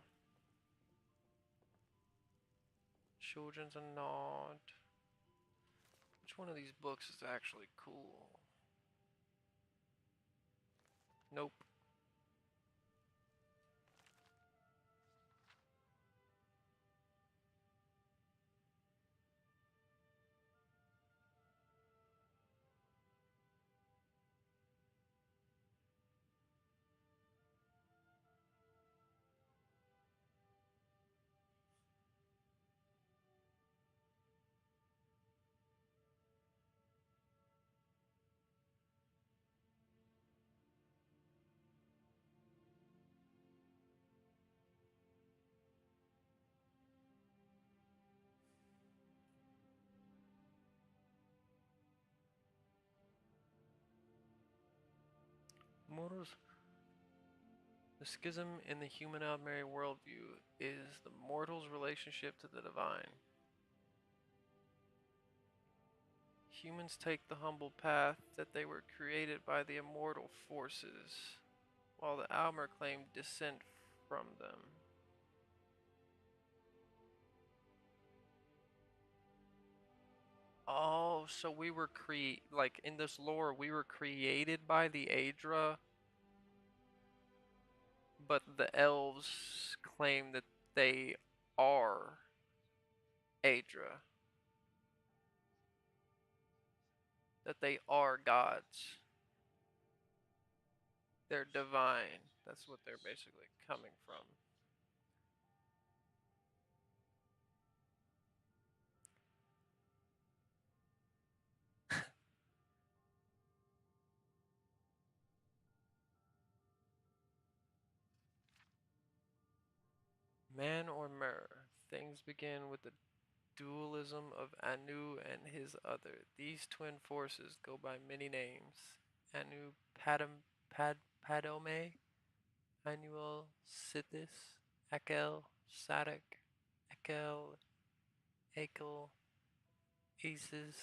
Children's a Nod. Which one of these books is actually cool? Nope. Mortals. The schism in the human ordinary worldview is the mortal's relationship to the divine. Humans take the humble path that they were created by the immortal forces, while the Almer claim descent from them. Oh, so we were like in this lore, we were created by the Aedra, but the elves claim that they are Aedra, that they are gods. They're divine. That's what they're basically coming from. Man or mirror, things begin with the dualism of Anu and his other. These twin forces go by many names. Anu Padome, Anuel Sithis, Akel Sadak, Akel Akel Isis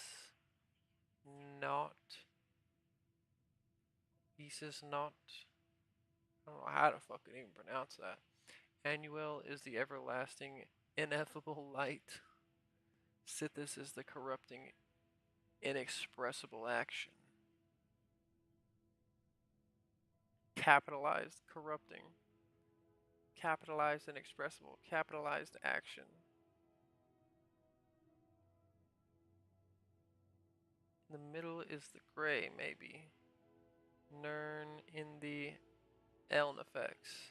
Not, Isis Not. I don't know how to fucking even pronounce that. Anuel is the everlasting, ineffable light. Sithis is the corrupting, inexpressible action. Capitalized, corrupting. Capitalized, inexpressible. Capitalized action. In the middle is the gray, maybe. Nern in the Elnifex.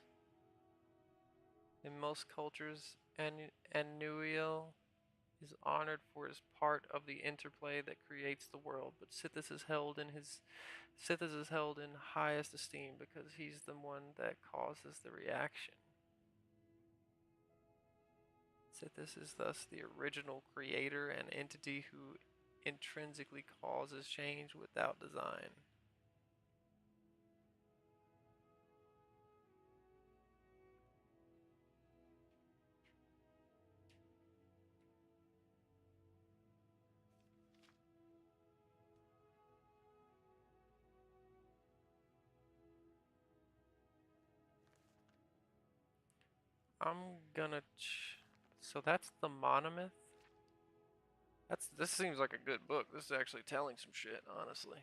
In most cultures, Anuil is honored for his part of the interplay that creates the world, but Sithis is held in highest esteem because he's the one that causes the reaction. Sithis is thus the original creator and entity who intrinsically causes change without design. So that's the monomyth. This seems like a good book. This is actually telling some shit, honestly.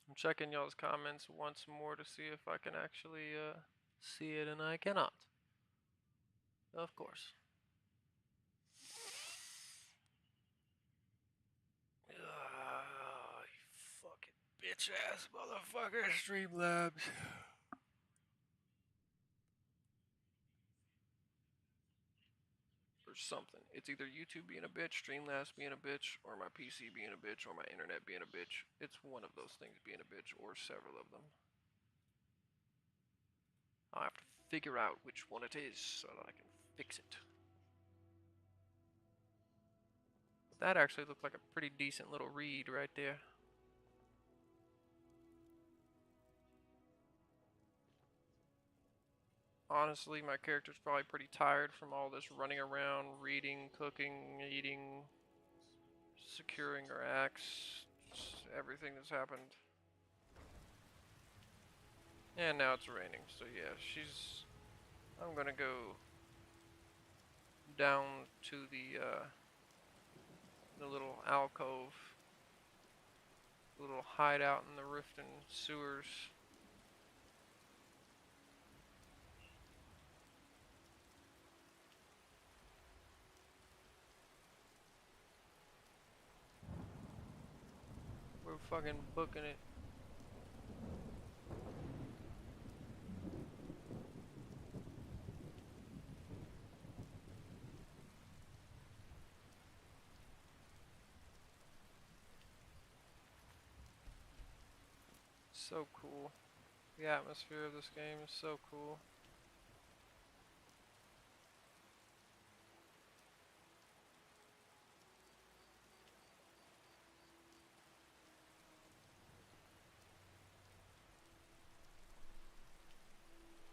I'm checking y'all's comments once more to see if I can actually see it, and I cannot. Of course. You fucking bitch ass motherfucker, Streamlabs. Or something. It's either YouTube being a bitch, Streamlabs being a bitch, or my PC being a bitch, or my internet being a bitch. It's one of those things being a bitch, or several of them. I'll have to figure out which one it is so that I can fix it. But that actually looked like a pretty decent little read right there. Honestly, my character's probably pretty tired from all this running around, reading, cooking, eating, securing her axe, everything that's happened. And now it's raining, so yeah, I'm gonna go down to the little alcove, little hideout in the Riften sewers. We're fucking booking it. So cool. The atmosphere of this game is so cool.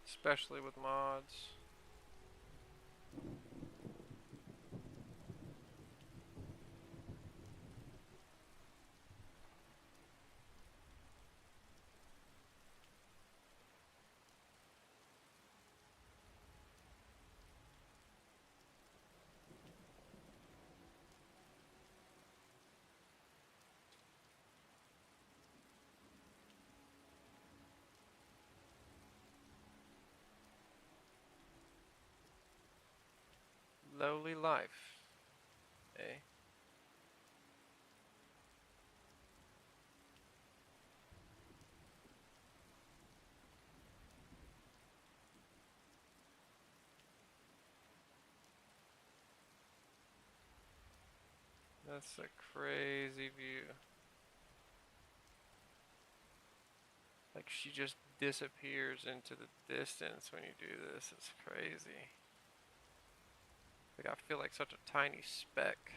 Especially with mods. Lowly life. Eh? That's a crazy view. Like she just disappears into the distance when you do this. It's crazy. Like I feel like such a tiny speck.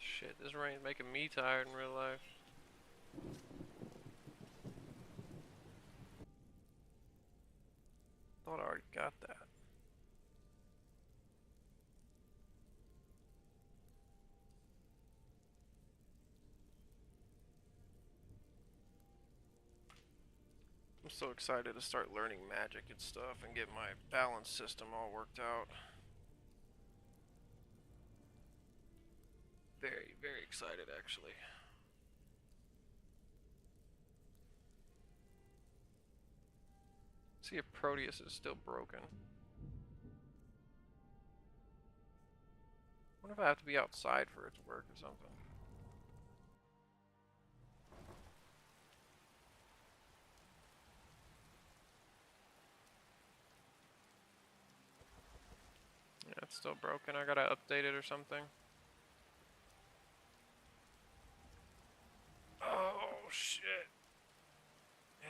Shit, this rain's making me tired in real life. Thought I already got that. I'm so excited to start learning magic and stuff and get my balance system all worked out. Very, very excited actually. See if Proteus is still broken. Wonder if I have to be outside for it to work or something. Yeah, it's still broken. I gotta update it or something. Oh shit. Yeah.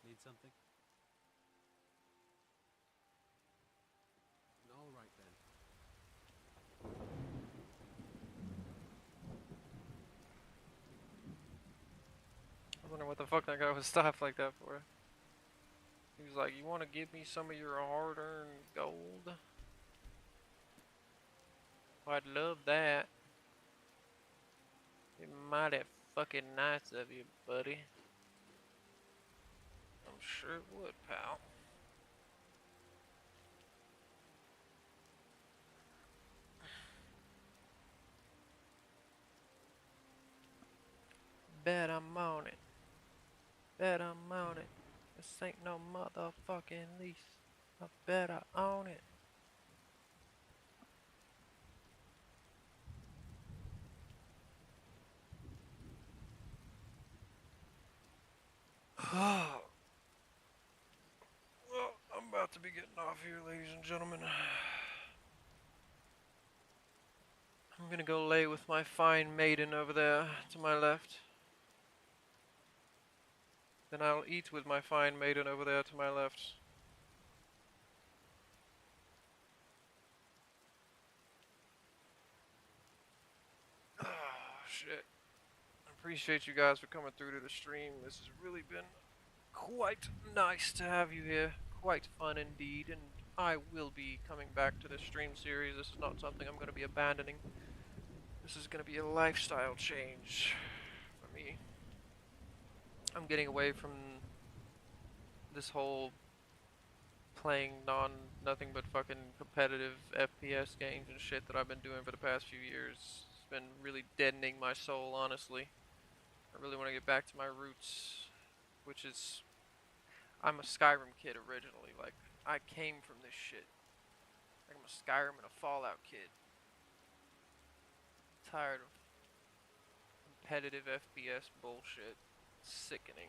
Need something? All right then. I was wondering what the fuck that guy was stopped like that for. He was like, "You want to give me some of your hard-earned gold?" I'd love that. It mighty fucking nice of you, buddy. I'm sure it would, pal. Bet I'm on it. Bet I'm on it. This ain't no motherfucking lease. I bet I own it. Well, I'm about to be getting off here, ladies and gentlemen. I'm gonna go lay with my fine maiden over there to my left. Then I'll eat with my fine maiden over there to my left. Oh, shit. I appreciate you guys for coming through to the stream. This has really been quite nice to have you here. Quite fun indeed. And I will be coming back to this stream series. This is not something I'm going to be abandoning. This is gonna be a lifestyle change for me. I'm getting away from this whole playing nothing but fucking competitive FPS games and shit that I've been doing for the past few years. It's been really deadening my soul, honestly. I really want to get back to my roots, which is I'm a Skyrim kid originally. Like I came from this shit. Like, I'm a Skyrim and a Fallout kid. Tired of competitive FPS bullshit. It's sickening.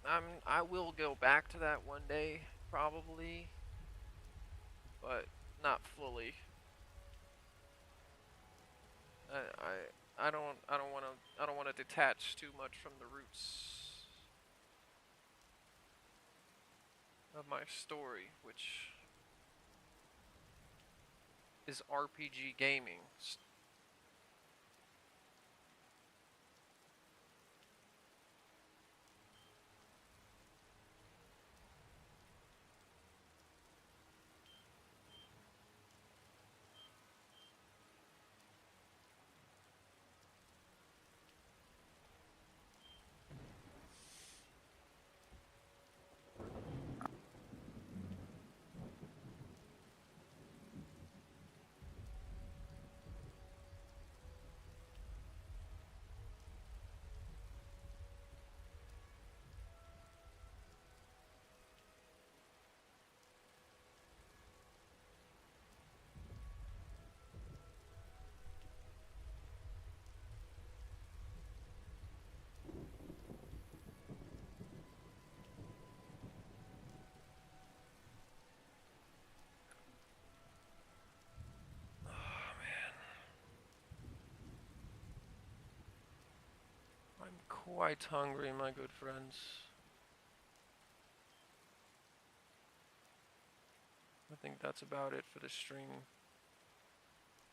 I will go back to that one day, probably, but not fully. I don't want to detach too much from the roots of my story, which is RPG gaming. Oh man, I'm quite hungry, my good friends. I think that's about it for the stream.